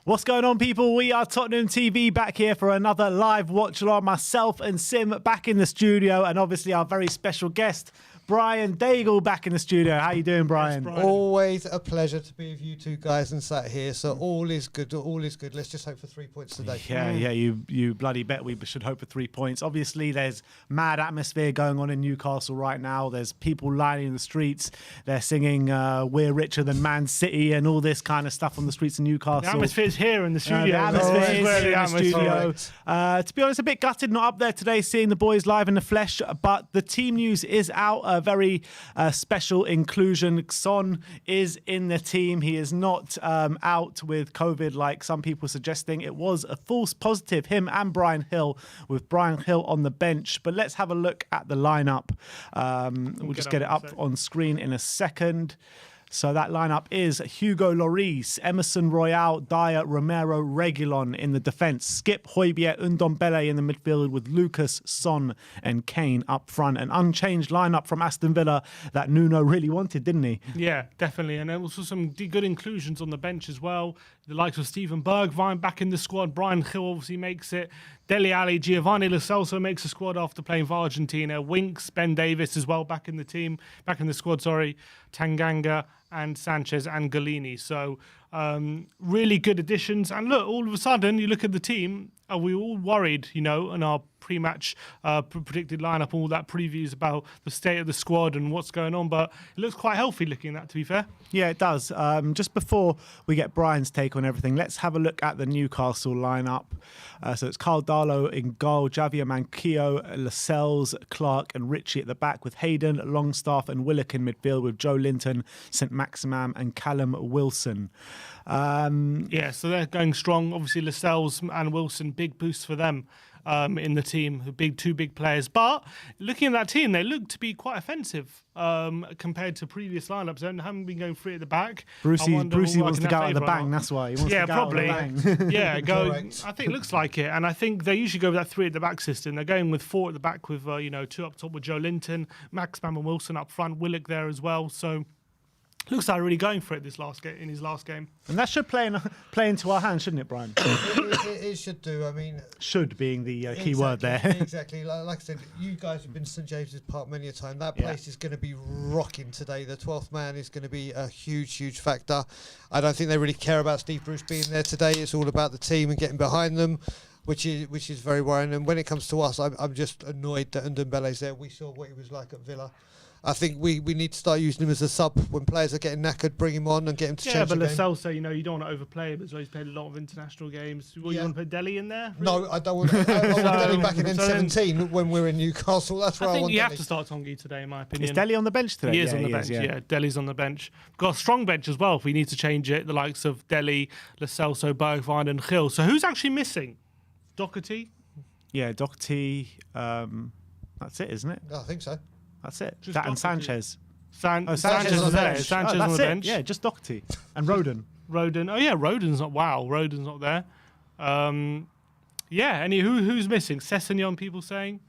What's going on, people? We are Tottenham TV back here for another live watch along. Myself and Sim back in the studio, and obviously our very special guest, Brian Daigle, back in the studio. How you doing, Brian? Yes, Brian. Always a pleasure to be with you two guys and sat here. So all is good. All is good. Let's just hope for 3 points today. Yeah, you bloody bet we should hope for 3 points. Obviously, there's mad atmosphere going on in Newcastle right now. There's people lining the streets. They're singing "We're richer than Man City" and all this kind of stuff on the streets of Newcastle. The atmosphere's here in the studio. The atmosphere is here in the studio. To be honest, a bit gutted not up there today, seeing the boys live in the flesh. But the team news is out. A very special inclusion. Son is in the team. He is not out with COVID like some people suggesting. It was a false positive, him and Brian Hill, with Brian Hill on the bench. But let's have a look at the lineup. We'll just get it up on screen in a second. So that lineup is Hugo Lloris, Emerson Royal, Dyer, Romero, Reguilon in the defence, Skip, Højbjerg, Ndombele in the midfield with Lucas, Son and Kane up front. An unchanged lineup from Aston Villa that Nuno really wanted, didn't he? Yeah, definitely. And there was also some good inclusions on the bench as well. The likes of Steven Bergwijn back in the squad. Brian Hill obviously makes it. Dele Alli, Giovanni Lo Celso makes the squad after playing for Argentina. Winks, Ben Davis as well back in the squad, Tanganga and Sanchez and Galini. So really good additions. And look, all of a sudden, you look at the team, are we all worried, in our pre-match predicted lineup, all that previews about the state of the squad and what's going on, but it looks quite healthy looking at that, to be fair. Yeah, it does. Just before we get Brian's take on everything, let's have a look at the Newcastle lineup. So it's Carl Darlow in goal, Javier Manquillo, Lascelles, Clark and Ritchie at the back, with Hayden, Longstaff and Willock in midfield, with Joe Linton, St Maximam and Callum Wilson. Yeah, so they're going strong. Obviously, Lascelles and Wilson, big boost for them in the team. Two big players. But looking at that team, they look to be quite offensive compared to previous lineups. They haven't been going free at the back. Brucey wants to go out of the bang. That's why he wants to go probably. out of the bang. Yeah, go. I think it looks like it, and I think they usually go with that 3 at the back system. They're going with 4 at the back with 2 up top with Joe Linton, Maximam and Wilson up front, Willock there as well. So. Looks like really going for it in his last game. And that should play into our hands, shouldn't it, Brian? It should do. I mean, should being the key word there. Exactly. Like I said, you guys have been to St James's Park many a time. That place is going to be rocking today. The 12th man is going to be a huge factor. I don't think they really care about Steve Bruce being there today. It's all about the team and getting behind them, which is very worrying. And when it comes to us, I'm just annoyed that Ndombele's there. We saw what he was like at Villa. I think we need to start using him as a sub when players are getting knackered. Bring him on and get him to change the game. Yeah, but Lo Celso, you don't want to overplay him as well. He's played a lot of international games. You want to put Dele in there? Really? No, I don't want. I want Dele back in N17 when we're in Newcastle. That's where I want. I think you have to start Tongi today, in my opinion. Is Dele on the bench today? He is on the bench. Yeah, Dele's on the bench. We've got a strong bench as well. If we need to change it, the likes of Dele, Lo Celso, Bergwijn, and Gil. So who's actually missing? Doherty. Yeah, Doherty. That's it, isn't it? I think so. That's it. That and Sanchez. Sanchez is there. Sanchez on the bench. Yeah, just Doherty and Roden. Oh yeah, Roden's not. Wow, Roden's not there. Yeah. Who's missing? Sessegnon, people saying.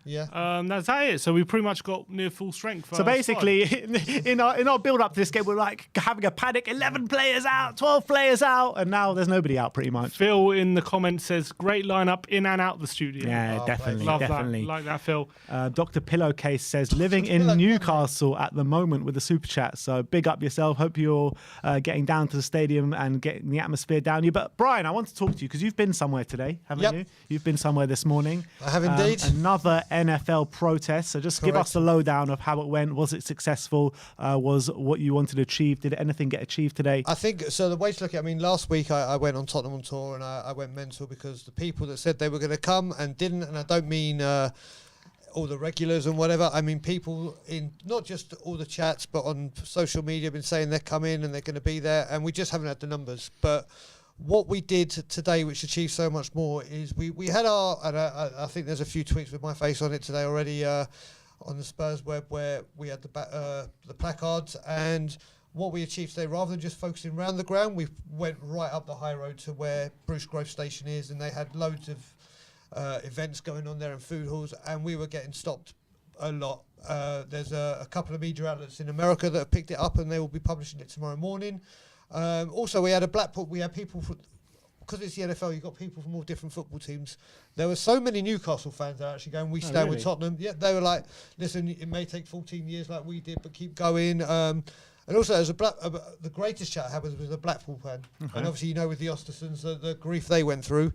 Yeah. That's it. So we pretty much got near full strength. So basically, in our build up to this game, we're like having a panic. 11 players out, 12 players out, and now there's nobody out pretty much. Phil in the comments says great lineup in and out the studio. Yeah, definitely. Love that. Like that, Phil. Dr. Pillowcase says living in Newcastle at the moment with the super chat. So big up yourself. Hope you're getting down to the stadium and getting the atmosphere down you. But Brian, I want to talk to you because you've been somewhere today, haven't you? You've been somewhere this morning. I have indeed. Another NFL protest. So just give us the lowdown of how it went. Was it successful? Was what you wanted to achieve? Did anything get achieved today? I think so. The way to look at it, I mean, last week I went on Tottenham on tour and I went mental because the people that said they were going to come and didn't, and I don't mean all the regulars and whatever. I mean people in not just all the chats, but on social media have been saying they're coming and they're going to be there, and we just haven't had the numbers. But what we did today, which achieved so much more, is we had our, and I think there's a few tweets with my face on it today already on the Spurs web where we had the placards, and what we achieved today, rather than just focusing around the ground, we went right up the high road to where Bruce Grove Station is, and they had loads of events going on there and food halls, and we were getting stopped a lot. There's a couple of media outlets in America that have picked it up, and they will be publishing it tomorrow morning. Also, we had people because it's the NFL, you've got people from all different football teams. There were so many Newcastle fans that are actually going, we stand with Tottenham. Yeah, they were like, listen, it may take 14 years like we did, but keep going. And also, as the greatest chat I had was a Blackpool fan. Okay. And obviously, with the Ostersons, the grief they went through.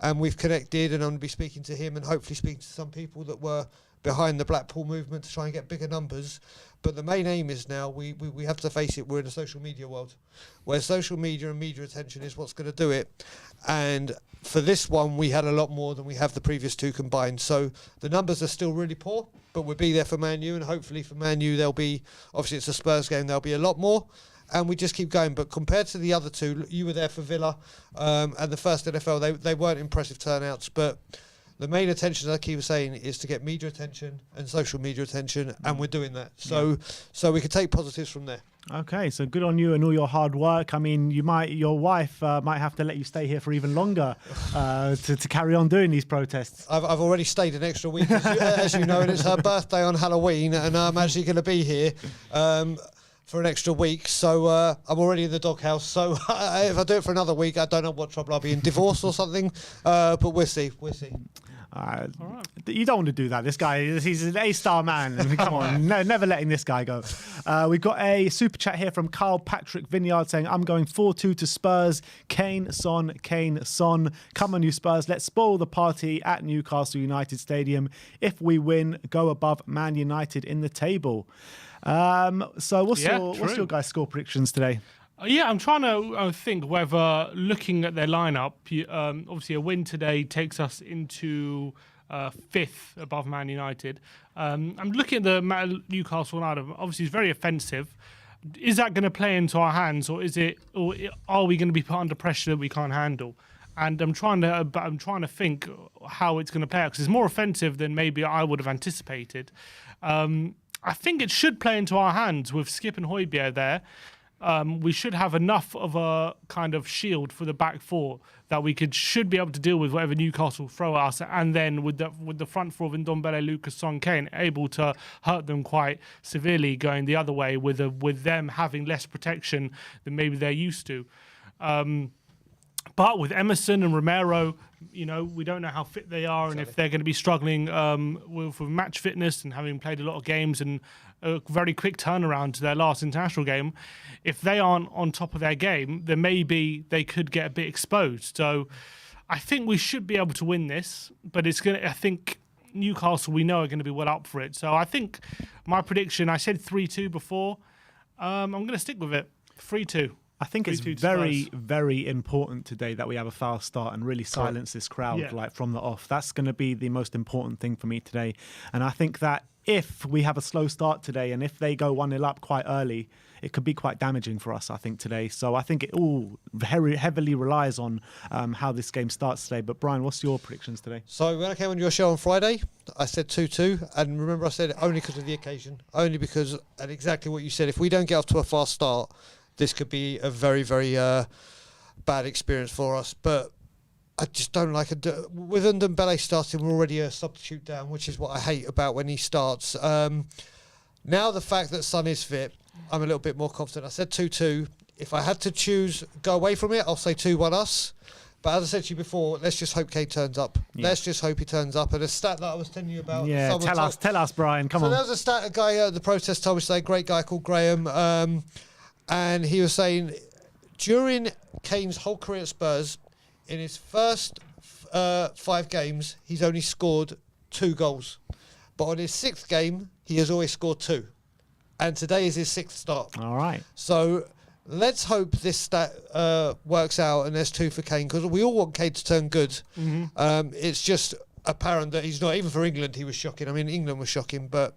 And we've connected, and I'm going to be speaking to him and hopefully speaking to some people that were behind the Blackpool movement to try and get bigger numbers. But the main aim is now, we have to face it, we're in a social media world where social media and media attention is what's going to do it. And for this one, we had a lot more than we have the previous two combined. So the numbers are still really poor, but we'll be there for Man U, and hopefully for Man U, there'll be, obviously it's a Spurs game, there'll be a lot more. And we just keep going. But compared to the other two, you were there for Villa and the first NFL, they weren't impressive turnouts, but the main attention, as I keep saying, is to get media attention and social media attention, and we're doing that. So we can take positives from there. Okay, so good on you and all your hard work. I mean, your wife might have to let you stay here for even longer to carry on doing these protests. I've already stayed an extra week, as you know, and it's her birthday on Halloween, and I'm actually going to be here for an extra week. So I'm already in the doghouse. So if I do it for another week, I don't know what trouble I'll be in, divorce or something. But we'll see. You don't want to do that. This guy, he's an A-star man. Come on, never letting this guy go. We've got a super chat here from Carl Patrick Vineyard saying, I'm going 4-2 to Spurs. Kane, Son. Come on, you Spurs. Let's spoil the party at Newcastle United Stadium. If we win, go above Man United in the table. So what's your guys' score predictions today? I'm trying to think whether, looking at their lineup, obviously a win today takes us into fifth above Man United. I'm looking at the Newcastle lineup. Obviously, it's very offensive. Is that going to play into our hands, or are we going to be put under pressure that we can't handle? And I'm trying to think how it's going to play out, because it's more offensive than maybe I would have anticipated. I think it should play into our hands with Skip and Højbjerg there. We should have enough of a kind of shield for the back four that we should be able to deal with whatever Newcastle throw at us, and then with the front four of Ndombele, Lucas, Son, Kane, able to hurt them quite severely going the other way with them having less protection than maybe they're used to. But with Emerson and Romero, we don't know how fit they are, and if they're going to be struggling with match fitness and having played a lot of games and a very quick turnaround to their last international game. If they aren't on top of their game, then maybe they could get a bit exposed. So I think we should be able to win this, but I think Newcastle, we know, are going to be well up for it. So I think my prediction, I said 3-2 before. I'm going to stick with it. 3-2. I think it's very, very important today that we have a fast start and really silence this crowd from the off. That's going to be the most important thing for me today. And I think that if we have a slow start today and if they go 1-0 up quite early, it could be quite damaging for us, I think, today. So I think it all very heavily relies on how this game starts today. But Brian, what's your predictions today? So when I came on your show on Friday, I said 2-2. And remember, I said it only because of the occasion. Only because, and exactly what you said, if we don't get off to a fast start, this could be a very, very bad experience for us. But I just don't like it. With Ndombele starting, we're already a substitute down, which is what I hate about when he starts. Now the fact that Son is fit, I'm a little bit more confident. I said 2-2. If I had to choose, go away from it, I'll say 2-1 us. But as I said to you before, let's just hope Kane turns up. Yeah. Let's just hope he turns up. And a stat that I was telling you about. Yeah, tell us, Brian. Come on. So there was a stat, a guy at the protest told me today, great guy called Graham, and he was saying during Kane's whole career at Spurs, in his first 5 games, he's only scored 2 goals. But on his 6th game, he has always scored 2. And today is his 6th start. All right. So let's hope this stat works out and there's 2 for Kane, because we all want Kane to turn good. Mm-hmm. It's just apparent that he's not, even for England, he was shocking. I mean, England was shocking, but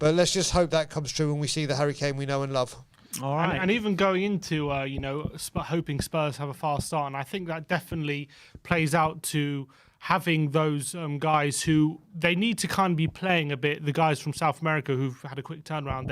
let's just hope that comes true when we see the Harry Kane we know and love. All right. And even going into, hoping Spurs have a fast start, and I think that definitely plays out to having those guys who they need to kind of be playing a bit, the guys from South America who've had a quick turnaround.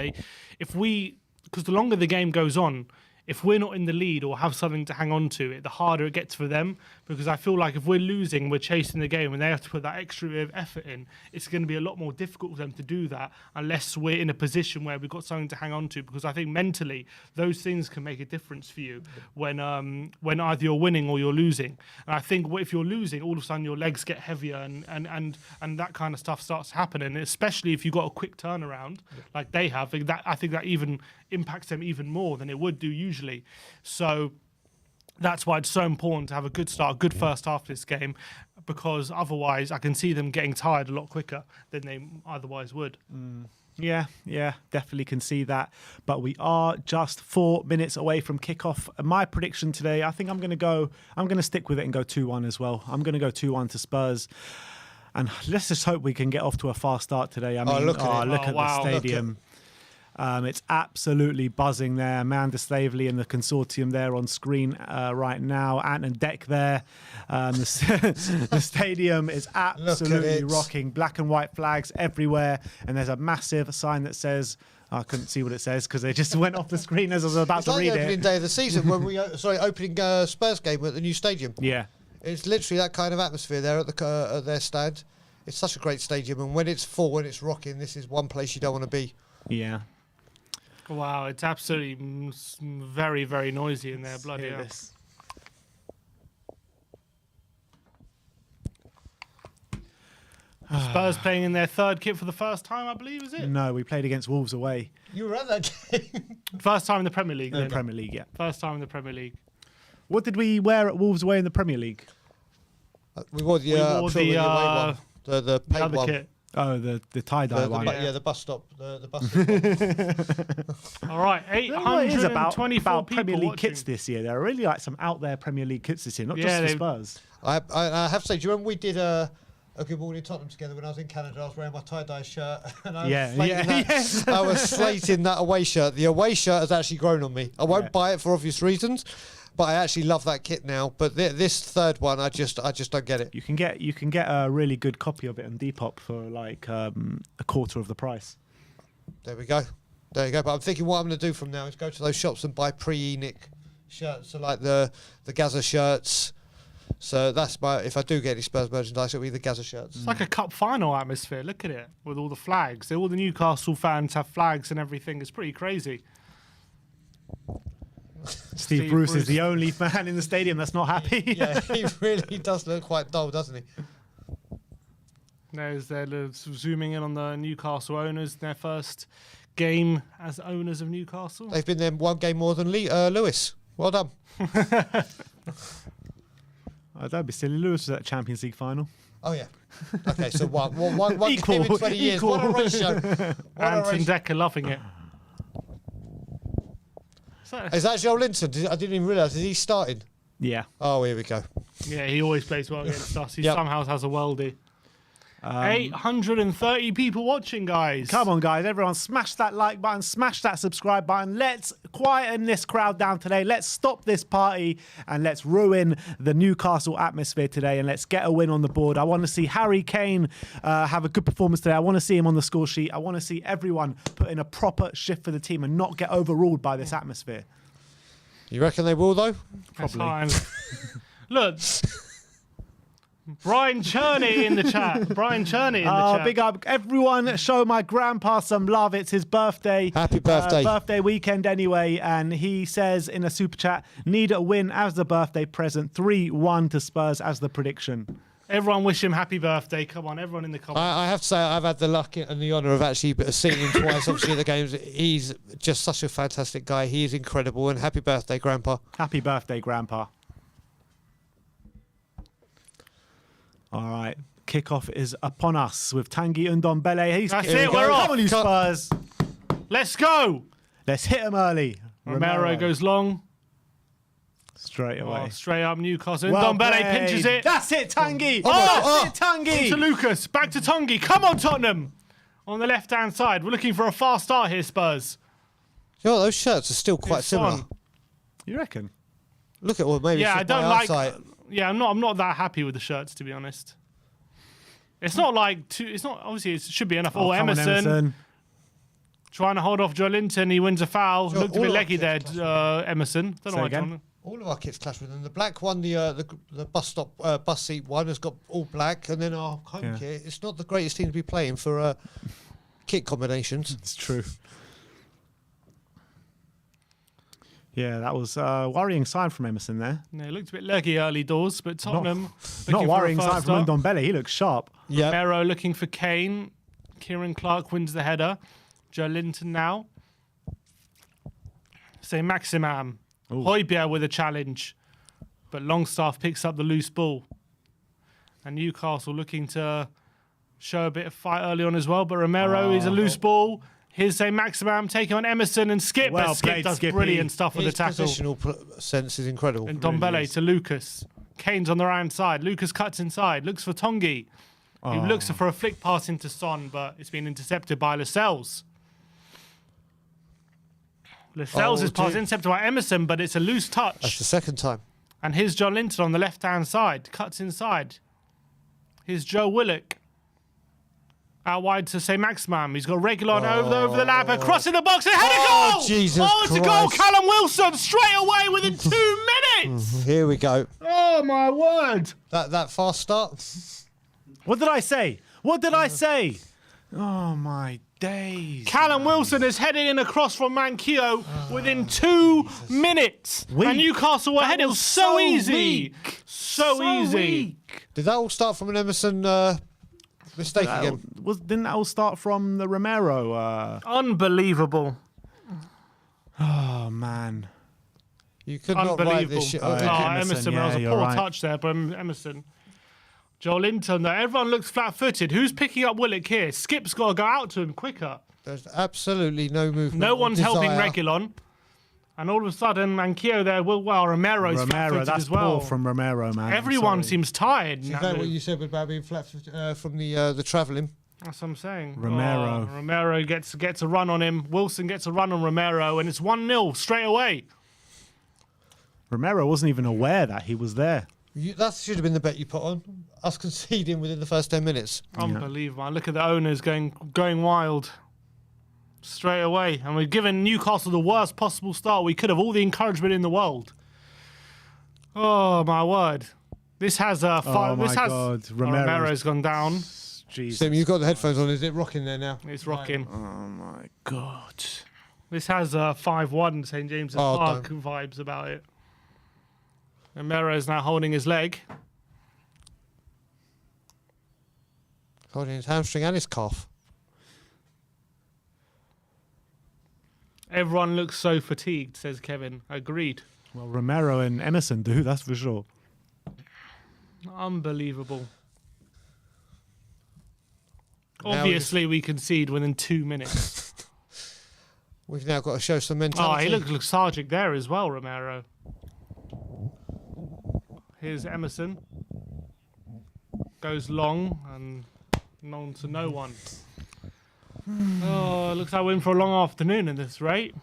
Because the longer the game goes on, if we're not in the lead or have something to hang on to, the harder it gets for them. Because I feel like if we're losing, we're chasing the game, and they have to put that extra bit of effort in, it's going to be a lot more difficult for them to do that unless we're in a position where we've got something to hang on to. Because I think mentally, those things can make a difference for you when either you're winning or you're losing. And I think if you're losing, all of a sudden your legs get heavier and that kind of stuff starts happening, especially if you've got a quick turnaround like they have. I think that even impacts them even more than it would do usually. So that's why it's so important to have a good start, a good first half of this game, because otherwise I can see them getting tired a lot quicker than they otherwise would. Yeah, definitely can see that. But we are just 4 minutes away from kickoff. My prediction today, I think I'm going to stick with it and go 2-1 as well. I'm going to go 2-1 to Spurs. And let's just hope we can get off to a fast start today. I mean, look at the stadium. It's absolutely buzzing there. Amanda Stavely and the consortium there on screen right now. Ant and Deck there. The stadium is absolutely rocking. Black and white flags everywhere. And there's a massive sign that says... I couldn't see what it says because they just went off the screen as I was about to read it. It's like the opening day of the season when we... opening Spurs game at the new stadium. Yeah. It's literally that kind of atmosphere there at their stand. It's such a great stadium. And when it's full, when it's rocking, this is one place you don't want to be. Yeah. Wow, it's absolutely very, very noisy in there. Bloody hell. Spurs playing in their third kit for the first time, I believe, is it? No, we played against Wolves away. You were at that game? First time in the Premier League. In the Premier League, yeah. First time in the Premier League. What did we wear at Wolves away in the Premier League? We wore the away one. The paint one. Kit. Oh, the tie-dye one. Yeah, the bus stop. The bus stop. All right, 824 people Premier League watching. kits this year. There are really like some out there Premier League kits this year, not just the Spurs. I have to say, do you remember we did a Good Morning Tottenham together when I was in Canada? I was wearing my tie-dye shirt and I was slating that away shirt. The away shirt has actually grown on me. I won't buy it for obvious reasons, but I actually love that kit now. But this third one, I just don't get it. You can get a really good copy of it on Depop for like a quarter of the price. There we go. But I'm thinking what I'm going to do from now is go to those shops and buy pre-Enoch shirts, so like the Gaza shirts. So that's if I do get any Spurs merchandise, it'll be the Gaza shirts. It's like a cup final atmosphere. Look at it with all the flags. All the Newcastle fans have flags and everything. It's pretty crazy. Steve Bruce is the only fan in the stadium that's not happy. Yeah, he really does look quite dull, doesn't he? They're zooming in on the Newcastle owners, their first game as owners of Newcastle. They've been there one game more than Lewis. Well done. Don't be silly. Lewis was at the Champions League final. Oh, yeah. Okay, so one Equal, game in 20 years. What a ratio. Anton Decker loving it. Is that Joe Linton? I didn't even realise. Is he starting? Yeah. Oh, here we go. Yeah, he always plays well against us. He somehow has a worldie. 830 people watching, guys. Come on, guys. Everyone, smash that like button, smash that subscribe button. Let's quieten this crowd down today. Let's stop this party and let's ruin the Newcastle atmosphere today and let's get a win on the board. I want to see Harry Kane have a good performance today. I want to see him on the score sheet. I want to see everyone put in a proper shift for the team and not get overruled by this atmosphere. You reckon they will, though? Probably. Look. Brian Cherney in the chat. Brian Cherney in the chat. Big up. Everyone show my grandpa some love. It's his birthday. Happy birthday. Birthday weekend anyway. And he says in a super chat, need a win as the birthday present. 3-1 to Spurs as the prediction. Everyone wish him happy birthday. Come on, everyone in the comments. I have to say, I've had the luck and the honour of actually seeing him twice, obviously, at the games. He's just such a fantastic guy. He is incredible. And happy birthday, Grandpa. Happy birthday, Grandpa. All right, kickoff is upon us with Tanguy Ndombele. That's it, we're off. Come on, you Spurs. Let's go. Let's hit him early. Romero goes long. Straight away. Oh, straight up Newcastle. Ndombele pinches it. That's it, Tanguy. That's it, Tanguy. To Lucas. Back to Tanguy. Come on, Tottenham. On the left-hand side. We're looking for a fast start here, Spurs. You know what, those shirts are still quite similar. You reckon? Look at maybe. Yeah, I don't like. Yeah, I'm not that happy with the shirts, to be honest. It's not like it's not obviously it should be enough. Emerson. Trying to hold off Joe Linton. He wins a foul. Sure, Looked a bit all our leggy there, kits Emerson. Don't know Say why again? John. All of our kits clash with them. The black one, the bus seat one has got all black, and then our home kit. It's not the greatest team to be playing for kit combinations. It's true. Yeah, that was a worrying sign from Emerson there. Yeah, it looked a bit leggy early doors, but Tottenham Not worrying sign from start. Ndombele. He looks sharp. Yeah. Romero looking for Kane. Kieran Clark wins the header. Joe Linton now. Say Maximam. Højbjerg with a challenge. But Longstaff picks up the loose ball. And Newcastle looking to show a bit of fight early on as well. But Romero is a loose ball. Here's St. Maximum taking on Emerson and Skip. Well But Skip played, does Skippy. brilliant stuff with the His tackle. positional sense is incredible. And Ndombele to Lucas. Kane's on the right side. Lucas cuts inside. Looks for Tongi. He looks for a flick pass into Son, but it's been intercepted by Lascelles. Lascelles is pass intercepted by Emerson, but it's a loose touch. That's the second time. And here's John Linton on the left-hand side. Cuts inside. Here's Joe Willock. Out wide to St. Maximum. He's got Regulon over the lap. Crossing the box. And had a goal! Jesus it's a goal. Christ. Callum Wilson straight away within 2 minutes. Here we go. Oh, my word. That fast start. What did I say? What did I say? Oh, my days. Callum Wilson is heading in across from Manquillo within 2 minutes. And Newcastle were heading so easy. So easy. weak. Did that all start from an Emerson mistake again? Didn't that all start from the Romero? Unbelievable. Oh, man. You could not write Unbelievable. this shit. Emerson, yeah, there was a you're poor right. touch there from Emerson. Joe Linton, though. Everyone looks flat-footed. Who's picking up Willock here? Skip's got to go out to him quicker. There's absolutely no movement. No or one's desire. helping Reguilon. And all of a sudden, Manquillo there, Romero's flat-footed That's as well. poor from Romero, man. Everyone Sorry. seems tired. in Is that that what move. you said about being flat from the travelling? That's what I'm saying. Romero. Romero gets a run on him. Wilson gets a run on Romero, and it's 1-0 straight away. Romero wasn't even aware that he was there. That should have been the bet you put on. Us conceding within the first 10 minutes. Unbelievable. Look at the owners going wild straight away. And we've given Newcastle the worst possible start. We could have all the encouragement in the world. Oh, my word. This has a Oh, my God. Romero's gone down. Jesus. Tim, you've got the headphones on. Is it rocking there now? It's rocking. Oh, my God. This has 5-1 St. James's Park vibes about it. Romero's now holding his leg. Holding his hamstring and his calf. Everyone looks so fatigued, says Kevin. Agreed. Well, Romero and Emerson do, that's for sure. Unbelievable. Now Obviously, we concede within 2 minutes. We've now got to show some mentality. He looks lethargic there as well, Romero. Here's Emerson. Goes long and known to no one. Looks like we're in for a long afternoon in this rate.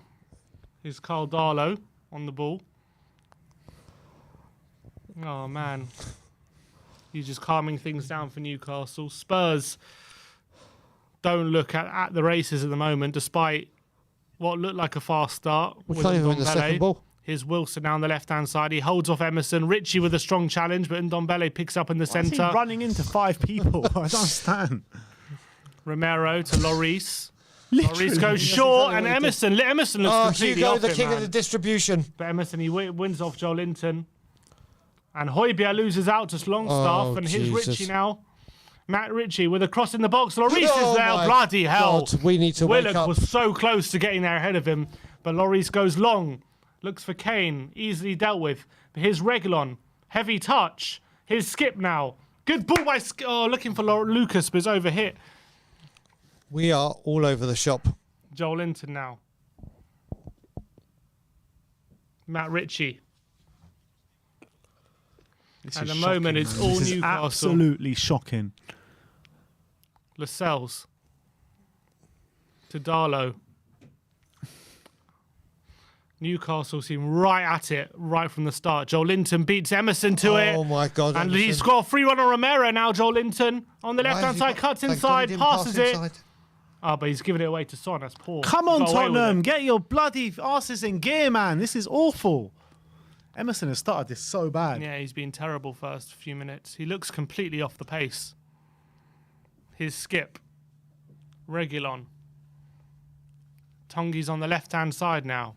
Here's Carl Darlow on the ball. Oh, man. He's just calming things down for Newcastle. Spurs don't look at the races at the moment, despite what looked like a fast start. We can't even win the second ball. Here's Wilson now on the left-hand side. He holds off Emerson. Ritchie with a strong challenge, but Ndombele picks up in the Why is he centre. running into 5 people? I don't understand. Romero to Lloris. Literally. Lloris goes short, and Emerson looks completely Hugo, off the it, king man. of the distribution. But Emerson, he wins off Joe Linton. And Højbjerg loses out to Longstaff, and here's Jesus. Ritchie now. Matt Ritchie with a cross in the box. Lloris is Oh there. my Bloody hell. God, we need to wake Willock up. was so close to getting there ahead of him, but Lloris goes long. Looks for Kane. Easily dealt with. But here's Reguilon. Heavy touch. Here's Skip now. Good ball by Skip. Oh, looking for Lucas, but it's overhit. We are all over the shop. Joel Linton now. Matt Ritchie. At the moment, it's all This is Newcastle. absolutely shocking. Lascelles. To Darlow. Newcastle seem right at it right from the start. Joel Linton beats Emerson to it. Oh my God. And Emerson. he's got a free run on Romero now, Joel Linton. On the Why left-hand has he side, got- cuts thank God he inside, didn't passes pass it. inside. Oh, but he's giving it away to Son. That's poor. Come on, Got away with Tottenham. it. Get your bloody asses in gear, man. This is awful. Emerson has started this so bad. Yeah, he's been terrible first few minutes. He looks completely off the pace. His skip. Reguilon. Tongi's on the left-hand side now.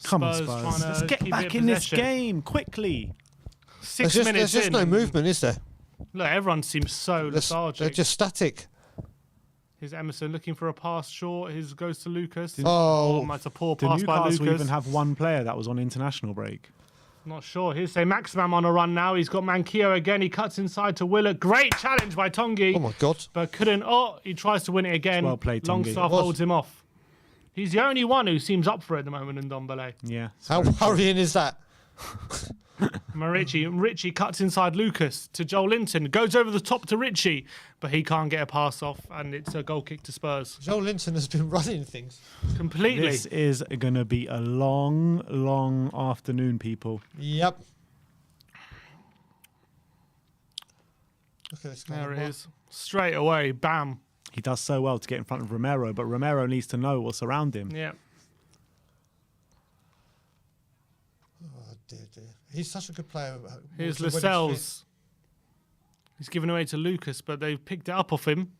Come on, Spurs Spurs. trying to Let's get keep back it in this possession. game quickly. 6 There's minutes just in. no movement, is there? Look, everyone seems so They're lethargic. just static. Here's Emerson looking for a pass short. His goes to Lucas. Oh. That's a poor Do pass by Newcastle Lucas. even have one player that was on international break? Not sure. Here's say Maximum on a run now. He's got Manquillo again. He cuts inside to Willock. Great challenge by Tongi. Oh my God. But couldn't. Oh, he tries to win it again. Well played, Tongi. Longstaff holds him off. He's the only one who seems up for it at the moment in Ndombele. Yeah. How worrying is that? Richie cuts inside Lucas to Joel Linton. Goes over the top to Richie, but he can't get a pass off, and it's a goal kick to Spurs. Joel Linton has been running things. Completely. This is going to be a long, long afternoon, people. Yep. Look at this guy. There it is. Straight away, bam. He does so well to get in front of Romero, but Romero needs to know what's around him. Yeah. Oh dear. He's such a good player. Here's When he's fit. Lascelles. He's given away to Lucas, but they've picked it up off him.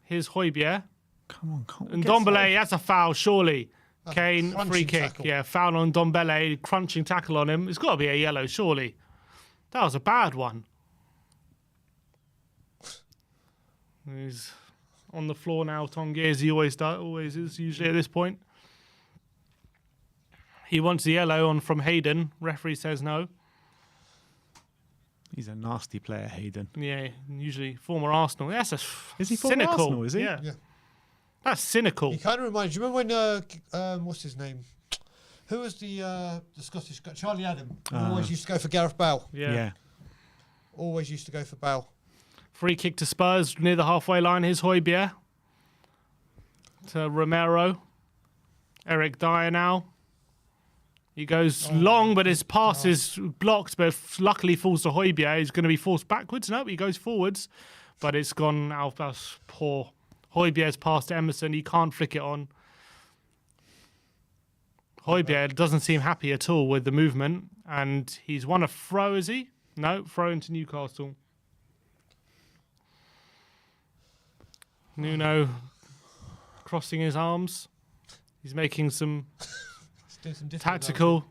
Here's Højbjerg. Come on. And Ndombele, that's a foul, surely. That's a Kane, crunching free kick. tackle. Yeah, foul on Ndombele, crunching tackle on him. It's got to be a yellow, surely. That was a bad one. He's on the floor now, Tongi, as he always is, usually at this point. He wants the yellow on from Hayden. Referee says no. He's a nasty player, Hayden. Yeah, usually former Arsenal. That's a Is he former cynical. Arsenal, is he? Yeah. Yeah. That's cynical. He kind of reminds. Do you remember when what's his name? Who was the Scottish guy? Charlie Adam. Always used to go for Gareth Bale. Yeah. Always used to go for Bale. Free kick to Spurs near the halfway line. Here's Højbjerg to Romero. Eric Dyer now. He goes long, but his pass is blocked, but luckily falls to Højbjerg. He's going to be forced backwards. No, he goes forwards, but it's gone out. That's poor. Højbjerg's pass to Emerson. He can't flick it on. Højbjerg doesn't seem happy at all with the movement, and he's won a throw, is he? No, throw into Newcastle. Nuno crossing his arms. He's making some Do some different tactical.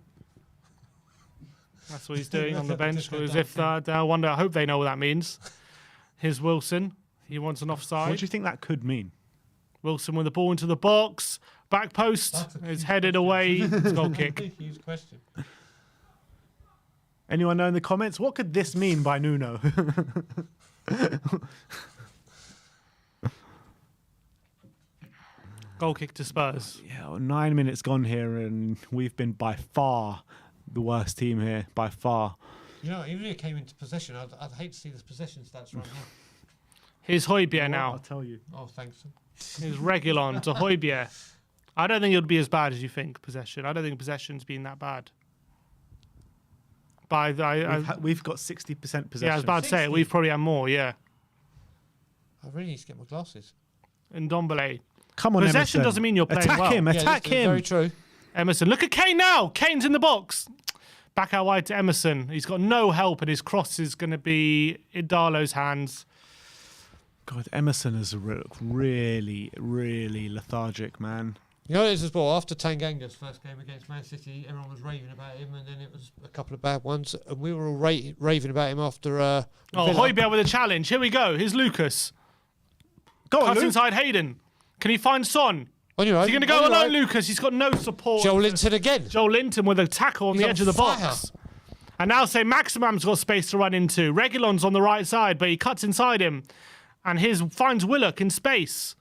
That's what he's doing on the bench. As if I wonder. I hope they know what that means. Here's Wilson. He wants an offside. What do you think that could mean? Wilson with the ball into the box. Back post. That's a It's huge headed away. It's goal kick. Huge question. Anyone know in the comments? What could this mean by Nuno? Goal kick to Spurs. Yeah, well, 9 minutes gone here, and we've been by far the worst team here, by far. You know, even if it came into possession, I'd hate to see this possession stats right now. Here's Højbjerg I'll now. tell you. Oh, thanks. Here's Reguilon to Højbjerg. I don't think it'll be as bad as you think, possession. I don't think possession's been that bad. We've got 60% possession. Yeah, I was about to say, 60? we've probably had more, yeah. I really need to get my glasses. And Ndombele. Come on, Possession Emerson. doesn't mean you're playing attack well. him, Yeah, attack that's him. Very true. Emerson. Look at Kane now. Kane's in the box. Back out wide to Emerson. He's got no help, and his cross is going to be in Darlow's hands. God, Emerson is really, really lethargic, man. You know, it is as well. After Tanganga's first game against Man City, everyone was raving about him, and then it was a couple of bad ones, and we were all raving about him after. Oh, Villa. Højbjerg with a challenge. Here we go. Here's Lucas. Go on, Cuts Luke. inside Hayden. Can he find Son? On your own. Is he going to go on your alone, own. Lucas? He's got no support. Joel Linton again. Joel Linton with a tackle on He's the on edge of the fire. box. And now say Maximum's got space to run into. Reguilon's on the right side, but he cuts inside him. And finds Willock in space.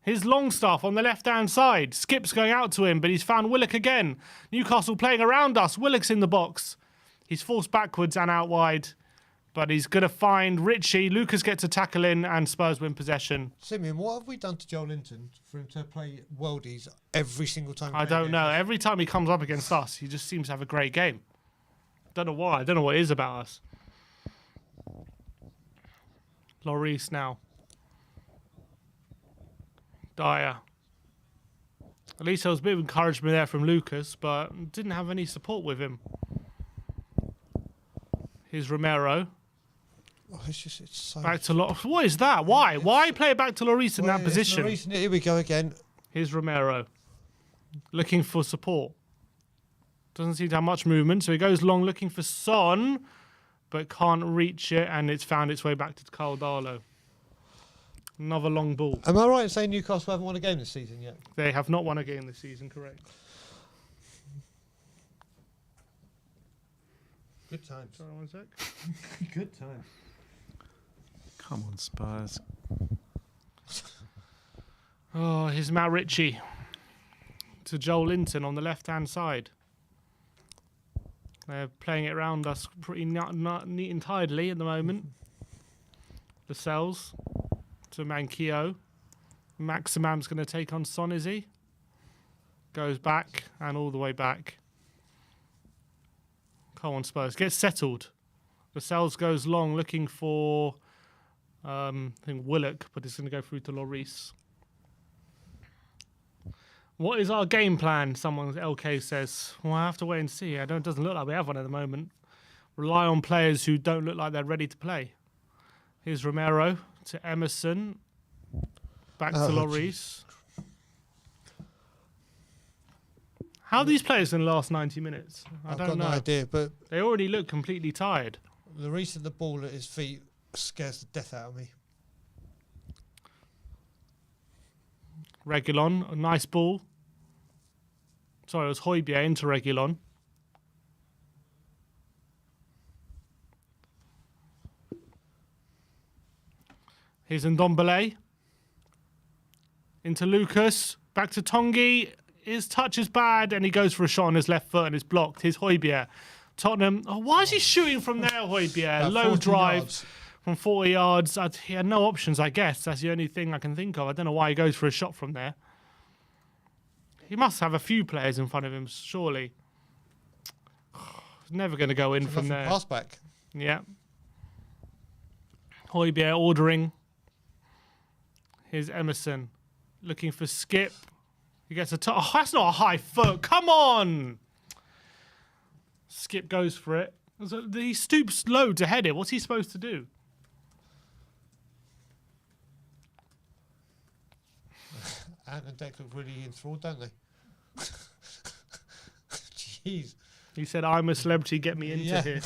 His Longstaff on the left-hand side. Skip's going out to him, but he's found Willock again. Newcastle playing around us. Willock's in the box. He's forced backwards and out wide. But he's going to find Richie. Lucas gets a tackle in, and Spurs win possession. Simeon, what have we done to Joel Linton for him to play worldies every single time? I don't know. Every time he comes up against us, he just seems to have a great game. Don't know why. I don't know what it is about us. Lloris now. Dyer. At least there was a bit of encouragement there from Lucas, but didn't have any support with him. Here's Romero. Oh, it's so... Back to Lloris. What is that? Why? Why play it back to Lloris in that position? Lloris, here we go again. Here's Romero. Looking for support. Doesn't seem to have much movement, so he goes long looking for Son, but can't reach it, and it's found its way back to Carl Darlow. Another long ball. Am I right in saying Newcastle haven't won a game this season yet? They have not won a game this season, correct. Good times. Sorry, 1 sec. Good times. Come on, Spurs. Oh, here's Matt Ritchie to Joel Linton on the left-hand side. They're playing it around us pretty neat and tidily at the moment. Lascelles to Manquillo. Maximam's going to take on Son, is he? Goes back and all the way back. Come on, Spurs. Get settled. Lascelles goes long looking for, I think, Willock, but it's going to go through to Lloris. What is our game plan? Someone, LK says. Well, I have to wait and see. It doesn't look like we have one at the moment. Rely on players who don't look like they're ready to play. Here's Romero to Emerson. Back to Lloris. How are these players in the last 90 minutes? I don't know. I've got no idea, but They already look completely tired. Lloris and the ball at his feet scares the death out of me. Reguilon, a nice ball. Sorry, it was Højbjerg into Reguilon. Here's Ndombele. Into Lucas. Back to Tongi. His touch is bad, and he goes for a shot on his left foot, and it's blocked. Here's Højbjerg. Tottenham. Oh, why is he shooting from there, Højbjerg? Low drive. Yards. From 40 yards. He had no options, I guess. That's the only thing I can think of. I don't know why he goes for a shot from there. He must have a few players in front of him, surely. He's never going to go in from there. Pass back. Yeah. Højbjerg ordering. Here's Emerson. Looking for Skip. He gets a touch. Oh, that's not a high foot. Come on! Skip goes for it. So he stoops low to head it. What's he supposed to do? Ant and Deck look really enthralled, don't they? Jeez. He said, I'm a celebrity, get me into here.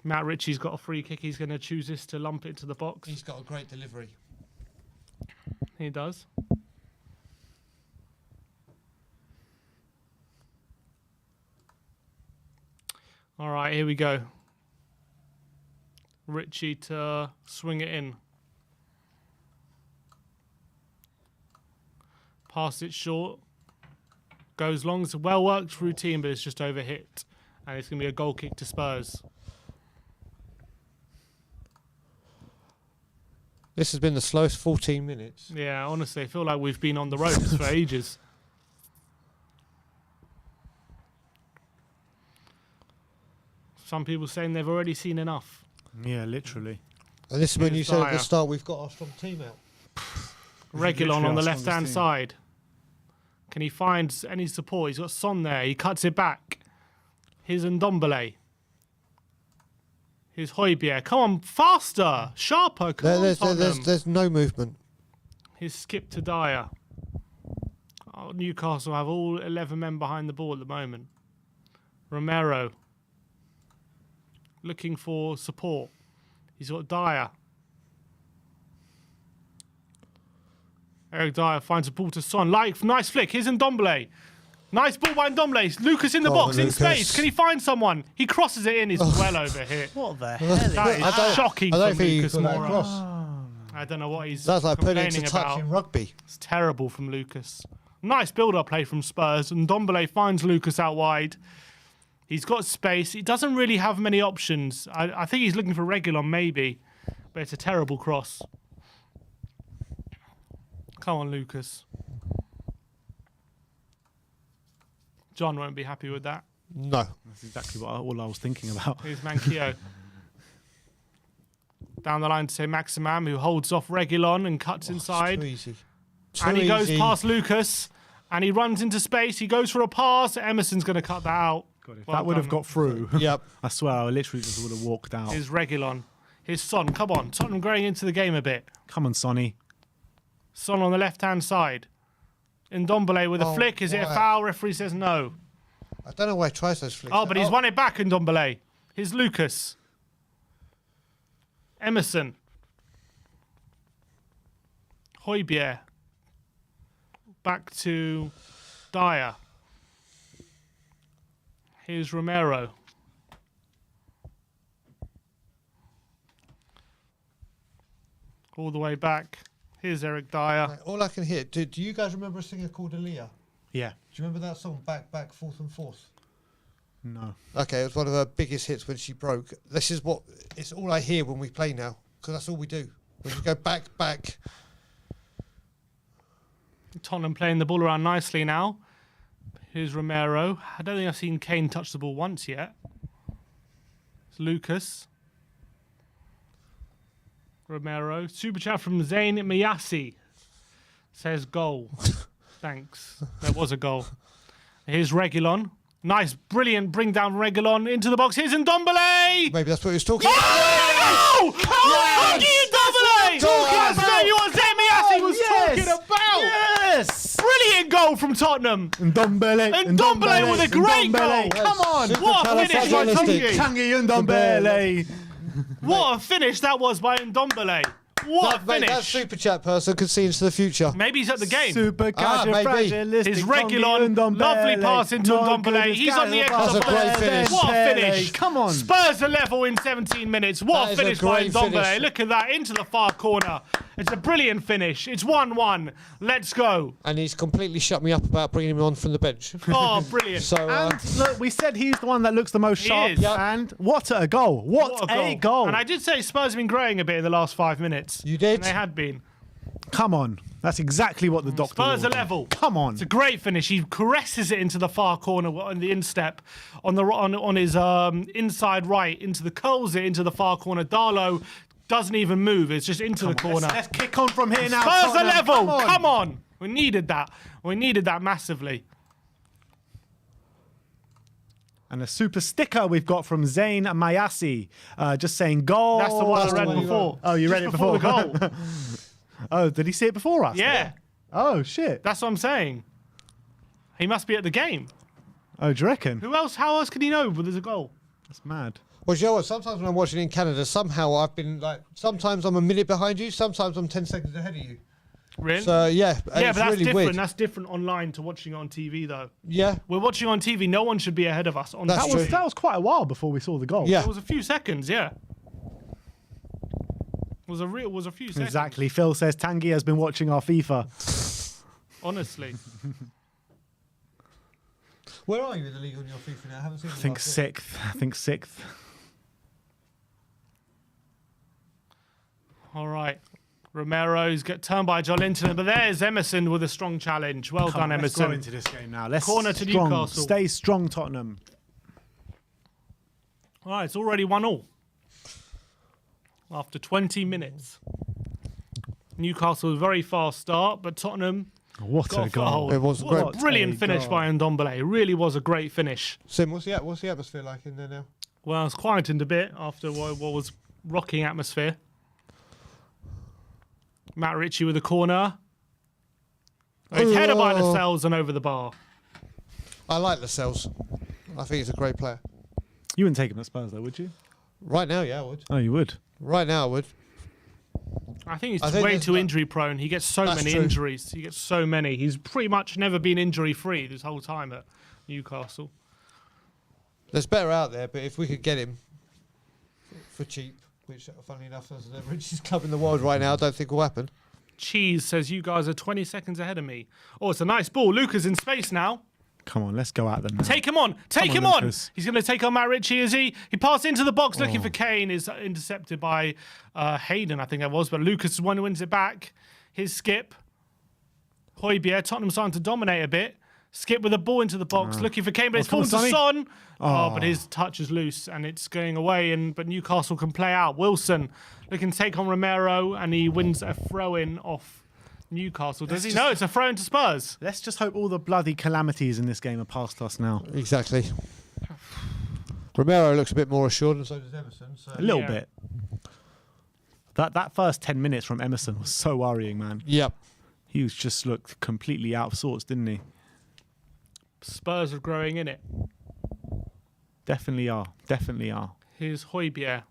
Matt Ritchie's got a free kick. He's going to choose this to lump it into the box. He's got a great delivery. He does. All right, here we go. Ritchie to swing it in. Pass it short. Goes long. It's a well-worked routine, but it's just overhit. And it's going to be a goal kick to Spurs. This has been the slowest 14 minutes. Yeah, honestly, I feel like we've been on the ropes for ages. Some people saying they've already seen enough. Yeah, literally. And this is when Here's you said at Dyer. the start, we've got our strong team out. Reguilon on the our strongest left-hand team. side. Can he find any support? He's got Son there. He cuts it back. Here's Ndombele. Here's Højbjerg. Come on, faster, sharper. Come on, Tottenham. There's no movement. Here's Skip to Dyer. Oh, Newcastle have all 11 men behind the ball at the moment. Romero. Looking for support. He's got Dyer. Eric Dyer finds a ball to Son. Nice flick. Here's Ndombele. Nice ball by Ndombele. Lucas in the box, in space. Can he find someone? He crosses it in. He's well over here. What the hell? That is shocking I don't from think Lucas he got that Moura. across. I don't know what he's That's like putting it complaining to touch about. in rugby. It's terrible from Lucas. Nice build-up play from Spurs. And Ndombele finds Lucas out wide. He's got space. He doesn't really have many options. I think he's looking for Reguilon maybe. But it's a terrible cross. Come on, Lucas. John won't be happy with that. No. That's exactly all I was thinking about. Here's Manquillo. Down the line to say Maximam, who holds off Reguilon and cuts inside. Too easy. And he goes easy. past Lucas. And he runs into space. He goes for a pass. Emerson's going to cut that out. God, if Well that would have done. got through. Yep. I swear, I literally just would have walked out. Here's Reguilon. Here's Son. Come on. Tottenham growing into the game a bit. Come on, Sonny. Son on the left-hand side. Ndombele with a Oh, flick. Is it a why? foul? Referee says no. I don't know why he tries those flicks. Oh, but he's won it back, Ndombele. Here's Lucas. Emerson. Højbjerg. Back to Dyer. Here's Romero. All the way back. Here's Eric Dyer. Like, all I can hear. Do you guys remember a singer called Aaliyah? Yeah. Do you remember that song, Back, Forth and Forth? No. Okay, it was one of her biggest hits when she broke. This is what, it's all I hear when we play now, because that's all we do. We just go back. Tottenham playing the ball around nicely now. Here's Romero. I don't think I've seen Kane touch the ball once yet. It's Lucas. Romero. Super chat from Zayn Miyasi. Says goal. Thanks. There was a goal. Here's Reguilon. Nice, brilliant bring down Reguilon into the box. Here's Ndombele! Maybe that's what he was talking Oh! Oh, Ndombele! Talking That's what Zayn Miyasi was yes! talking about! Yes! Brilliant goal from Tottenham! Ndombele. Ndombele with a great goal! Come on! What a finish by Supercalifragilistic. Tanguy! Tanguy Ndombele. What a finish that was by Ndombele! What a Mate, that finish! super chat person could see into the future. Maybe he's at the game. Super maybe. His Reguilon, lovely pass into Ndombele. He's on the edge of the That's a great finish. What a finish! Come on. Spurs are level in 17 minutes. What That a is a finish by great Ndombele. finish. Look at that, into the far corner. It's a brilliant finish. It's 1-1. Let's go. And he's completely shut me up about bringing him on from the bench. Oh, brilliant. So, And look, we said he's the one that looks the most He sharp. is. Yep. And what a goal. What a goal. And I did say Spurs have been growing a bit in the last 5 minutes. You did? And they had been. Come on. That's exactly what the doctor Spurs are ordered. level. Come on. It's a great finish. He caresses it into the far corner on the instep, on his inside right, curls it into the far corner. Darlow doesn't even move. It's just into the corner. Let's kick on from here now. Spurs are Tottenham. level. Come on. We needed that. We needed that massively. And a super sticker we've got from Zayn Mayasi, just saying goal. That's the one I That's the read one you before. Oh, you read it before before? the goal. Oh, did he see it before us? Yeah, Oh, shit. that's what I'm saying. He must be at the game. Oh, do you reckon? Who else? How else can he know? But there's a goal. That's mad. well, you know what? Sometimes when I'm watching in Canada, somehow I've been like, sometimes I'm a minute behind you, sometimes I'm 10 seconds ahead of you. Really? So, yeah, yeah, it's but that's really different. weird. That's different online to watching it on TV, though. Yeah, We're watching on TV. No one should be ahead of us on That's TV. true. That was quite a while before we saw the goal. yeah. It was a few seconds. Yeah. Was a few seconds. Exactly. Phil says Tanguy has been watching our FIFA. Honestly. Where are you in the league on your FIFA now? I haven't seen I think sixth. All right. Romero's got turned by Joelinton, but there's Emerson with a strong challenge. Well done, Let's go Emerson. into this game now. Let's Corner to strong. Newcastle. Stay strong, Tottenham. All right, it's already 1-1 after 20 minutes. Newcastle, a very fast start, but Tottenham What got a off the goal. hold. It was a great- What a brilliant finish by Ndombele. It really was a great finish. Sim, what's the atmosphere like in there now? Well, it's quietened a bit after what was rocking atmosphere. Matt Ritchie with a corner. It's headed by Lascelles and over the bar. I like Lascelles. I think he's a great player. You wouldn't take him at Spurs, though, would you? Right now, yeah, I would. Oh, you would. Right now, I would. I think I he's think way there's too that- injury prone. He gets so That's many true. injuries. He gets so many. He's pretty much never been injury free this whole time at Newcastle. There's better out there, but if we could get him for cheap, which, funnily enough, is the richest club in the world right now, I don't think will happen. Cheese says you guys are 20 seconds ahead of me. Oh, it's a nice ball. Luca's in space now. Come on, let's go out there now. Take him on. Take Come him on, on. Lucas. He's going to take on Matt Ritchie, is he? He passed into the box looking for Kane. Is intercepted by Hayden, I think that was. But Lucas is one who wins it back. His skip. Højbjerg. Tottenham starting to dominate a bit. Skip with the ball into the box, looking for Kane, but it's fallen to Son. But his touch is loose and it's going away. But Newcastle can play out. Wilson looking to take on Romero, and he wins a throw-in off Newcastle. Does he? No, it's a throw-in to Spurs. Let's just hope all the bloody calamities in this game are past us now. Exactly. Romero looks a bit more assured, and so does Emerson. So. A little bit. That first 10 minutes from Emerson was so worrying, man. Yep. He just looked completely out of sorts, didn't he? Spurs are growing in it. Definitely are. Definitely are. Here's Højbjerg.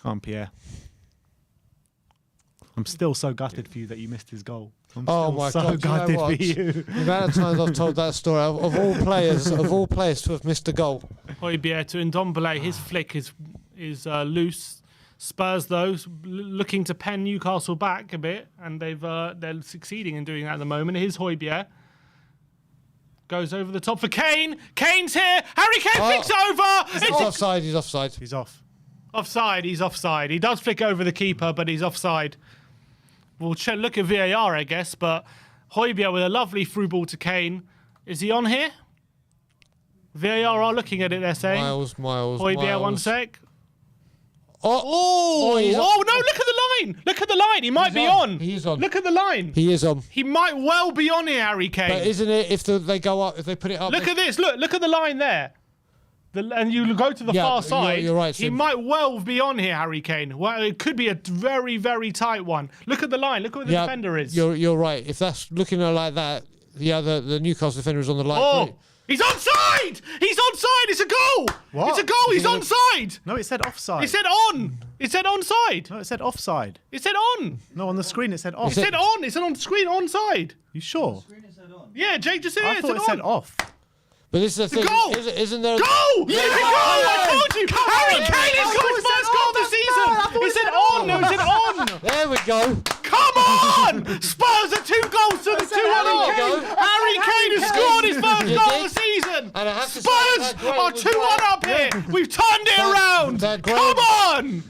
Come on, Pierre. I'm still so gutted for you that you missed his goal. I'm my God! gutted You know what? for you. The amount of times I've told that story, of all players to have missed a goal. Højbjerg to Ndombele. His flick is loose. Spurs, though, looking to pen Newcastle back a bit, and they're succeeding in doing that at the moment. Here's Højbjerg. Goes over the top for Kane. Kane's here. Harry Kane flicks over. He's offside. He's offside. He's off. Offside. He's offside. He does flick over the keeper, but he's offside. We'll look at VAR, I guess, but Højbjerg with a lovely through ball to Kane. Is he on here? VAR are looking at it, they're saying. Miles. Højbjerg, 1 sec. Oh, no, look at the line. Look at the line. He might be on. He is on. Look at the line. He is on. He might well be on here, Harry Kane. But isn't it if they go up, if they put it up? Look at this. Look at the line there. And you go to the far side. You're right. He might well be on here, Harry Kane. Well, it could be a very, very tight one. Look at the line. Look at where the defender is. You're right. If that's looking like that, the Newcastle defender is on the line. Oh, he's onside! He's onside! It's a goal! What? It's a goal! He's onside! No, it said offside. It said on! It said onside! No, it said offside. It said on! No, on the screen it said off. It said on! It said on screen onside! You sure? Yeah, Jake just said I thought it said off. But this is the thing. Goal! Isn't there? Goal! Yeah, goal! I told you! Harry Kane has got his first goal of the season! It said on! No, it said on! There we go. Come on! Spurs are 2 goals to the 2-1 up! Harry Kane has scored his first goal of the season! And I have to say, Spurs are 2-1 up here! We've turned it around! Come on!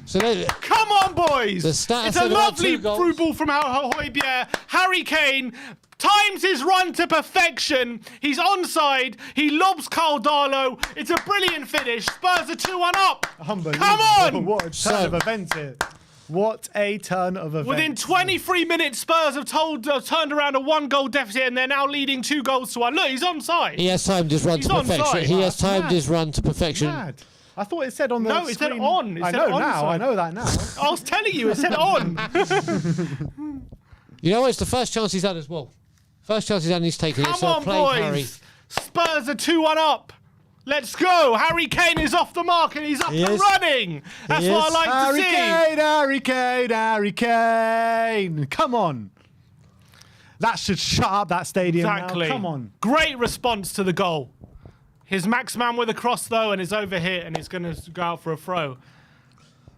Come on, boys! It's a lovely through ball from Højbjerg. Harry Kane times his run to perfection. He's onside. He lobs Caldalo. It's a brilliant finish. Spurs are 2-1 up. Come on! What a turn of events here. What a turn of events. Within 23 minutes, Spurs have turned around a 1-goal deficit, and they're now leading 2 goals to 1. Look, he's onside. He has timed his run to perfection. He has timed his run to perfection. Mad. I thought it said on the No, it said screen. on. I know now. I know that now. I was telling you, it said on. You know what? It's the first chance he's had as well. First chance he's had and he's taken it. Come So on, boys. Harry. Spurs are 2-1 up. Let's go. Harry Kane is off the mark and he's up and running. That's what I like to see. Harry Kane. Come on. That should shut up that stadium Exactly. now. Come on. Great response to the goal. His max man with a cross, though, and is over here and he's going to go out for a throw.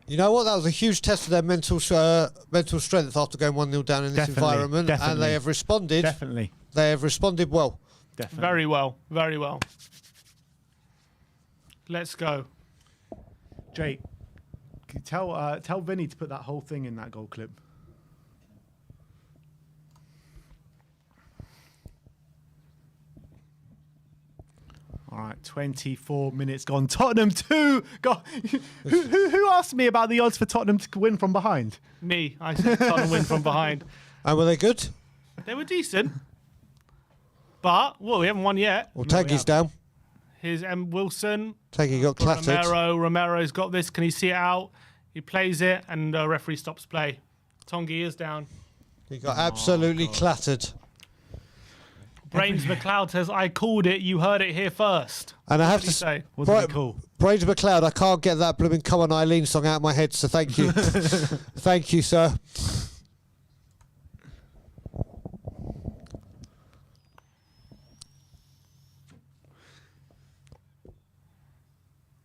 You know what? That was a huge test of their mental strength after going 1-0 down in this environment. And they have responded. Definitely. They have responded well. Definitely. Very well. Very well. Let's go. Jake, can you tell Vinny to put that whole thing in that goal clip. All right, 24 minutes gone. Tottenham 2. Who asked me about the odds for Tottenham to win from behind? Me. I said Tottenham win from behind. And were they good? They were decent. But, well, we haven't won yet. Well, Taggy's down. Here's Wilson. Taggy got clattered. Romero's got this. Can he see it out? He plays it, and the referee stops play. Tongi is down. He got absolutely clattered. Brains McLeod says, I called it. You heard it here first. And I have to say, wasn't it cool? Brains McLeod, I can't get that blooming Come On Eileen song out of my head, so thank you. Thank you, sir.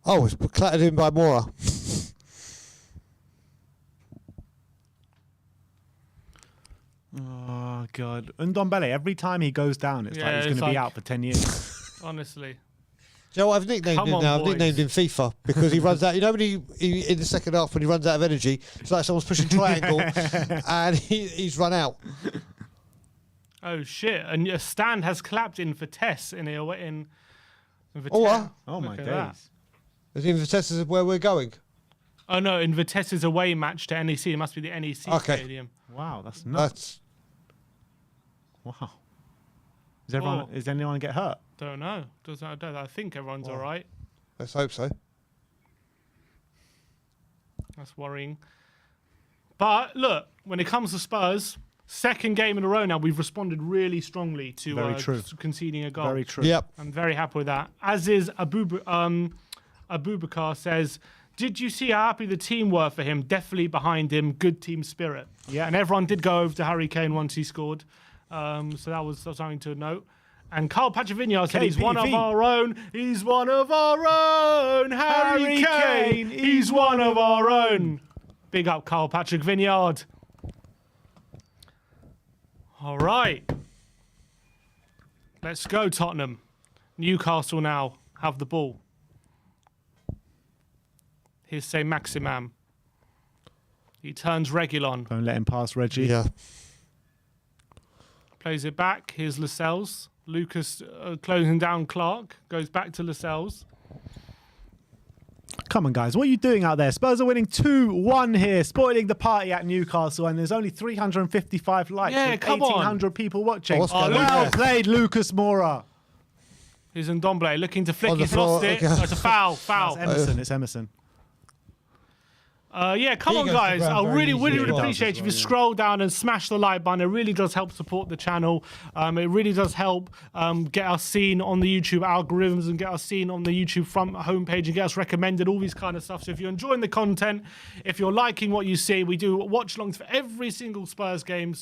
Oh, it's clattered in by Mora. Oh, God. Ndombele, every time he goes down, it's like he's going to be out for 10 years. Honestly. Joe, I've nicknamed him now. I've nicknamed him FIFA because he runs out. You know, when he in the second half when he runs out of energy, it's like someone's pushing triangle and he's run out. Oh shit! And a stand has collapsed in Vitesse in Vitesse. Oh, my Look at days. that. Is in Vitesse is where we're going? Oh no, in Vitesse's away match to NEC. It must be the NEC Okay. stadium. Wow, that's nuts. Wow. Is anyone get hurt? Don't know. I think everyone's all right. Let's hope so. That's worrying. But look, when it comes to Spurs, second game in a row now, we've responded really strongly to Very true. conceding a goal. Very true. Yep. I'm very happy with that. As is Abubakar says, did you see how happy the team were for him? Definitely behind him. Good team spirit. Yeah. And everyone did go over to Harry Kane once he scored. So that was something to note. And Carl Pachavignard said he's one of KPV. our own. He's one of our own. Harry Kane. He's one of our own. Big up Carl Pachavignard. All right. Let's go, Tottenham. Newcastle now have the ball. Here's Saint Maximam. He turns Reguilon. Don't let him pass Reggie. Yeah. Plays it back. Here's Lascelles. Lucas closing down Clark. Goes back to Lascelles. Come on, guys. What are you doing out there? Spurs are winning 2-1 here, spoiling the party at Newcastle, and there's only 355 likes Yeah, with come on. 1,800 people watching. What's going on Well there? played, Lucas Moura. Here's Ndombele looking to flick. On the He's floor, lost it. okay. Oh, it's a foul. Foul. It's Emerson. It's Emerson. Yeah, come He on, goes to guys. ground I very really, easily. really would He does appreciate as if well, you yeah. scroll down and smash the like button. It really does help support the channel. It really does help get us seen on the YouTube algorithms and get us seen on the YouTube front homepage and get us recommended, all these kind of stuff. So if you're enjoying the content, if you're liking what you see, we do watch-alongs for every single Spurs game.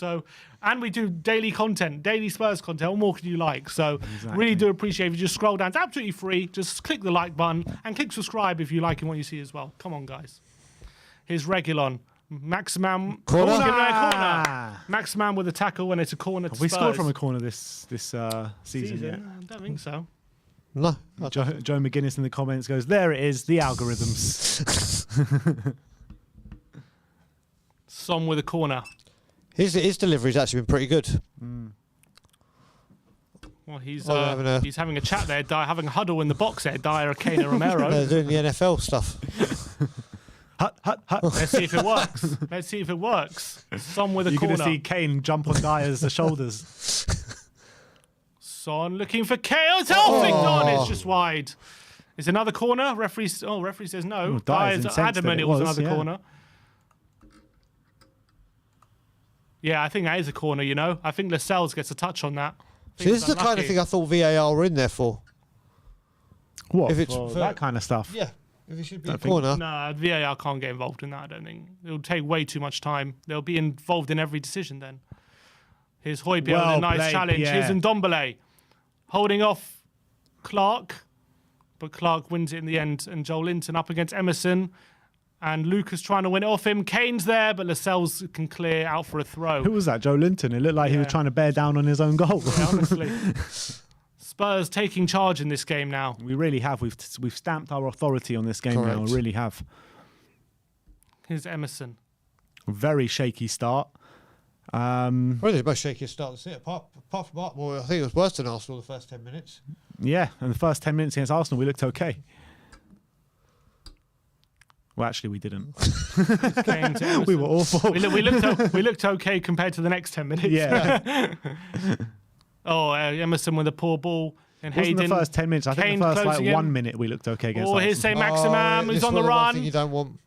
And we do daily content, daily Spurs content. What more can you like? So really do appreciate if you just scroll down. It's absolutely free. Just click the like button and click subscribe if you're liking what you see as well. Come on, guys. Here's Reguilon. Maximum Corner. corner. Maximum with a tackle when it's a corner to We Spurs. scored from a corner this season yet. I don't think so. No. Joe McGuinness in the comments goes, there it is, the algorithms. Son with a corner. His delivery's actually been pretty good. Well, he's having having a chat there, having a huddle in the box there, Dyer, Kane and Romero. They're doing the NFL stuff. Hut. Let's see if it works. Let's see if it works. Son with a You're corner. going to see Kane jump on Dyer's shoulders. Son looking for Kane. Oh, it's flicked on. It's just wide. Is another corner? Referee says no. Dyer's Dyer's incensed adamant that it it was was, another yeah. corner. Yeah, I think that is a corner, you know. I think Lascelles gets a touch on that. See, this is the kind of thing I thought VAR were in there for. What? If it's for for- that kind of stuff? Yeah. If it should be a Don't think- corner. No, VAR can't get involved in that, I don't think. It'll take way too much time. They'll be involved in every decision then. Here's Højbjerg with Well a nice played, challenge. Pierre. Here's Ndombele holding off Clark, but Clark wins it in the end. And Joel Linton up against Emerson. And Lucas trying to win it off him. Kane's there, but Lascelles can clear out for a throw. Who was that? Joe Linton. It looked like he was Yeah. trying to bear down on his own goal. Yeah, honestly. Spurs taking charge in this game now. We really have. We've stamped our authority on this game now. Correct. We really have. Here's Emerson. Very shaky start. Well, it's the most shakiest start to see. Apart from Artmore, I think it was worse than Arsenal the first 10 minutes. Yeah, and the first 10 minutes against Arsenal, we looked okay. Well, actually, we didn't. Kane to Emerson. We were awful. We looked okay compared to the next 10 minutes. Yeah. Emerson with a poor ball. And It wasn't Hayden. the first 10 minutes. I think Kane the first closing in. 1 minute we looked okay against Here's Arsenal. Saint Maximum, this who's on the one run. thing you don't want.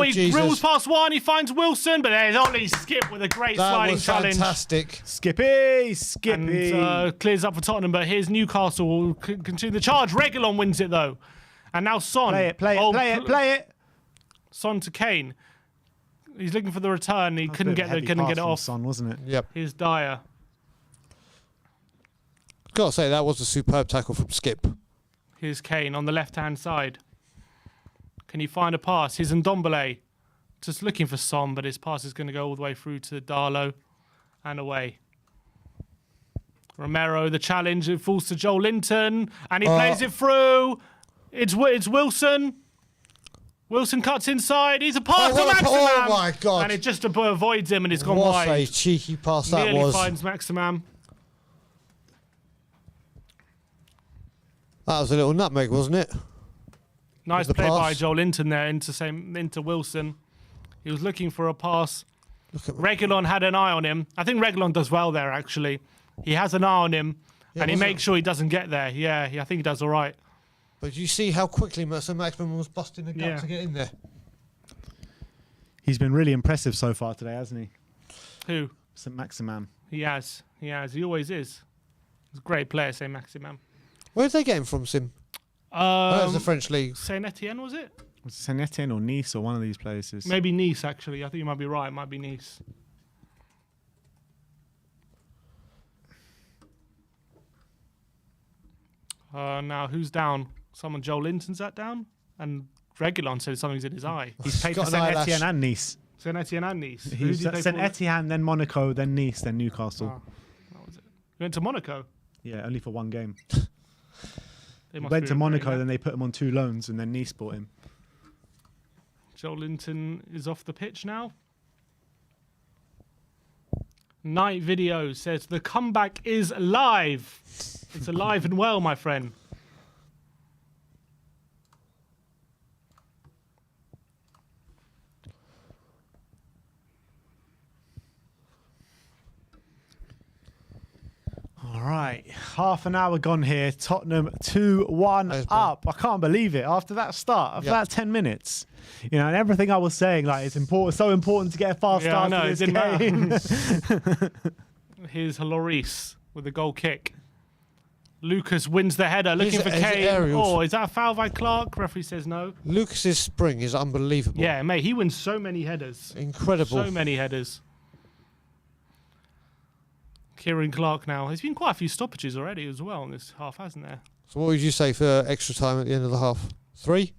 He Jesus. drills past one. He finds Wilson, but there's Ollie Skip with a great That sliding was challenge. fantastic. Skippy. And clears up for Tottenham, but here's Newcastle will continue the charge. Reguilon wins it though. And now Son. Play it. Son to Kane. He's looking for the return. He couldn't get it off. Son, wasn't it? Yep. Here's Dyer. Gotta say, that was a superb tackle from Skip. Here's Kane on the left-hand side. Can he find a pass? Here's Ndombele. Just looking for Son, but his pass is going to go all the way through to Darlow and away. Romero, the challenge. It falls to Joel Linton, and he plays it through. It's Wilson. Wilson cuts inside. He's a pass to Maximum. Oh my God. And it just avoids him, and it's gone What wide. a cheeky pass that Nearly was. finds Maximum. That was a little nutmeg, wasn't it? Nice The play by pass. Joel Linton there into Wilson. He was looking for a pass. Reguilon had an eye on him. I think Reguilon does well there, actually. He has an eye on him, and he makes sure he doesn't get there. Yeah, I think he does all right. But you see how quickly Sir Maximin was busting the gut to get in there. He's been really impressive so far today, hasn't he? Who? St. Maximin. He has. He always is. He's a great player, Saint Maximin. Where did they get him from, Sim? That was the French league. Saint Etienne, was it? Was it Saint Etienne or Nice or one of these places? Maybe Nice, actually. I think you might be right. It might be Nice. Now, who's down? Joel Linton's that down? And Reguilon said something's in his eye. He's played for got an Saint eyelash. Etienne and Nice. Saint Etienne and Nice. He's Saint Etienne, then Monaco, then Nice, then Newcastle. Oh, that was it. He went to Monaco. Yeah, only for one game. They He must went be to Monaco, regretting then they put him on 2 loans, and then Nice bought him. that. Joel Linton is off the pitch now. Night Video says the comeback is live. It's alive and well, my friend. All right, half an hour gone here. Tottenham 2-1 up. I can't believe it. After that start, after that 10 minutes, you know, and everything I was saying, like it's important, so important to get a fast start to this game. Here's Lloris with the goal kick. Lucas wins the header, looking for His Kane. aerials. Oh, is that a foul by Clark? Referee says no. Lucas's spring is unbelievable. Yeah, mate, he wins so many headers. Incredible. So many headers. Kieran Clark now. There's been quite a few stoppages already as well in this half, hasn't there? So what would you say for extra time at the end of the half? 3?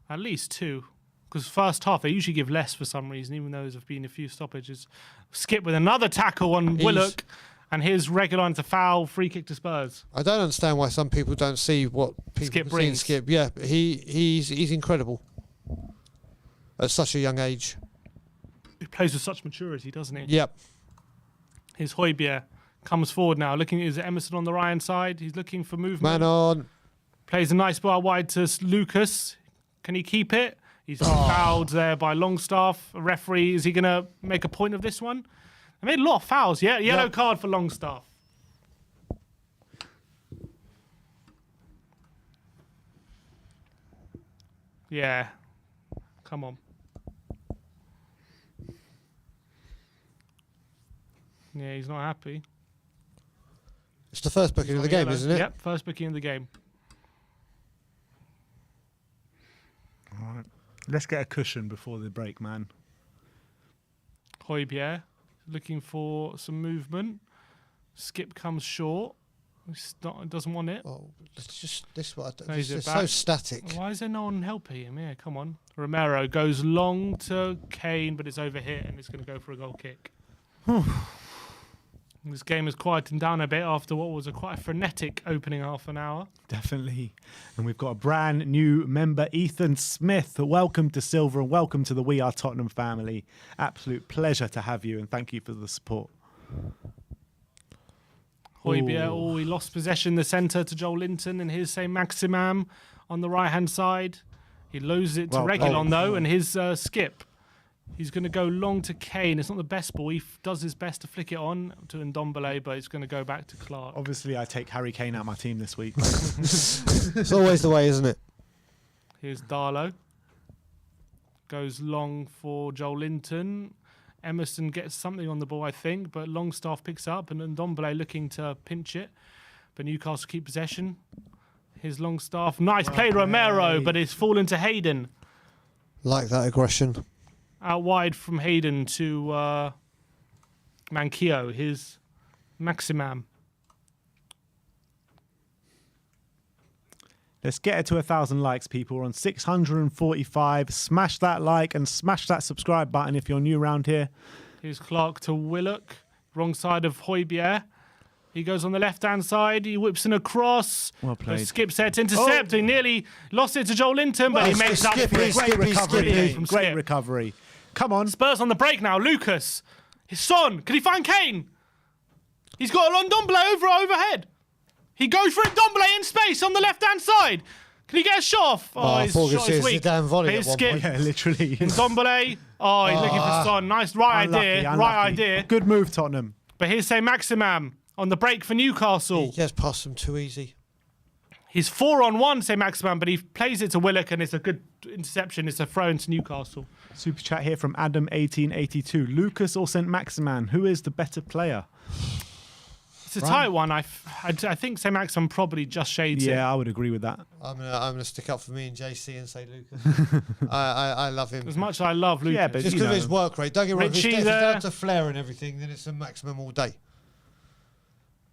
At least 2. Because first half, they usually give less for some reason, even though there's been a few stoppages. Skip with another tackle on Willock. And here's Reguilon to foul, free kick to Spurs. I don't understand why some people don't see what people Skip see in brings. Skip. Yeah, he's incredible at such a young age. He plays with such maturity, doesn't he? Yep. Here's Højbjerg. Comes forward now. Looking at Emerson on the right hand side. He's looking for movement. Man on. Plays a nice ball wide to Lucas. Can he keep it? He's fouled there by Longstaff. A referee, is he going to make a point of this one? They made a lot of fouls. Yeah, yellow card for Longstaff. Yeah. Come on. Yeah, he's not happy. It's the first booking of the game, isn't it? Yep, first booking of the game. All right. Let's get a cushion before the break, man. Højbjerg looking for some movement. Skip comes short. Doesn't want it. Oh, this Plays it is back. so static. Why is there no one helping him? Yeah, come on. Romero goes long to Kane, but it's over hit and it's going to go for a goal kick. This game has quietened down a bit after what was quite a frenetic opening half an hour. Definitely. And we've got a brand new member, Ethan Smith. Welcome to Silver and welcome to the We Are Tottenham family. Absolute pleasure to have you and thank you for the support. Højbjerg, he lost possession in the centre to Joel Linton, and here's Saint Maximin on the right-hand side. He loses it to Reguilon, though, and his Skip. He's going to go long to Kane. It's not the best ball. He does his best to flick it on to Ndombele, but it's going to go back to Clark. Obviously, I take Harry Kane out of my team this week. It's always the way, isn't it? Here's Darlow. Goes long for Joel Linton. Emerson gets something on the ball, I think, but Longstaff picks up, and Ndombele looking to pinch it. But Newcastle keep possession. Here's Longstaff. Nice play, Romero, but it's fallen to Hayden. Like that aggression. Out wide from Hayden to Manquillo. Here's Maximin. Let's get it to 1,000 likes, people. We're on 645. Smash that like and smash that subscribe button if you're new around here. Here's Clark to Willock. Wrong side of Højbjerg. He goes on the left-hand side. He whips in a cross. Well played. Skip set, intercept. He nearly lost it to Joel Linton, but he makes up for it. Great recovery. From Great Skip. recovery. Come on. Spurs on the break now. Lucas. His son. Can he find Kane? He's got Ndombele overhead. He goes for it. Ndombele in space on the left-hand side. Can he get a shot off? I his thought we shot could is see weak. Zidane volley Here's at one skip. point. Yeah, literally. Ndombele. Oh, he's looking for Son. Nice, right idea. Unlucky. Right idea. Good move, Tottenham. But here's Saint-Maximin on the break for Newcastle. He gets past them too easy. He's 4-on-1, Saint-Maximin, but he plays it to Willock, and it's a good interception. It's a throw into Newcastle. Super chat here from Adam1882. Lucas or Saint-Maximin? Who is the better player? It's a tight one. I think Saint-Maximin probably just shades it. Yeah, I would agree with that. I'm gonna stick up for me and JC and say Lucas. I love him. As much as I love Lucas. Yeah, but Just you because know. of his work rate. Don't get me wrong, if Richie it's there. down to flair and everything, then it's a maximum all day.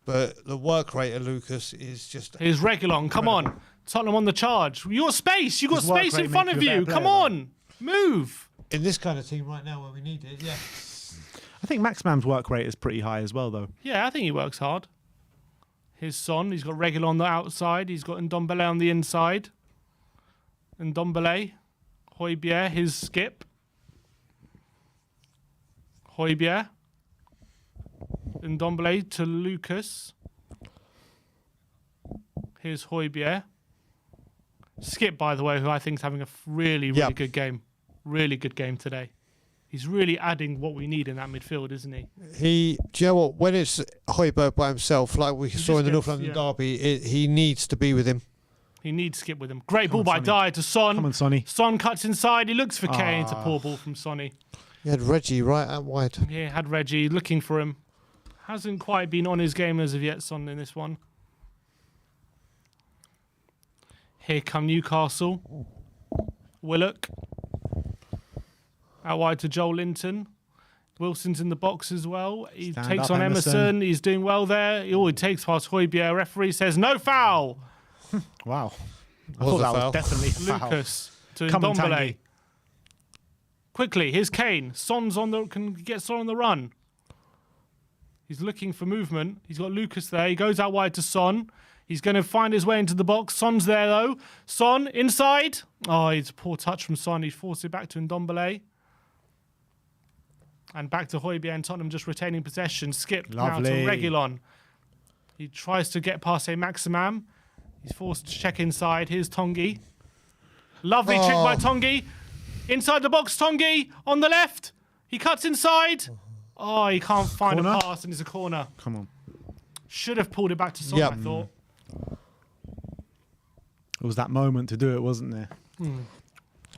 But the work rate of Lucas is just... Here's Reguilon. Come on. Tottenham on the charge. You got space. You got His work space rate in front makes of you a you. better Come player, on. Move. In this kind of team right now where we need it, yeah. I think Maximan's work rate is pretty high as well, though. Yeah, I think he works hard. Here's Son. He's got Reguilon on the outside. He's got Ndombele on the inside. Ndombele. Højbjerg, his skip. Højbjerg. Ndombele to Lucas. Here's Højbjerg. Skip, by the way, who I think is having a really good game. Really good game today. He's really adding what we need in that midfield, isn't he? Do you know what? When it's Højbjerg by himself, like we saw in the just North gets- London derby, he needs to be with him. He needs Skip with him. Great ball on, by Sonny. Dyer to Son. Come on, Sonny. Son cuts inside. He looks for Kane. It's a poor ball from Sonny. He had Reggie right out wide. He had Reggie looking for him. Hasn't quite been on his game as of yet, Son, in this one. Here come Newcastle. Willock. Out wide to Joel Linton. Wilson's in the box as well. He Stand takes up, on Emerson. Emerson. He's doing well there. He takes past Højbjerg. Referee says no foul. Wow. I Was thought a that foul. was definitely a foul. Lucas to Come on, Ndombele. Tanguy. Quickly, here's Kane. Can get Son on the run. He's looking for movement. He's got Lucas there. He goes out wide to Son. He's going to find his way into the box. Son's there, though. Son, inside. Oh, it's a poor touch from Son. He forced it back to Ndombele. And back to Højbjerg and Tottenham just retaining possession. Skip Lovely. now to Reguilon. He tries to get past Saint-Maximin. He's forced to check inside. Here's Tongi. Lovely trick by Tongi. Inside the box, Tongi on the left. He cuts inside. Oh, he can't find Corner? a pass, and it's a corner. Come on. Should have pulled it back to Son, Yep. I thought. It was that moment to do it, wasn't there?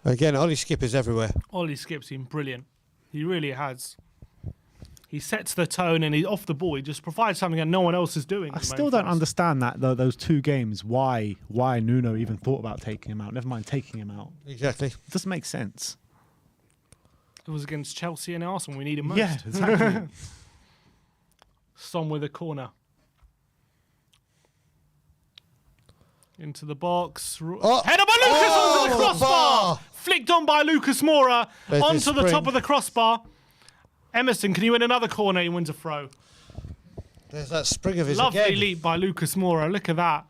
Again, Ollie Skip is everywhere. Ollie Skip's been brilliant. He really has. He sets the tone, and off the ball, he just provides something that no one else is doing. I still don't understand that, though, those two games, why Nuno even thought about taking him out. Never mind taking him out. Exactly. It doesn't make sense. It was against Chelsea and Arsenal. We need him most. Yeah, exactly. Son with a corner. Into the box. Header by Lucas onto the crossbar. bar. Flicked on by Lucas Moura. There's Onto this the spring. top of the crossbar. Emerson, can he win another corner? He wins a throw. There's that spring of his Lovely again. leap by Lucas Moura. Look at that.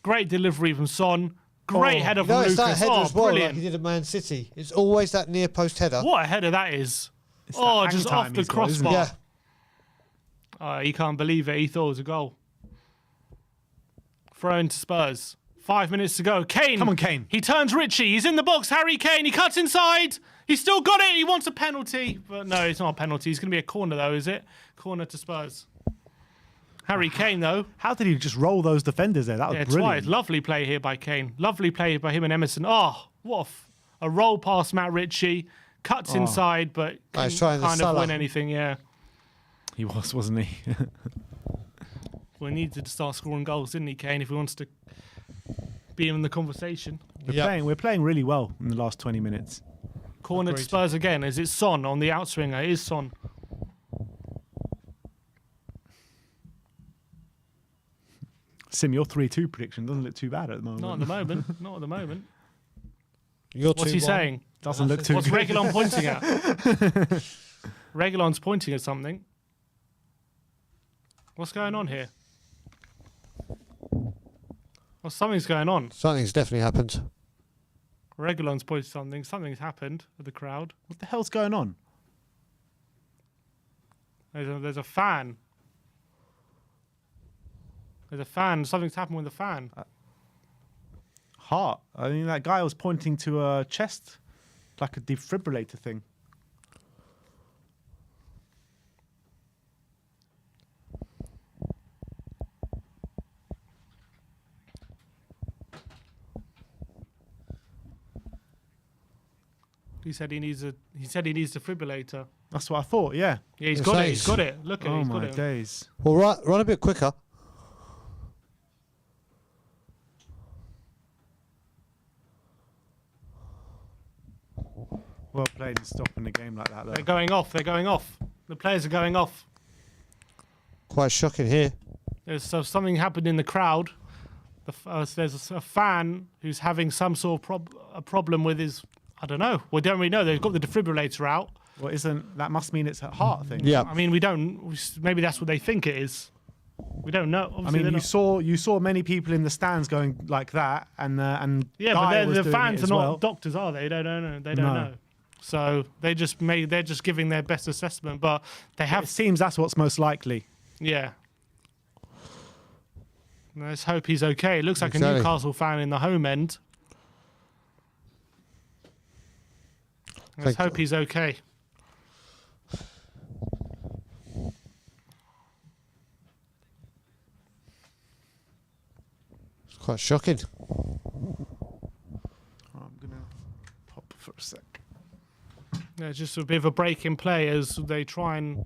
Great delivery from Son. Great header You from know, it's Lucas. that header Oh, as well, like brilliant. he did at Man City. It's always that near post header. What a header that is. It's Oh, that just hang off time the he's got, isn't crossbar. it? Yeah. He can't believe it. He thought it was a goal. Throw into Spurs. 5 minutes to go. Kane. Come on, Kane. He turns Richie. He's in the box. Harry Kane. He cuts inside. He's still got it. He wants a penalty. But no, it's not a penalty. It's going to be a corner, though, is it? Corner to Spurs. Harry Kane, though. How did he just roll those defenders there? That was Yeah, brilliant. twice. Lovely play here by Kane. Lovely play by him and Emerson. Oh, what a roll past Matt Ritchie. Cuts inside, but Nice couldn't try in the kind of Salah. win anything, yeah. He was, wasn't he? We needed to start scoring goals, didn't he, Kane, if he wants to be in the conversation. We're playing really well in the last 20 minutes. Corner to Agreed. Spurs again. Is it Son on the outswinger? It is Son. Sim, your 3-2 prediction doesn't look too bad at the moment. Not at the moment. Not at the moment. You're What's he 2-1. saying? Doesn't look too What's good. Reguilon pointing at? Reguilon's pointing at something. What's going on here? Well, something's going on. Something's definitely happened. Reguilon's pointing something. Something's happened with the crowd. What the hell's going on? There's a fan. There's a fan. Something's happened with the fan. Heart. I mean, that guy was pointing to a chest, like a defibrillator thing. He said he needs a defibrillator. That's what I thought. Yeah. Yeah, he's It's got it. nice. He's got it. Look at it. Oh He's my got it. days. Well, run a bit quicker. Well played in stopping the game like that, though. They're going off. They're going off. The players are going off. Quite shocking here. There's something happened in the crowd. There's a fan who's having some sort of problem with his. I don't know. We don't really know. They've got the defibrillator out. Well, that must mean it's a heart thing? Yeah. I mean, we don't. Maybe that's what they think it is. We don't know. I Obviously, mean, they're you saw many people in the stands going like that, and yeah, Dyer but was the doing fans it are as not well. doctors, are they? They don't know. They don't No. know. So they're just giving their best assessment, but they It have. seems that's what's most likely. Yeah. Let's hope he's okay. It looks like Exactly. a Newcastle fan in the home end. Let's hope he's okay. It's quite shocking. I'm gonna pop for a sec. There's just a bit of a break in play as they try and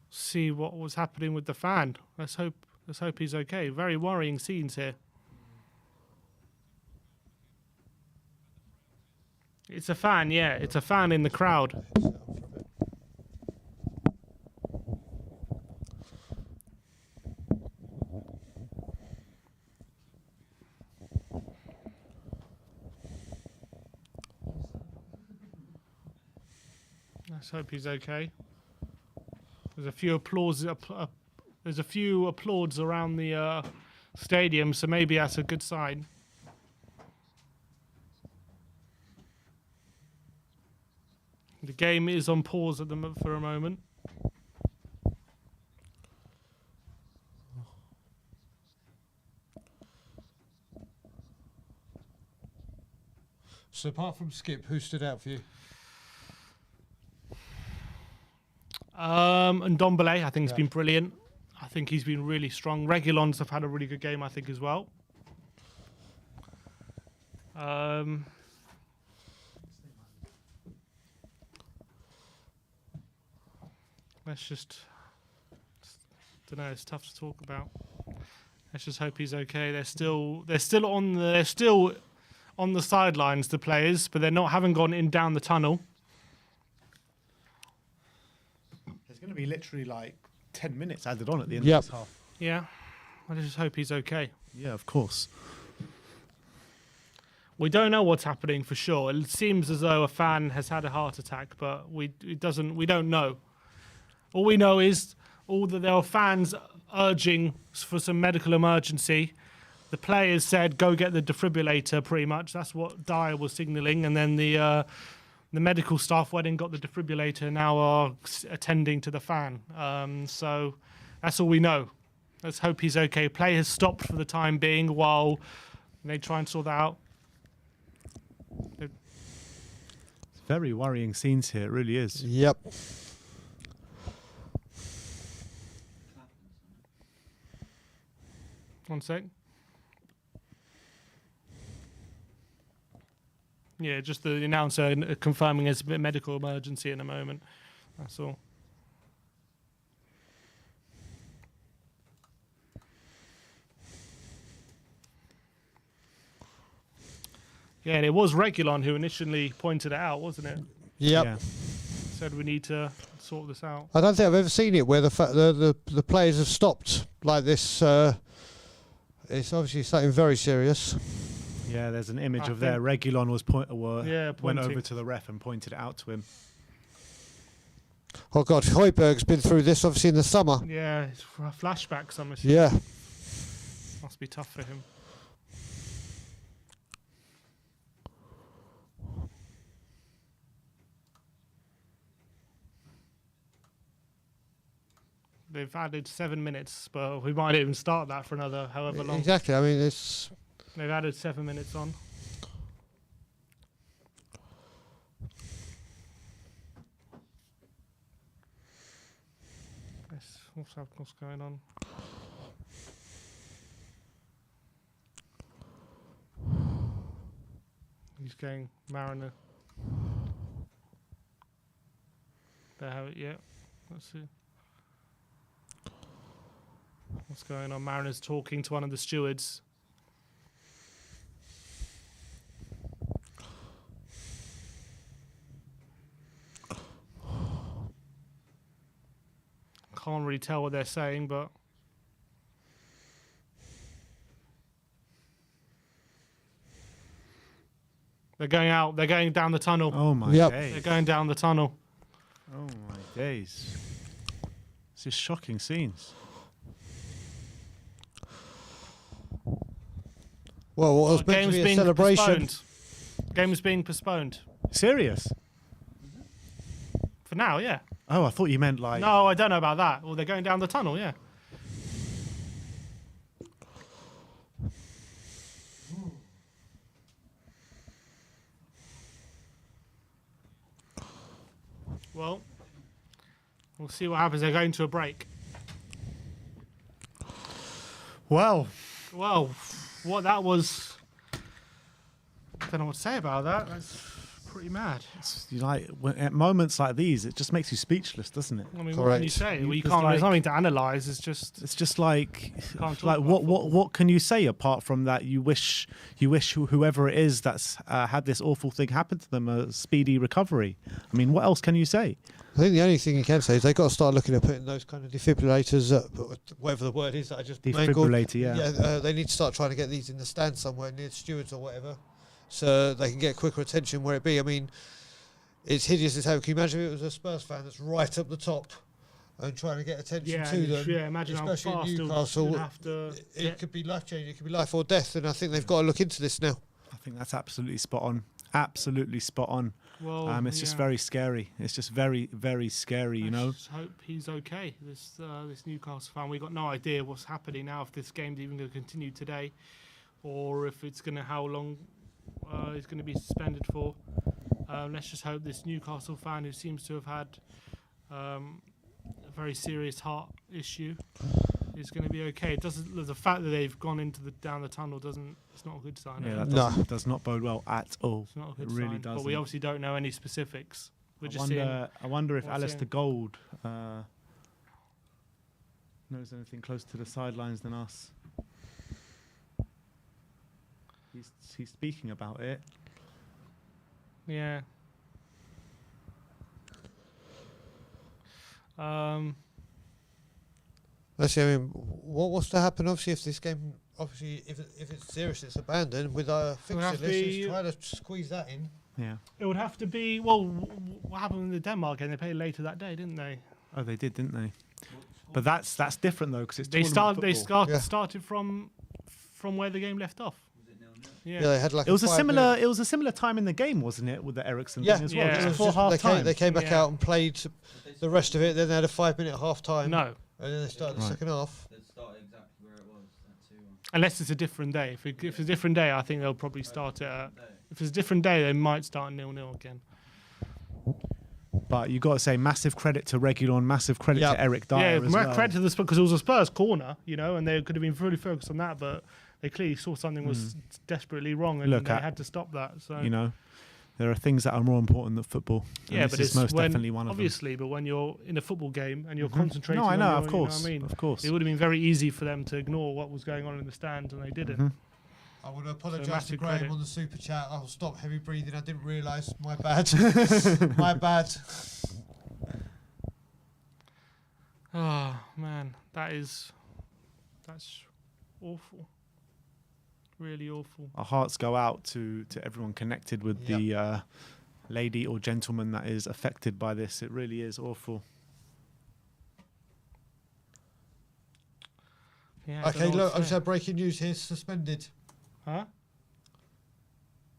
see what was happening with the fan. Let's hope he's okay. Very worrying scenes here. It's a fan, yeah. It's a fan in the crowd. Let's hope he's okay. There's a few applause. There's a few applauds around the stadium, so maybe that's a good sign. The game is on pause at for a moment. So apart from Skip, who stood out for you? And Dombele, I think, has been brilliant. I think he's been really strong. Regulons have had a really good game, I think, as well. Let's just, don't know. It's tough to talk about. Let's just hope he's okay. They're still on the sidelines, the players, but haven't gone in down the tunnel. There's going to be literally like 10 minutes added on at the end Yep. of this half. Yeah, I just hope he's okay. Yeah, of course. We don't know what's happening for sure. It seems as though a fan has had a heart attack, but we don't know. All we know is that there are fans urging for some medical emergency. The players said, "Go get the defibrillator." Pretty much, that's what Dyer was signalling, and then the medical staff went and got the defibrillator. Now are attending to the fan. So that's all we know. Let's hope he's okay. Play has stopped for the time being while they try and sort that out. Very worrying scenes here. It really is. Yep. One sec. Yeah, just the announcer confirming it's a medical emergency in a moment. That's all. Yeah, and it was Regulon who initially pointed it out, wasn't it? Yep. Yeah. Said we need to sort this out. I don't think I've ever seen it where the players have stopped like this. It's obviously something very serious. Yeah, there's an image I of there. Regulon was went pointing. over to the ref and pointed it out to him. Oh God, Højbjerg's been through this obviously in the summer. Yeah, it's flashbacks, I'm assuming. Yeah. Must be tough for him. They've added 7 minutes, but we might even start that for another however long. Exactly. I mean, it's. They've added 7 minutes on. What's going on? He's going Mariner. They have it, yeah. Let's see. What's going on? Mariner's talking to one of the stewards. Can't really tell what they're saying, but they're going out. They're going down the tunnel. Oh my Yep. days. They're going down the tunnel. Oh my days. It's just shocking scenes. Well, what was meant to be a celebration. Postponed. Game is being postponed. Serious? For now, yeah. Oh, I thought you meant like. No, I don't know about that. Well, they're going down the tunnel, yeah. Well, we'll see what happens. They're going to a break. Well, Well, what that was... I don't know what to say about that. That's pretty mad. at moments like these, it just makes you speechless, doesn't it? I mean, what Correct. can you say? Well, you Because, can't. There's like- nothing to analyse. It's just... It's just like, Can't talk like about what can you say apart from that? You wish whoever it is that's had this awful thing happen to them a speedy recovery. I mean, what else can you say? I think the only thing you can say is they've got to start looking at putting those kind of defibrillators, whatever the word is that I just mangled. Defibrillator, yeah. They need to start trying to get these in the stand somewhere near the stewards or whatever, so they can get quicker attention where it be. I mean, it's hideous as hell. Can you imagine if it was a Spurs fan that's right up the top and trying to get attention to them? Yeah, imagine how especially fast in they'll Newcastle. have to... It could be life changing. It could be life or death, and I think they've got to look into this now. I think that's absolutely spot on. Absolutely spot on. Well, It's just yeah. very scary. It's just very, very scary, you know. I just hope he's okay. This Newcastle fan. We got no idea what's happening now. If this game's even going to continue today, or if it's going to how long it's going to be suspended for. Let's just hope this Newcastle fan, who seems to have had a very serious heart issue, is going to be okay. It doesn't. The fact that they've gone down the tunnel doesn't. It's not a good sign. Yeah, is that it? does not bode well at all. It's not a It good really sign. doesn't. But we obviously don't know any specifics. We're I just seeing. wonder if what's Alistair in. Gold knows anything closer to the sidelines than us. He's speaking about it. Yeah. Let's see. I mean, what's to happen? Obviously, if this game, if it's serious, it's abandoned. With our fixture have list, to let's be- try to squeeze that in. Yeah. It would have to be. Well, what happened in the Denmark game? They played later that day, didn't they? Oh, they did, didn't they? But that's different though, because it's They tournament football. Yeah. started from where the game left off. Yeah, they had like It was a 5 similar. minute- It was a similar time in the game, wasn't it, with the Ericsson Yeah, thing as well? Yeah. Just It was before half they time. came back Yeah. out and played the rest of it. Then they had a 5-minute half time. No, And then they started the Right. second half. They'd started exactly where it was at 2-1. unless it's a different day. If it's a different day, I think they'll probably start it. If it's a different day, they might start 0-0 again. But you got to say massive credit to Reguilon, massive credit Yeah. to Eric Dyer as well. Credit to the Spurs, because it was a Spurs corner, and they could have been fully focused on that, but they clearly saw something was desperately wrong, and Look they at- had to stop that. So You know, there are things that are more important than football. And yeah, this but is it's most when, definitely one of them. obviously, but when you're in a football game and you're concentrating, No, I know, on of your, course, you know what I mean? of course. It would have been very easy for them to ignore what was going on in the stands, and they didn't. Mhm. I want to apologise to massive Graham credit. on the super chat. I'll stop heavy breathing. I didn't realise. My bad. My bad. Oh man, that's awful. Really awful. Our hearts go out to everyone connected with the lady or gentleman that is affected by this. It really is awful. Yeah. I don't Okay, know look, what I to just say. had breaking news here. Suspended. Huh?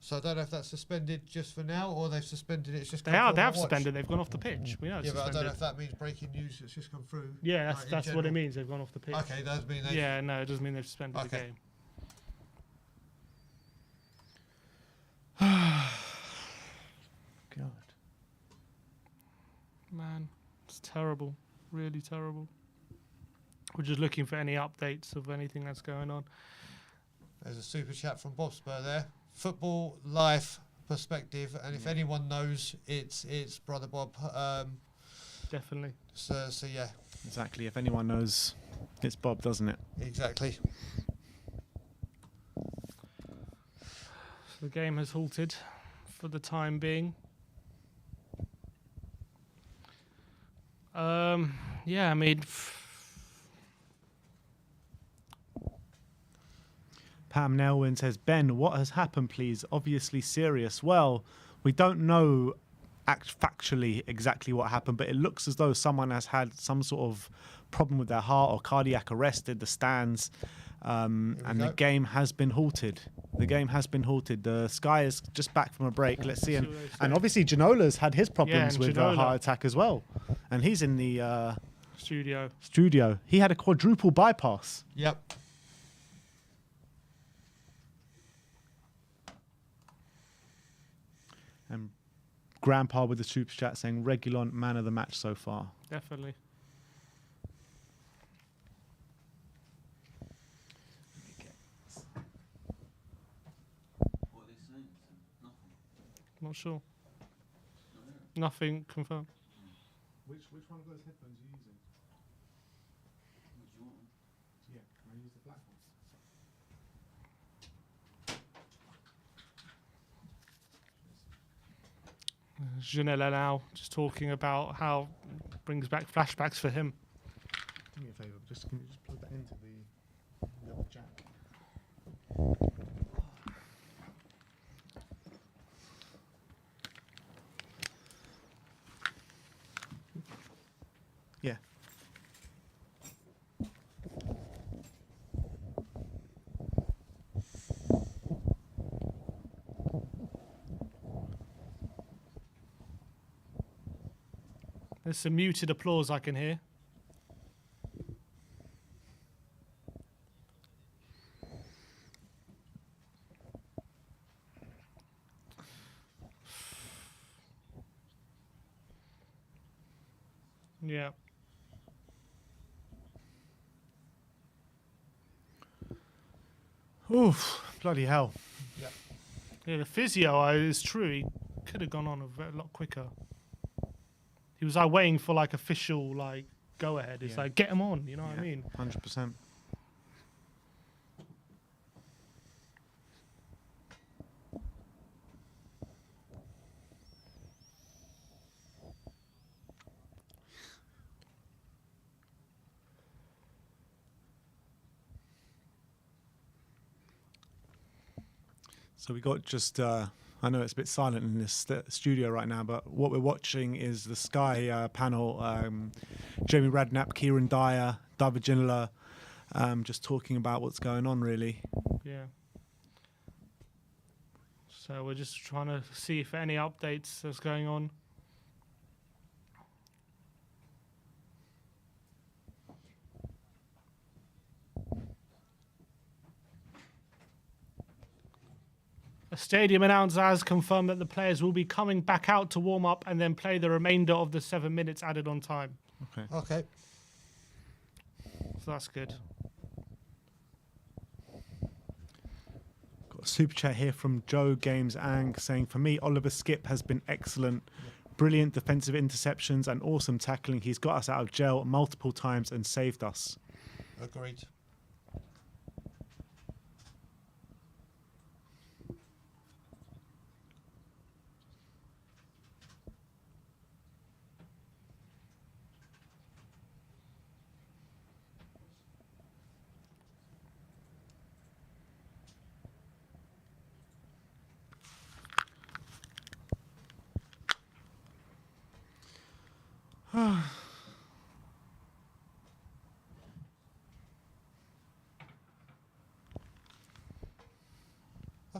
So I don't know if that's suspended just for now or they've suspended it. It's just They come are. through They on have my watch. suspended. They've gone off the pitch. We know it's Yeah, but I suspended. don't know if that means breaking news that's just come through. Yeah, in that's what it general. means. They've gone off the pitch. Okay, that doesn't mean they. Yeah, no, it doesn't mean they've suspended the Okay. game. God. Man, it's terrible. Really terrible. We're just looking for any updates of anything that's going on. There's a super chat from Bob Spur there. Football life perspective, and if anyone knows, it's brother Bob. Definitely. So yeah, Exactly. If anyone knows, it's Bob, doesn't it? exactly. So the game has halted for the time being. Yeah, I mean, Pam Nelwyn says, Ben, what has happened, please? Obviously serious. Well, we don't know factually exactly what happened, but it looks as though someone has had some sort of problem with their heart or cardiac arrest in the stands, and the game has been halted. The game has been halted. The Sky is just back from a break. Let's see. And obviously Janola's had his problems and with a Ginola. heart attack as well. And he's in the studio. He had a quadruple bypass. Yep. And Grandpa with the super chat saying Regulon man of the match so far. Definitely. What are they saying? Nothing. Not sure. Nothing confirmed. Which one of those headphones are you using? What do you want? Yeah, can I use the black one? Janela now just talking about how it brings back flashbacks for him. Do me a favour, can you just plug that into the other jack? Yeah. There's some muted applause I can hear. Yeah. Oof, bloody hell. Yeah, the physio is true. He could have gone on a lot quicker. He was like waiting for like official like go ahead. It's Yeah. like get him on. You know what I mean? 100%. So we got just, I know it's a bit silent in this studio right now, but what we're watching is the Sky panel. Jamie Radknapp, Kieran Dyer, David Ginola, just talking about what's going on, really. Yeah. So we're just trying to see if any updates that's going on. A stadium announcer has confirmed that the players will be coming back out to warm up and then play the remainder of the 7 minutes added on time. Okay. So that's good. Got a super chat here from Joe Games Ang saying, for me, Oliver Skipp has been excellent. Brilliant defensive interceptions and awesome tackling. He's got us out of jail multiple times and saved us. Agreed.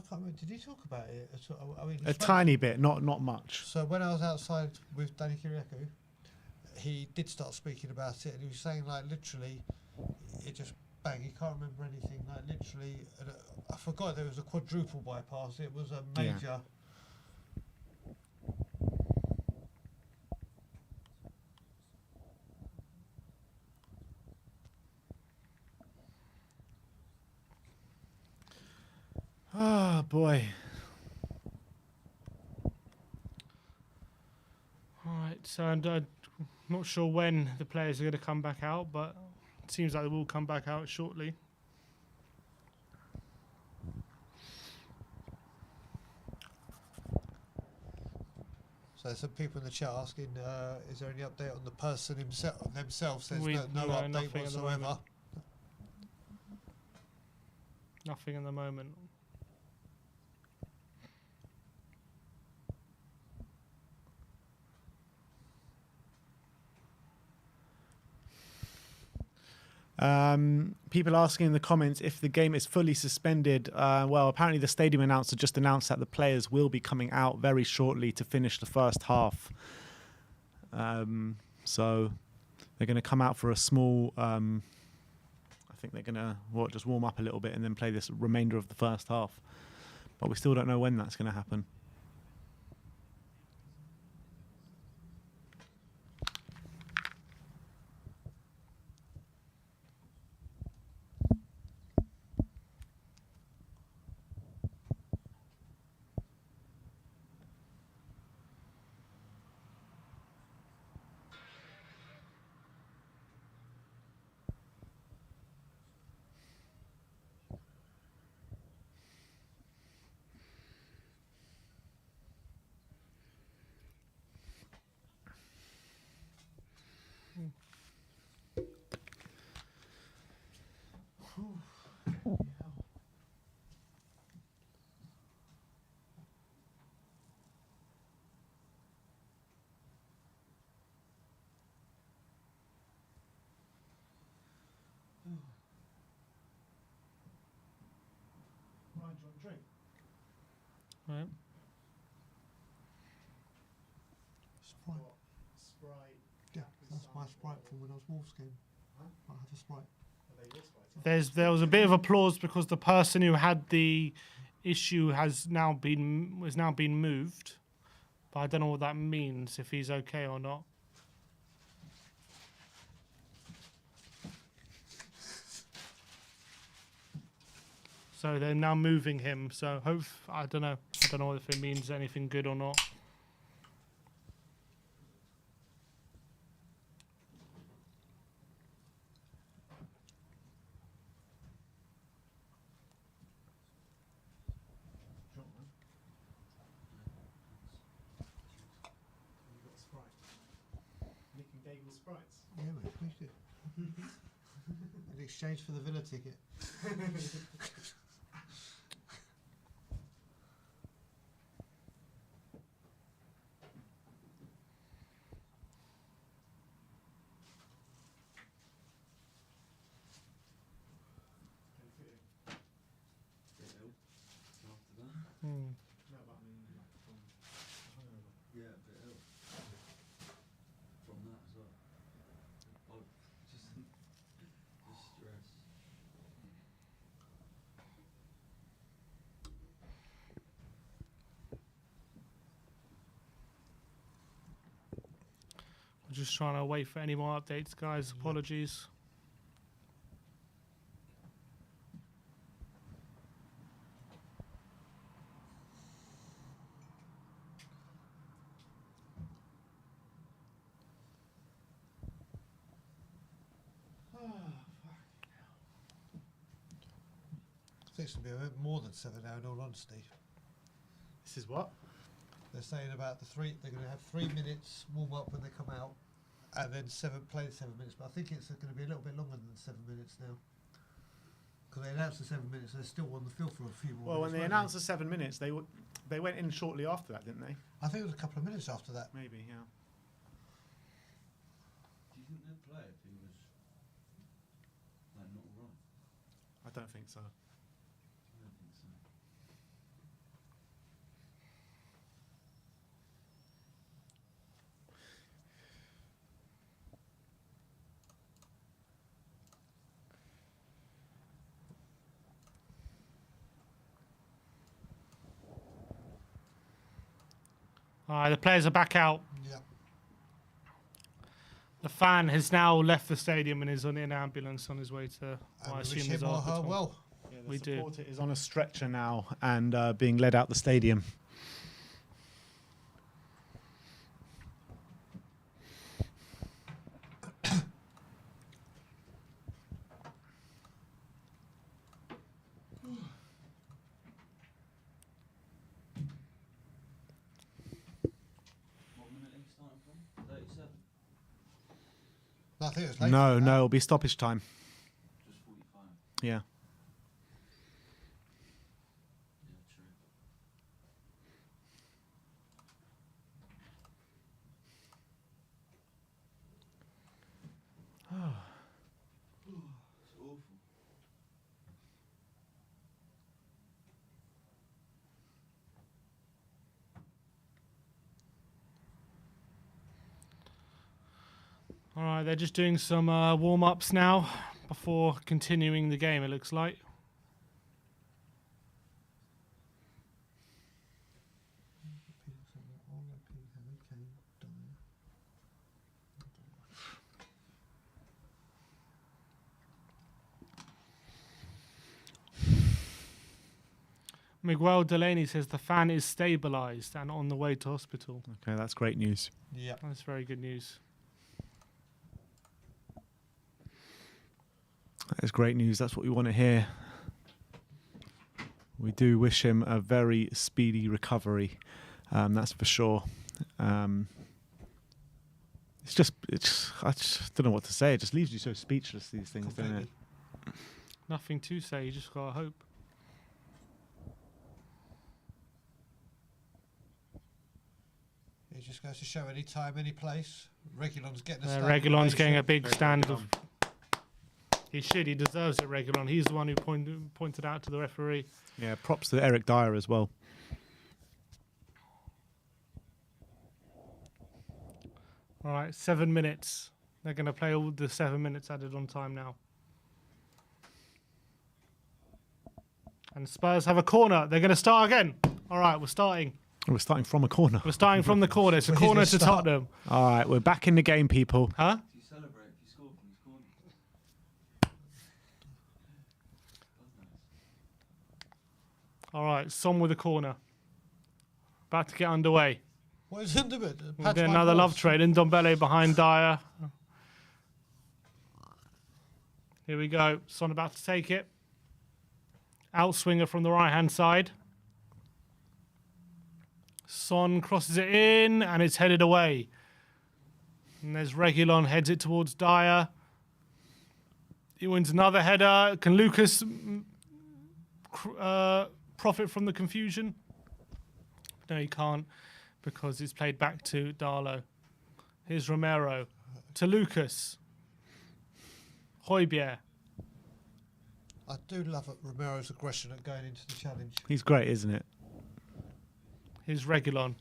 can't remember. Did he talk about it at all? I mean, he A spoke- tiny bit, not much. So when I was outside with Danny Kiriakou, he did start speaking about it, and he was saying like literally, it just bang. He can't remember anything. Like literally, I forgot there was a quadruple bypass. It was a Yeah. major. Oh boy. All right, so I'm not sure when the players are going to come back out, but it seems like they will come back out shortly. So there's some people in the chat asking, is there any update on the person themselves? There's We- no no, update nothing at the whatsoever. moment. Nothing in the moment. People asking in the comments if the game is fully suspended. Well, apparently the stadium announcer just announced that the players will be coming out very shortly to finish the first half. So they're going to come out for a small. I think they're going to just warm up a little bit and then play this remainder of the first half. But we still don't know when that's going to happen. Right. Sprite. Yeah, that's my Sprite from when I was Wolves game. I have a Sprite. There was a bit of applause because the person who had the issue has now been moved, but I don't know what that means, if he's okay or not. So they're now moving him. So I don't know. I don't know if it means anything good or not. Yeah, mate, please do. In exchange for the Villa ticket. Bit ill after that. Hmm. Yeah, a bit ill. From that as well. Oh, just stress. I'm just trying to wait for any more updates, guys. Apologies. I think it's going to be a bit more than 7 now, in all honesty. This is what? They're saying about they're going to have 3 minutes warm up when they come out, and then play 7 minutes. But I think it's going to be a little bit longer than 7 minutes now. Because they announced the 7 minutes, they're still on the field for a few more Well, when minutes. they weren't announced the 7 minutes, they went in shortly after that, didn't they? I think it was a couple of minutes after that. Maybe, yeah. Do you think they'd play if he was like not right? I don't think so. I don't think so. All right, the players are back out. Yeah. The fan has now left the stadium and is on an ambulance on his way to, And I we wish assume, him his or her hospital. well. Yeah, We do. supporter is on a stretcher now and being led out the stadium. What minute are you starting from? 37? No, I think it was later No, than no, that. it'll be stoppage time. Just 45. Yeah. Yeah, true. It's awful. All right, they're just doing some warm-ups now before continuing the game, it looks like. Miguel Delaney says the fan is stabilised and on the way to hospital. Okay, that's great news. Yeah. That's very good news. That is great news. That's what we want to hear. We do wish him a very speedy recovery. That's for sure. I just don't know what to say. It just leaves you so speechless, these things, doesn't it? Completely. Nothing to say, you just gotta hope. It just goes to show any time, any place. Regulon's getting a Regulon's getting a standing big Very stand well of. He should. He deserves it, Regulon. He's the one who pointed out to the referee. Yeah, props to Eric Dyer as well. All right, 7 minutes. They're going to play all the 7 minutes added on time now. And Spurs have a corner. They're going to start again. All right, we're starting. We're starting from a corner. We're starting from the corner. It's a Where did corner we to start? Tottenham. All right, we're back in the game, people. Huh? Do you celebrate if you score from this corner? All right, Son with a corner. About to get underway. What is into it? We'll do another love trade. In Ndombele behind Dyer. Here we go. Son about to take it. Outswinger from the right-hand side. Son crosses it in, and it's headed away. And there's Reguilon, heads it towards Dyer. He wins another header. Can Lucas profit from the confusion? No, he can't, because it's played back to Darlow. Here's Romero. To Lucas. Højbjerg. I do love Romero's aggression at going into the challenge. He's great, isn't it? Here's Reguilon.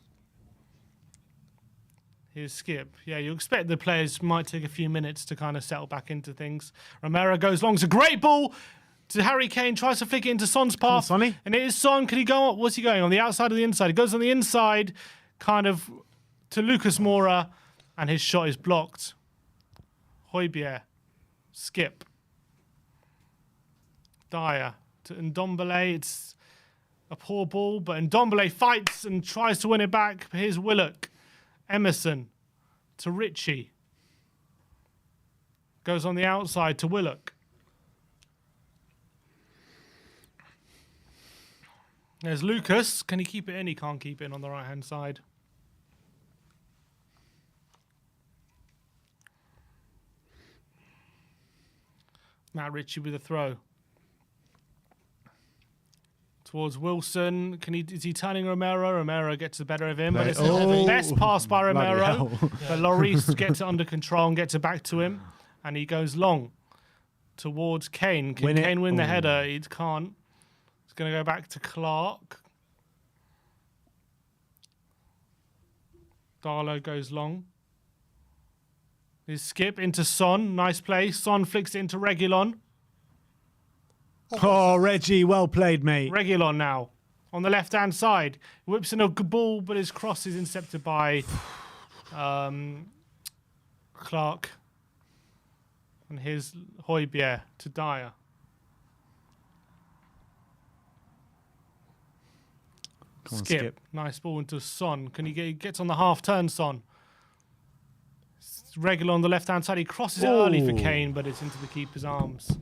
Here's Skip. Yeah, you expect the players might take a few minutes to kind of settle back into things. Romero goes long. It's a great ball to Harry Kane. Tries to flick it into Son's Come on, path. Sonny. And it is Son. Can he go? What's he going? On the outside or the inside? He goes on the inside, kind of to Lucas Moura. And his shot is blocked. Højbjerg. Skip. Dyer to Ndombele. It's a poor ball, but Ndombele fights and tries to win it back. Here's Willock. Emerson to Ritchie. Goes on the outside to Willock. There's Lucas. Can he keep it in? He can't keep it in on the right-hand side. Matt Ritchie with a throw. Towards Wilson. Is he turning Romero? Romero gets the better of him. But it's Oh, a best pass by bloody Romero. hell. But Lloris gets it under control and gets it back to him. And he goes long towards Kane. Can Win it. Kane win the Oh. header? He can't. It's going to go back to Clark. Darlow goes long. His skip into Son. Nice play. Son flicks it into Reguilon. Oh, Reggie, well played, mate. Reguilon now. on the left-hand side. Whips in a good ball, but his cross is intercepted by Clark. And here's Højbjerg to Dyer. Come on, Skip. Nice ball into Son. Can he gets on the half turn, Son. It's regular on the left-hand side. He crosses it early for Ooh. Kane, but it's into the keeper's arms.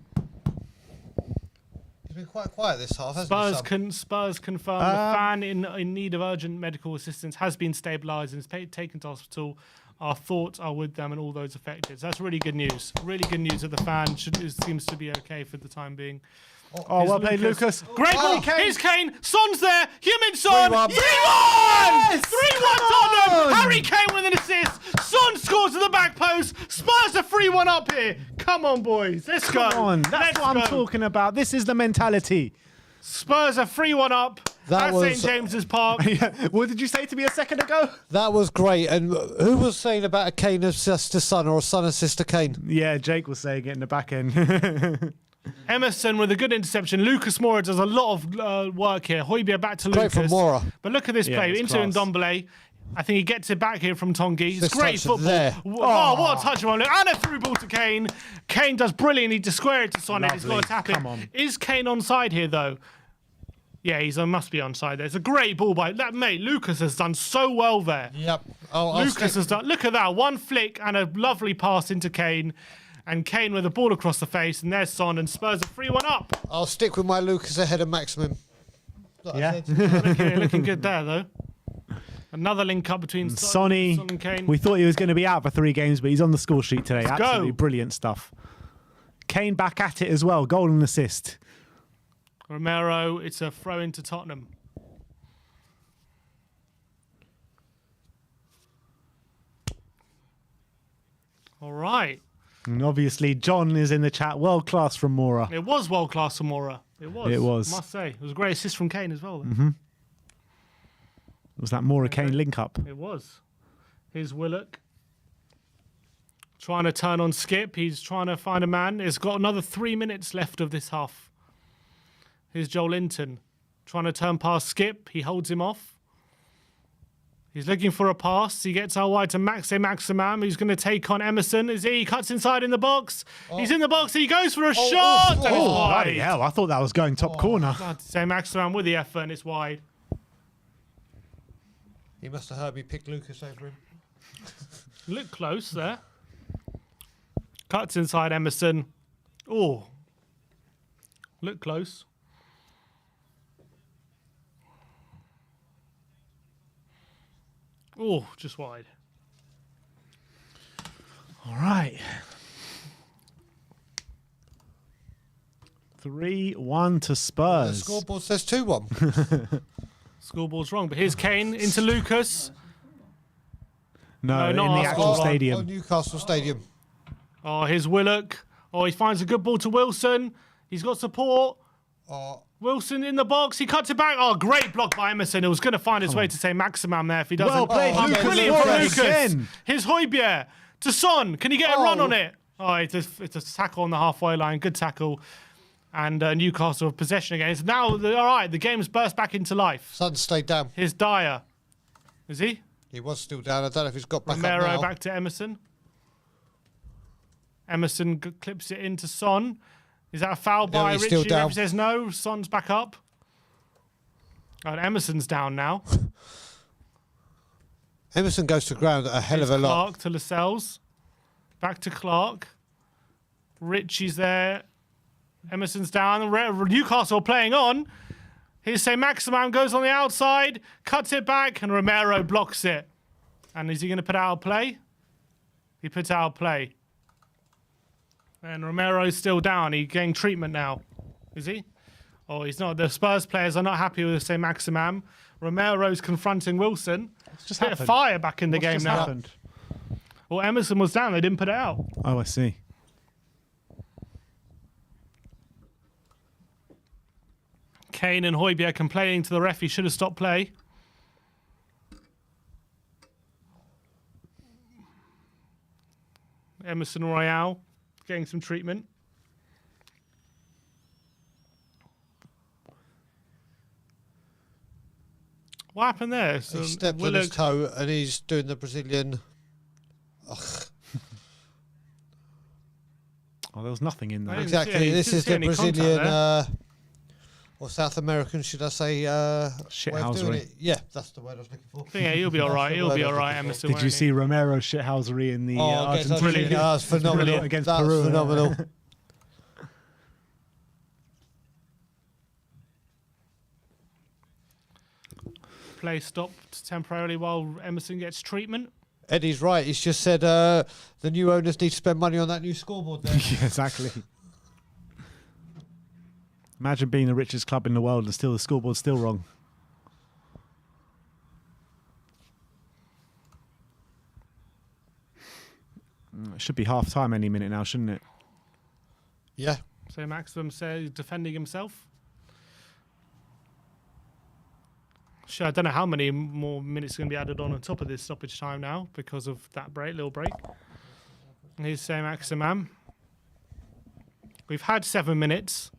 He's been quite quiet this half, hasn't he, Sam? Spurs confirm the fan in need of urgent medical assistance has been stabilised and is taken to hospital. Our thoughts are with them and all those affected. So that's really good news. Really good news that the fan seems to be okay for the time being. Oh, well played, Lucas. Great ball. Here's Kane. Son's there. Heung-min Son. 3-1. 3-1 Tottenham. Harry Kane with an assist. Son scores to the back post. Spurs are 3-1 up here. Come on, boys. Let's go. Come on. That's what I'm talking about. This is the mentality. Spurs are 3-1 up That at was- St James's Park. What did you say to me a second ago? That was great. And who was saying about a Kane assist to Son or a Son assist to Kane? Yeah, Jake was saying it in the back end. Emerson with a good interception. Lucas Moura does a lot of work here. Højbjerg back to Great Lucas. from Moura. But look at this Yeah, play. it's Into class. Ndombele. I think he gets it back here from Tongi. It's This great touch football. there. Oh, what a touch on it. And a through ball to Kane. Kane does brilliantly to square it to Son. He's got Lovely. to tap it. Come on. Is Kane onside here, though? Yeah, he must be onside there. It's a great ball by that mate. Lucas has done so well there. Yep. I'll Lucas stick, has done. Look at that. One flick and a lovely pass into Kane. And Kane with a ball across the face. And there's Son. And Spurs are 3-1 up. I'll stick with my Lucas ahead of Maximum. Yeah. Looking good there, though. Another link up between Sonny, Son and Kane. we thought he was going to be out for 3 games, but he's on the score sheet today. Let's Absolutely go. brilliant stuff. Kane back at it as well. Goal and assist. Romero, it's a throw into Tottenham. All right. And obviously, John is in the chat. World class from Mora. It was world class from Moura. It was. It was. I must say. It was a great assist from Kane as well. Though. Was that Mora Kane link up? It was. Here's Willock. Trying to turn on Skip. He's trying to find a man. It's got another 3 minutes left of this half. Here's Joel Linton. Trying to turn past Skip. He holds him off. He's looking for a pass. He gets out wide to Maximam, who's going to take on Emerson. He cuts inside in the box. He's in the box. He goes for a shot. And it's wide. Bloody hell, I thought that was going top corner. I'd say Maximam with the effort, and it's wide. He must have heard me pick Lucas over him. Look close there. Cuts inside Emerson. Oh. Look close. Oh, just wide. All right. 3-1 to The Spurs. scoreboard says 2-1. Scoreboard's wrong, but here's Kane into Lucas. No, No, in not the actual Arsenal. stadium. Oh, Newcastle Stadium. Oh, here's Willock. Oh, he finds a good ball to Wilson. He's got support. Oh, Wilson in the box. He cuts it back. Oh, great block by Emerson. It was going to find his way to say Maximum there if he doesn't. Well played, Oh, Lucas. brilliant from Lucas Lucas. again. Here's Højbjerg to Son. Can he get a run on it? Oh, it's a tackle on the halfway line. Good tackle. And Newcastle have possession again. It's now, all right, the game's burst back into life. Son stayed down. Here's Dyer. Is he? He was still down. I don't know if he's got back Romero up now. back to Emerson. Emerson clips it into Son. Is that a foul by he's Richie? still down. Referee says no. Son's back up. Oh, and Emerson's down now. Emerson goes to ground a hell of a Here's lot. Clark to Lascelles. Back to Clark. Richie's there. Emerson's down. Newcastle playing on. Here's St. Maximum goes on the outside, cuts it back, and Romero blocks it. And is he going to put out a play? He puts out a play. And Romero's still down. He's getting treatment now. Is he? Oh, he's not. The Spurs players are not happy with St. Maximum. Romero's confronting Wilson. just Bit of happened? fire back in the game Just now. happened? Well, Emerson was down. They didn't put it out. Oh, I see. Kane and Højbjerg complaining to the ref he should have stopped play. Emerson Royale getting some treatment. What happened there? So He stepped on his toe and he's doing the Brazilian. Ugh. Oh, there was nothing in there. Exactly. This is the Brazilian, or South American, should I say? Way of doing it. Yeah, that's the word I was looking for. Yeah, he'll be all right. He'll be all right, Emerson. Did you see Romero's shithousery in the Argentina? Brilliant. That was phenomenal. Against That Peru. was phenomenal. Play stopped temporarily while Emerson gets treatment. Eddie's right. He's just said the new owners need to spend money on that new scoreboard there. Yeah, exactly. Imagine being the richest club in the world and still the scoreboard's still wrong. It should be half time any minute now, shouldn't it? Yeah. So Maximum says defending himself. Sure, I don't know how many more minutes are going to be added on top of this stoppage time now because of that little break. Here's Say Maximum. We've had 7 minutes.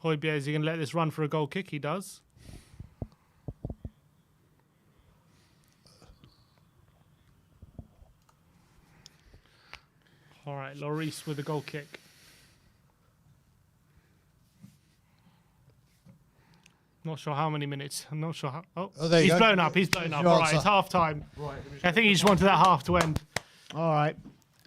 Højbjerg, is he going to let this run for a goal kick? He does. All right, Lloris with a goal kick. Not sure how many minutes. I'm not sure how. Oh, there you he's go. blown up. He's blown up. Your All right, answer. it's half time. Right. I think he just wanted that half to end. All right.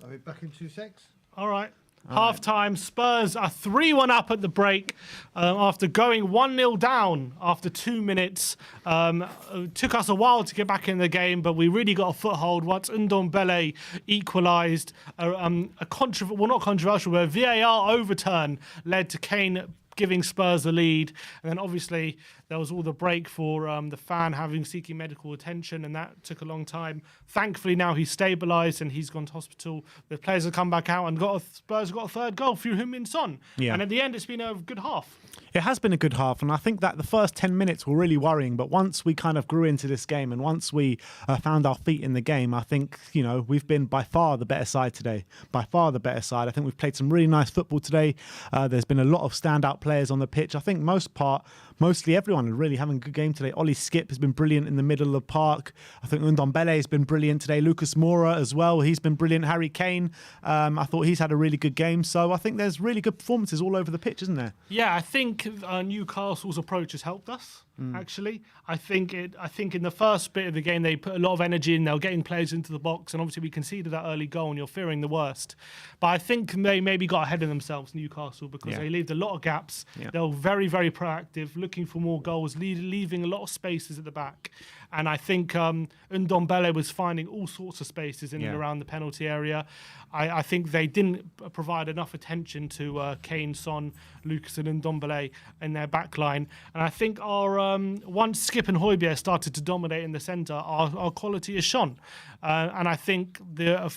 Are we back in 2 secs? All right. Half time. Spurs are 3-1 up at the break after going 1-0 down after 2 minutes. It took us a while to get back in the game, but we really got a foothold once Ndombele equalised. Not controversial, but a VAR overturn led to Kane giving Spurs the lead. And then obviously there was all the break for the fan seeking medical attention, and that took a long time. Thankfully now he's stabilised and he's gone to hospital. The players have come back out and Spurs got a third goal through Heung-min Son. Yeah. And at the end it's been a good half. It has been a good half, and I think that the first 10 minutes were really worrying, but once we kind of grew into this game and once we found our feet in the game, I think, we've been by far the better side today. By far the better side. I think we've played some really nice football today. There's been a lot of standout players on the pitch. I think mostly everyone are really having a good game today. Ollie Skip has been brilliant in the middle of the park. I think Ndombele has been brilliant today. Lucas Moura as well. He's been brilliant. Harry Kane, I thought he's had a really good game. So I think there's really good performances all over the pitch, isn't there? Yeah, I think Newcastle's approach has helped us. Actually, I think in the first bit of the game they put a lot of energy in. They were getting players into the box, and obviously we conceded that early goal, and you're fearing the worst. But I think they maybe got ahead of themselves, Newcastle, because they left a lot of gaps. Yeah. They were very, very proactive, looking for more goals, leaving a lot of spaces at the back. And I think Ndombele was finding all sorts of spaces in and around the penalty area. I think they didn't provide enough attention to Kane, Son, Lucas and Ndombele in their back line. And I think our once Skip and Højbjerg started to dominate in the centre, our quality has shone. And I think the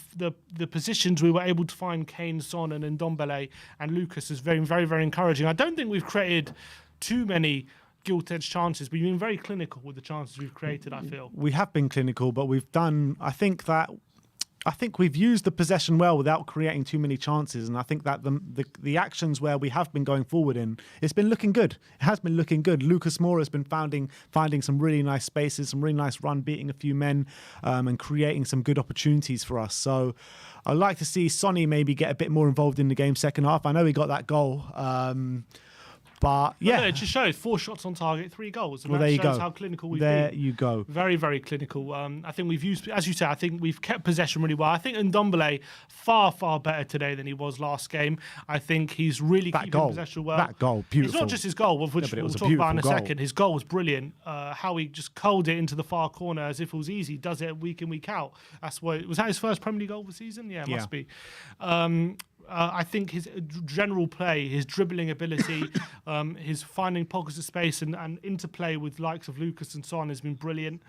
positions we were able to find Kane, Son and Ndombele and Lucas is very, very, very encouraging. I don't think we've created too many gilt-edged chances, but you've been very clinical with the chances we've created, I feel. We have been clinical, but we've done, I think we've used the possession well without creating too many chances, and I think that the actions where we have been going forward in, it's been looking good. It has been looking good. Lucas Moura has been finding some really nice spaces, some really nice run, beating a few men, and creating some good opportunities for us. So I'd like to see Sonny maybe get a bit more involved in the game second half. I know he got that goal. But yeah, no, it just shows 4 shots on target, 3 goals. And well, that there you shows go. how clinical we've there been. you go. Very, very clinical. I think we've used, as you said, I think we've kept possession really well. I think Ndombele far, far better today than he was last game. I think he's really keeping possession well. That goal, beautiful. It's not just his goal, which we'll talk about in a second. His goal was brilliant. How he just curled it into the far corner as if it was easy. Does it week in, week out. Was that his first Premier League goal of the season? Yeah, it must be. I think his general play, his dribbling ability, his finding pockets of space and interplay with likes of Lucas and Son has been brilliant.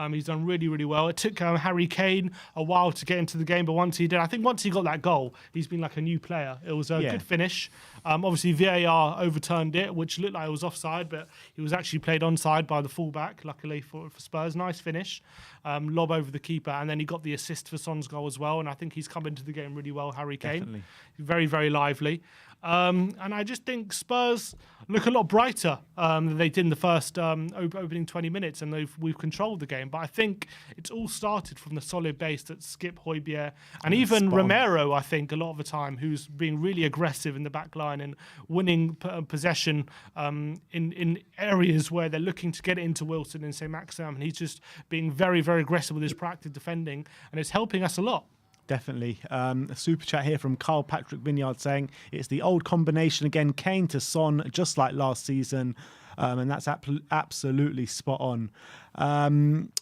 He's done really, really well. It took Harry Kane a while to get into the game, but once he did, I think once he got that goal, he's been like a new player. It was a good finish. Obviously, VAR overturned it, which looked like it was offside, but he was actually played onside by the fullback, luckily for Spurs. Nice finish. Lob over the keeper, and then he got the assist for Son's goal as well, and I think he's come into the game really well, Harry Kane. Definitely. very, very lively. And I just think Spurs look a lot brighter than they did in the first opening 20 minutes, and we've controlled the game. But I think it's all started from the solid base that Skip, Højbjerg, and even Romero, I think, a lot of the time, who's being really aggressive in the back line and winning possession in areas where they're looking to get it into Wilson and say Maxim, and he's just being very, very aggressive with his proactive defending, and it's helping us a lot. Definitely. A super chat here from Carl Patrick Vineyard saying it's the old combination again, Kane to Son, just like last season. And that's absolutely spot on.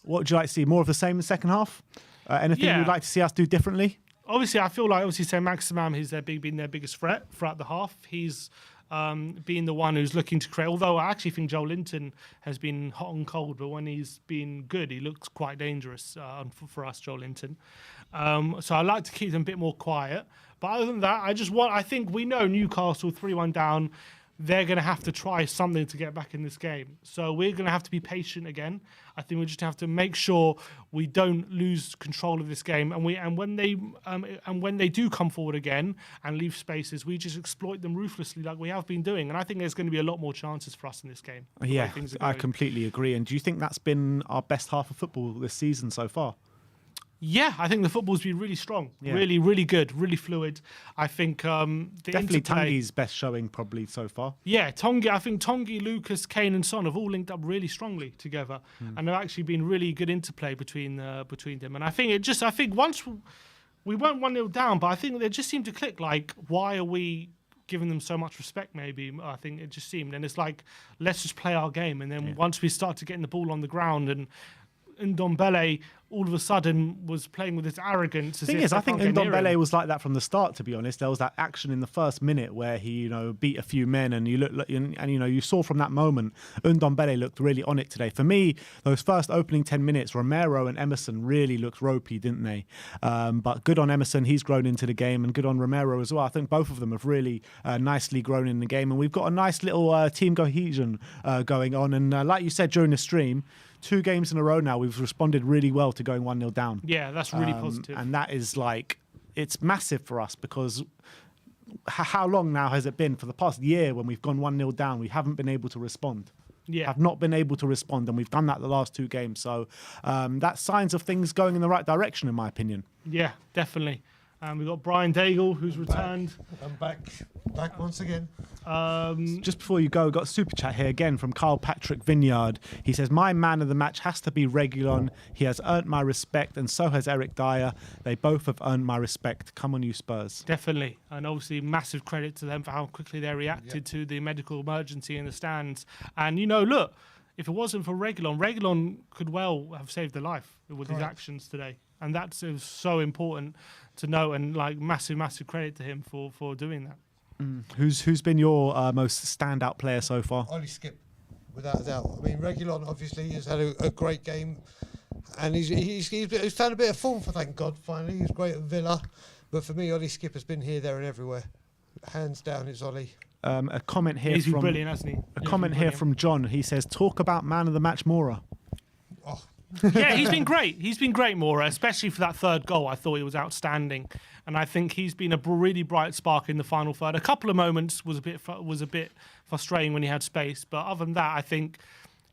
What would you like to see? More of the same in the second half? Anything you'd like to see us do differently? Obviously, I feel like Saint Maximum has been their biggest threat throughout the half. He's being the one who's looking to create. Although I actually think Joel Linton has been hot and cold, but when he's been good, he looks quite dangerous for us, Joel Linton. So I like to keep them a bit more quiet. But other than that, I think we know Newcastle 3-1 down. They're going to have to try something to get back in this game. So we're going to have to be patient again. I think we just have to make sure we don't lose control of this game. And when they do come forward again and leave spaces, we just exploit them ruthlessly like we have been doing. And I think there's going to be a lot more chances for us in this game. Yeah, I completely agree. And do you think that's been our best half of football this season so far? Yeah, I think the football's been really strong, really, really good, really fluid. I think definitely Tanguy's best showing probably so far. Yeah, I think Tanguy, Lucas, Kane, and Son have all linked up really strongly together, and they've actually been really good interplay between them. And I think once we weren't 1-0 down, but I think they just seemed to click. Like, why are we giving them so much respect? Maybe I think it just seemed, and it's like, let's just play our game. And then once we started getting the ball on the ground and Ndombele all of a sudden was playing with this arrogance. The thing is, I think Ndombele was like that from the start, to be honest. There was that action in the first minute where he, beat a few men, and you saw from that moment, Ndombele looked really on it today. For me, those first opening 10 minutes, Romero and Emerson really looked ropey, didn't they? But good on Emerson, he's grown into the game, and good on Romero as well. I think both of them have really nicely grown in the game, and we've got a nice little team cohesion going on. And like you said during the stream, 2 games in a row now, we've responded really well to going 1-0 down. Yeah, that's really positive. And that is it's massive for us, because how long now has it been? For the past year, when we've gone 1-0 down, we haven't been able to respond. Yeah. Have not been able to respond, and we've done that the last 2 games. So that's signs of things going in the right direction, in my opinion. Yeah, definitely. We've got Brian Daigle, who's returned. I'm back once again. Just before you go, got a super chat here again from Carl Patrick Vineyard. He says, my man of the match has to be Reguilon. He has earned my respect, and so has Eric Dyer. They both have earned my respect. Come on, you Spurs. Definitely. And obviously massive credit to them for how quickly they reacted to the medical emergency in the stands. And, look, if it wasn't for Reguilon could well have saved their life with his actions today. And that's so important to know, and massive credit to him for doing that. Who's been your most standout player so far? Ollie Skip, without a doubt. I mean, Reguilon obviously has had a great game, and he's found a bit of form, for thank God. Finally, he's great at Villa, but for me, Ollie Skip has been here, there, and everywhere. Hands down, it's Ollie. A comment here He's been brilliant, hasn't he? A comment here from John. He says, "Talk about man of the match, Mora." Oh. Yeah, he's been great. He's been great, Mora, especially for that third goal. I thought he was outstanding, and I think he's been a really bright spark in the final third. A couple of moments was a bit frustrating when he had space, but other than that, I think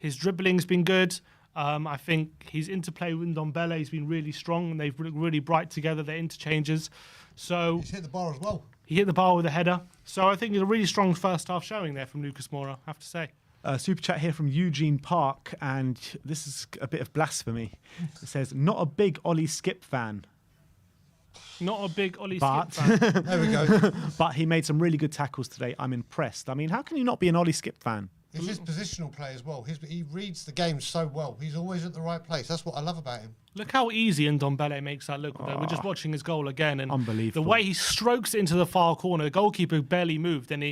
his dribbling's been good. I think his interplay with Ndombele has been really strong, and they've looked really bright together. Their interchanges. So he's hit the bar as well. He hit the bar with a header. So I think it's a really strong first half showing there from Lucas Moura, I have to say. Super chat here from Eugene Park, and this is a bit of blasphemy. It says, not a big Ollie Skip fan. Not a big Ollie Skip fan. There we go. But he made some really good tackles today. I'm impressed. I mean, how can you not be an Ollie Skip fan? It's his positional play as well. He reads the game so well. He's always at the right place. That's what I love about him. Look how easy Ndombele makes that look. We're just watching his goal again, and unbelievable. The way he strokes it into the far corner, the goalkeeper barely moved, and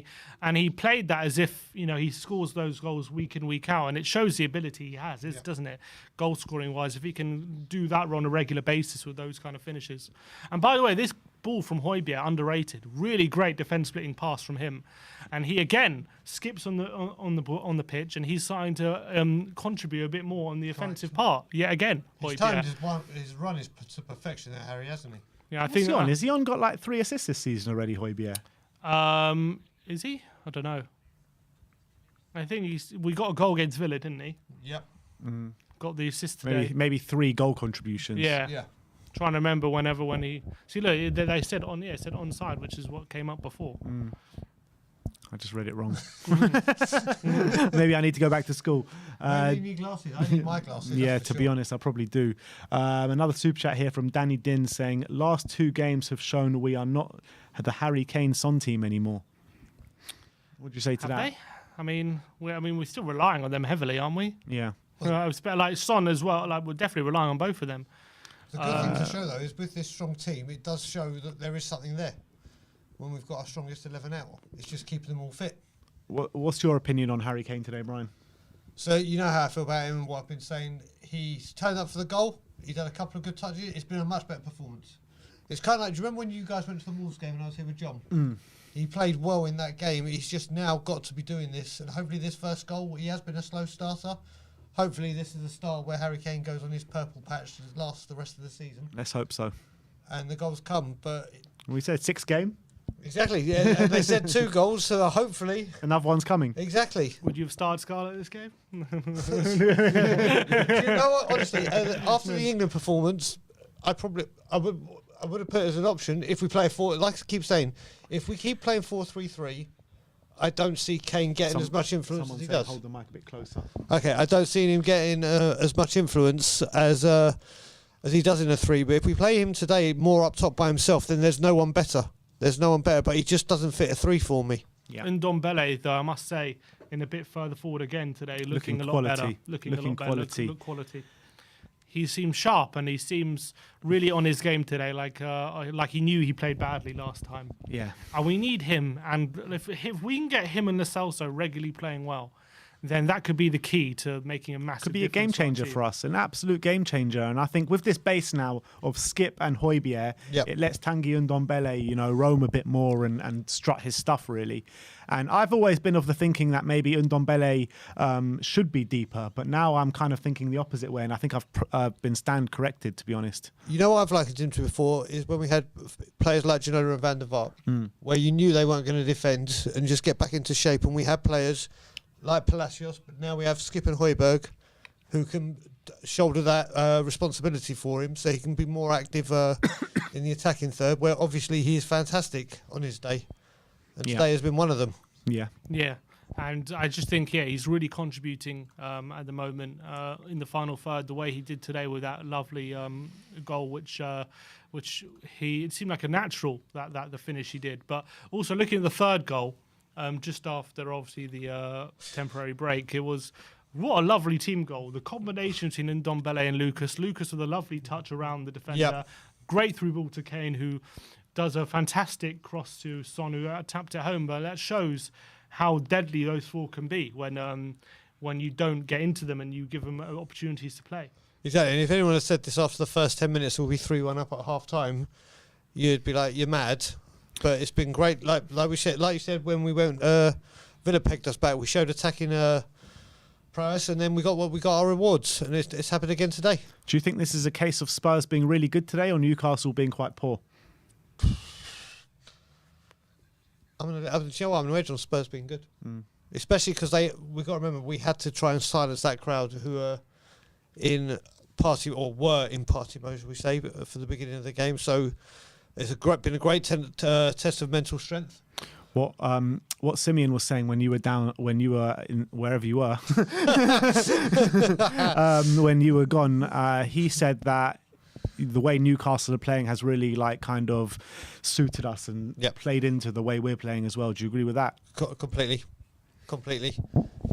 he played that as if he scores those goals week in, week out, and it shows the ability he has, doesn't it? Goal scoring wise, if he can do that on a regular basis with those kind of finishes. And by the way, this ball from Højbjerg, underrated, really great defence splitting pass from him, and he again skips on the pitch, and he's starting to contribute a bit more on the offensive part. Yet again, He's timed his run is to perfection, that Harry, hasn't he? Yeah, I What's think. he on? Is he on got like 3 assists this season already, Højbjerg? Is he? I don't know. I think we got a goal against Villa, didn't he? Yep. Got the assist today. Maybe 3 goal contributions. Yeah. Yeah. Trying to remember when he. See, look, they said onside, which is what came up before. I just read it wrong. Maybe I need to go back to school. Maybe you need glasses. I need my glasses. Yeah, to be honest, I probably do. Another super chat here from Danny Din saying, last 2 games have shown we are not the Harry Kane Son team anymore. What do you say to Have that? they? I mean, we're still relying on them heavily, aren't we? Yeah. It's better, like Son as well. Like we're definitely relying on both of them. The good thing to show, though, is with this strong team, it does show that there is something there. When we've got our strongest 11 out, it's just keeping them all fit. What's your opinion on Harry Kane today, Brian? So you know how I feel about him and what I've been saying. He's turned up for the goal. He's had a couple of good touches. It's been a much better performance. It's kind of like, do you remember when you guys went to the Wolves game and I was here with John? He played well in that game. He's just now got to be doing this. And hopefully this first goal, he has been a slow starter. Hopefully this is a start where Harry Kane goes on his purple patch to last the rest of the season. Let's hope so. And the goals come. But We said 6 game. exactly, yeah. And they said 2 goals, so hopefully. Another one's coming. Exactly. Would you have started Scarlett this game? Do you know what? Honestly, after the England performance, I would have put it as an option if we play like I keep saying, if we keep playing 4-3-3, I don't see Kane getting as much influence as he does. Hold the mic a bit closer. Okay, I don't see him getting as much influence as he does in a 3. But if we play him today more up top by himself, then there's no one better. There's no one better, but he just doesn't fit a 3 for me. Yeah. And Ndombele, though, I must say, in a bit further forward again today, looking a lot better. quality. Looking a lot better. Quality. Look quality. He seems sharp and he seems really on his game today, like he knew he played badly last time. Yeah. And we need him. And if we can get him and Lo Celso regularly playing well, then that could be the key to making a massive Could be a game difference to our changer team. for us, an absolute game changer. And I think with this base now of Skip and Højbjerg, Yep. it lets Tanguy Ndombele, roam a bit more and strut his stuff, really. And I've always been of the thinking that maybe Ndombele should be deeper, but now I'm kind of thinking the opposite way, and I think I've been stand corrected, to be honest. You know what I've likened him to before is when we had players like Ginola and Van der Vaart, where you knew they weren't going to defend and just get back into shape, and we had players like Palacios, but now we have Skip and Højbjerg who can shoulder that responsibility for him, so he can be more active in the attacking third, where obviously he is fantastic on his day, and today has been one of them. Yeah. Yeah, and I just think, he's really contributing at the moment in the final third, the way he did today with that lovely goal, which it seemed like a natural, that the finish he did. But also looking at the third goal, just after obviously the temporary break, it was what a lovely team goal. The combination between Ndombele and Lucas with a lovely touch around the defender, Yep. great through ball to Kane, who does a fantastic cross to Son, who tapped it home. But that shows how deadly those 4 can be when you don't get into them and you give them opportunities to play. Exactly, and if anyone had said this after the first 10 minutes, we'll be 3-1 up at half time, you'd be like, you're mad. But it's been great, like you said when we went, Villa pegged us back. We showed attacking prowess, and then we got our rewards, and it's happened again today. Do you think this is a case of Spurs being really good today or Newcastle being quite poor? I'm gonna wedge on Spurs being good, especially because we got to remember we had to try and silence that crowd who are were in party mode, shall we say, for the beginning of the game. So it's been a great test of mental strength. What Simeon was saying when you were in wherever you were, when you were gone, he said that the way Newcastle are playing has really kind of suited us and played into the way we're playing as well. Do you agree with that? Completely,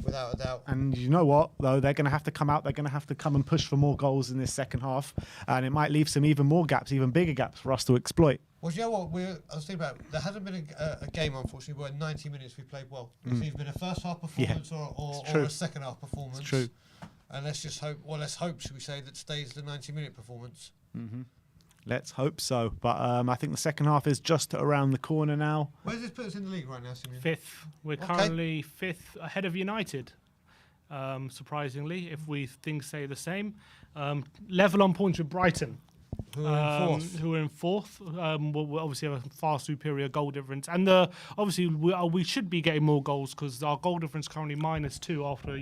without a doubt. And you know what, though? They're going to have to come out. They're going to have to come and push for more goals in this second half. And it might leave some even more gaps, even bigger gaps for us to exploit. Well, you know what? I was thinking about, there hasn't been a game, unfortunately, where in 90 minutes we played well. It's either been a first half performance or a second half performance. It's true. And let's just hope, let's hope, should we say, that stays the 90-minute performance. Let's hope so. But I think the second half is just around the corner now. Where does this put us in the league right now, Simeon? 5th. We're currently 5th ahead of United, surprisingly, if things stay the same. Level on points with Brighton. Who are in fourth? Who are in fourth. We'll obviously have a far superior goal difference, and obviously we should be getting more goals because our goal difference currently -2 after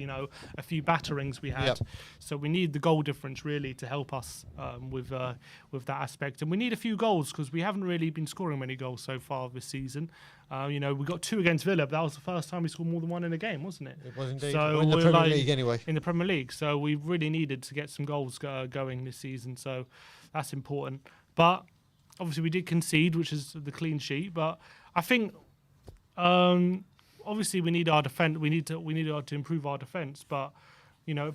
a few batterings we had. Yep. So we need the goal difference really to help us with that aspect, and we need a few goals because we haven't really been scoring many goals so far this season. We got 2 against Villa, but that was the first time we scored more than 1 in a game, wasn't it? It was indeed. So in the we're Premier League anyway. In the Premier League, so we really needed to get some goals going this season. So that's important. But obviously we did concede, which is the clean sheet. But I think obviously we need our defense. We need to improve our defense. But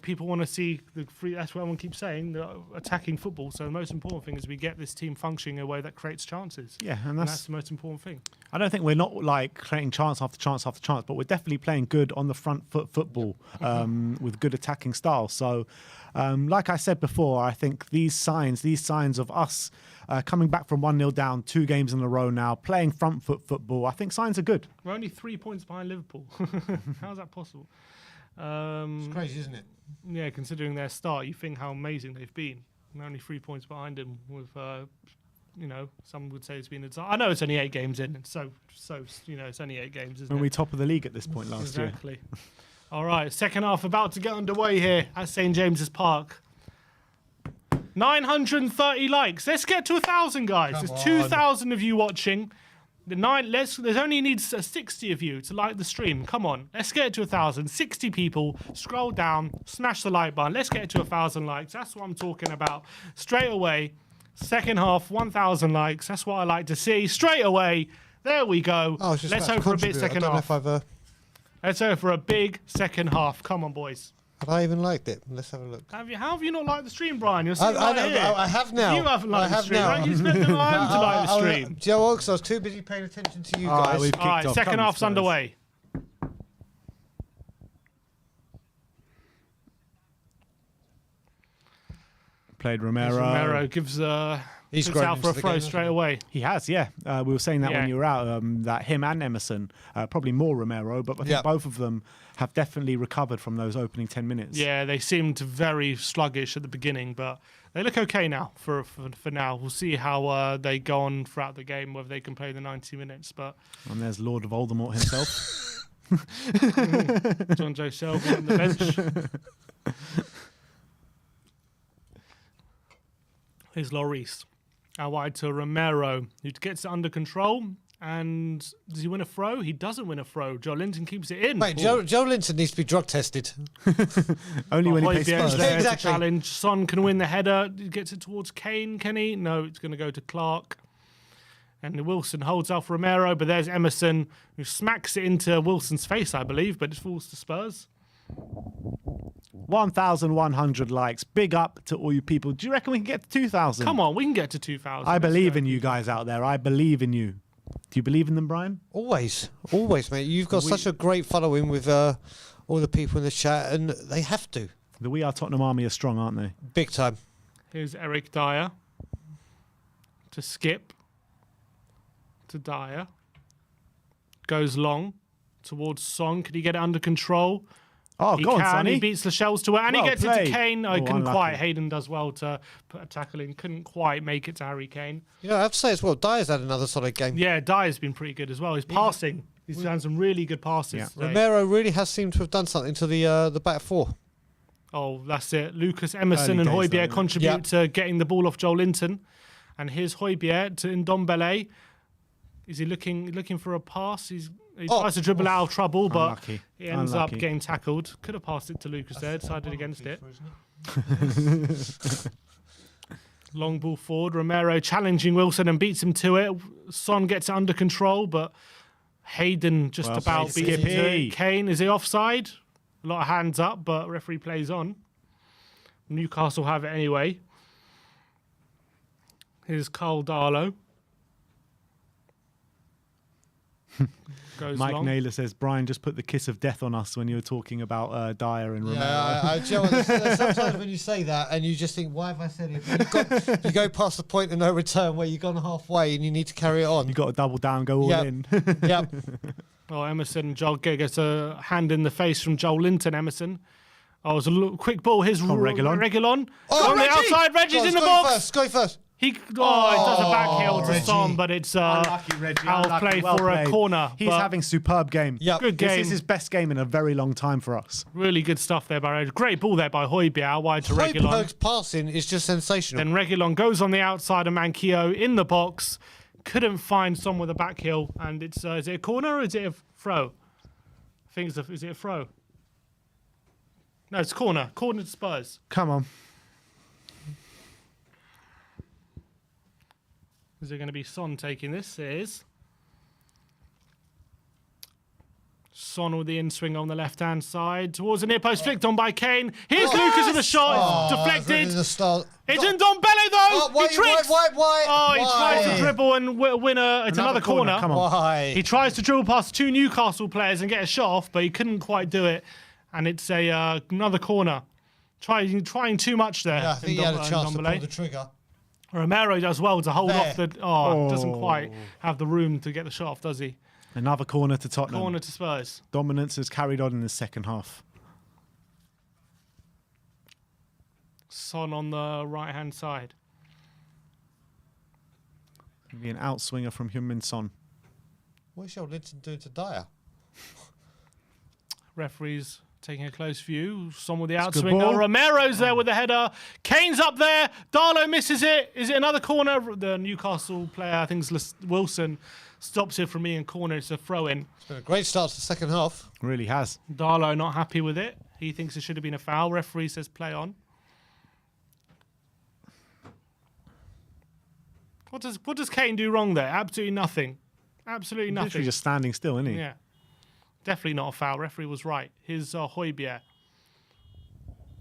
people want to see the free. That's what everyone keeps saying, the attacking football. So the most important thing is we get this team functioning in a way that creates chances. Yeah, and that's the most important thing. I don't think we're not like creating chance after chance after chance, but we're definitely playing good on the front foot football with good attacking style. So, like I said before, I think these signs of us coming back from 1-0 down 2 games in a row now, playing front foot football, I think signs are good. We're only 3 points behind Liverpool. How is that possible? It's crazy, isn't it? Yeah, considering their start, you think how amazing they've been. They're only 3 points behind them with, some would say it's been I know it's only 8 games in, so it's only 8 games, isn't it? When we top of the league at this point last year. Exactly. All right, second half about to get underway here at St James's Park. 930 likes. Let's get to 1,000, guys. Come There's on. 2,000 of you watching. There's only needs 60 of you to like the stream. Come on, let's get it to 1,000. 60 people. Scroll down, smash the like button. Let's get it to 1,000 likes. That's what I'm talking about. Straight away, second half, 1,000 likes. That's what I like to see. Straight away. There we go. I was just Let's about to hope for a big contribute. second I don't know half. if I've Let's hope for a big second half. Come on, boys. have I even liked it. Let's have a look. How have you not liked the stream, Brian? You're sitting I right here. have now. You haven't liked I the have stream, now. right? You spent the time to like the stream. Do you know what? 'Cause I was too busy paying attention to you All right, guys. we've All right, kicked off. second Come, half's Spurs. underway. Played Romero. Romero gives He's puts grown out for a into the throw game, straight hasn't away. He has, yeah. We were saying that Yeah. when you were out, that him and Emerson, probably more Romero, but I think Yeah. both of them have definitely recovered from those opening 10 minutes. Yeah, they seemed very sluggish at the beginning, but they look okay now for now. We'll see how they go on throughout the game, whether they can play the 90 minutes. But And there's Lord of Voldemort himself. John Joe Shelby on the bench. Here's Lloris. Out wide to Romero, who gets it under control. And does he win a throw? He doesn't win a throw. Joe Linton keeps it in. Mate, Ooh. Joe Linton needs to be drug tested. Only when he plays Højbjerg's Spurs. there Exactly. to challenge. Son can win the header. He gets it towards Kane, can he? No, it's going to go to Clark. And Wilson holds off Romero, but there's Emerson, who smacks it into Wilson's face, I believe, but it falls to Spurs. 1,100 likes. Big up to all you people. Do you reckon we can get to 2,000? Come on, we can get to 2,000. I believe in you guys out there. I believe in you. Do you believe in them, Brian? Always, mate. You've got such a great following with all the people in the chat, and they have to. The We Are Tottenham army are strong, aren't they? Big time. Here's Eric Dyer to Skip to Dyer. Goes long towards Son. Could he get it under control? Oh, He go on, can. Sonny. He beats Lascelles to it, and he Well gets it played. to Kane. I Oh, couldn't unlucky. quite. Hayden does well to put a tackle in. Couldn't quite make it to Harry Kane. You know, I have to say as well, Dyer's had another solid game. Yeah, Dyer's been pretty good as well. He's passing. He's done some really good passes Yeah. today. Romero really has seemed to have done something to the back four. Oh, that's it. Lucas Emerson Early and days, though, Højbjerg isn't it? contribute Yeah. to getting the ball off Joel Linton. And here's Højbjerg to Ndombele. Is he looking for a pass? He tries to dribble out of trouble, but Unlucky. he ends Unlucky. up getting tackled. Could have passed it to Lucas there, decided against it. Long ball forward. Romero challenging Wilson and beats him to it. Son gets it under control, but Hayden just Well about played, beats him to Skippy. it. Kane, is he offside? A lot of hands up, but referee plays on. Newcastle have it anyway. Here's Carl Darlow. Goes Mike long. Naylor says, Brian just put the kiss of death on us when you were talking about Dyer and Romero. Yeah, do you know what, there's sometimes when you say that and you just think, why have I said it? You go past the point of no return where you've gone halfway and you need to carry it on. You got to double down, go all Yep. in. Yep. Oh, Emerson, Joel gets a hand in the face from Joel Linton. Emerson. Oh, it was a quick ball. Here's Reguilon. Reguilon. Oh, on the Reggie! outside. Reggie's Go on, in the go box. First, go first. It does a back heel to Reggie. Son, but it's Unlucky, Reggie. out of Unlucky. play Well for a played. corner. He's but having superb game. Yep. good This game. is his best game in a very long time for us. Really good stuff there by Reggie. Great ball there by Højbjerg, wide to Reguilon. Højbjerg's passing is just sensational. Then Reguilon goes on the outside of Manquillo in the box. Couldn't find Son with a back heel. And it's is it a corner or is it a throw? I think is it a throw? No, it's corner. Corner to Spurs. Come on. Is it going to be Son taking this? It is. Son with the in-swing on the left-hand side towards the near post, flicked on by Kane. Here's Lucas with a shot. It's deflected. It's in Ndombele though. He tricks. Why? He tries to dribble and win it's another corner. Come on. Why? He tries to dribble past two Newcastle players and get a shot off, but he couldn't quite do it. And it's another corner. Trying too much there. Yeah, I think he had a chance to Ndombele. pull the trigger. Romero does well to hold off the. Doesn't Oh. quite have the room to get the shot off, does he? Another corner to Tottenham. Corner to Spurs. Dominance has carried on in the second half. Son on the right-hand side. It'll be an outswinger from Heung-min Son. What's your Linton doing to Dyer? Referees taking a close view. Son with the It's a good outswinger. ball. Romero's there with the header. Kane's up there. Darlow misses it. Is it another corner? The Newcastle player, I think it's Wilson, stops it from being a corner. It's a throw-in. It's been a great start to the second half. Really has. Darlow not happy with it. He thinks it should have been a foul. Referee says play on. What does Kane do wrong there? Absolutely nothing. Absolutely nothing. Literally just standing still, isn't he? Yeah. Definitely not a foul. Referee was right. Here's Højbjerg.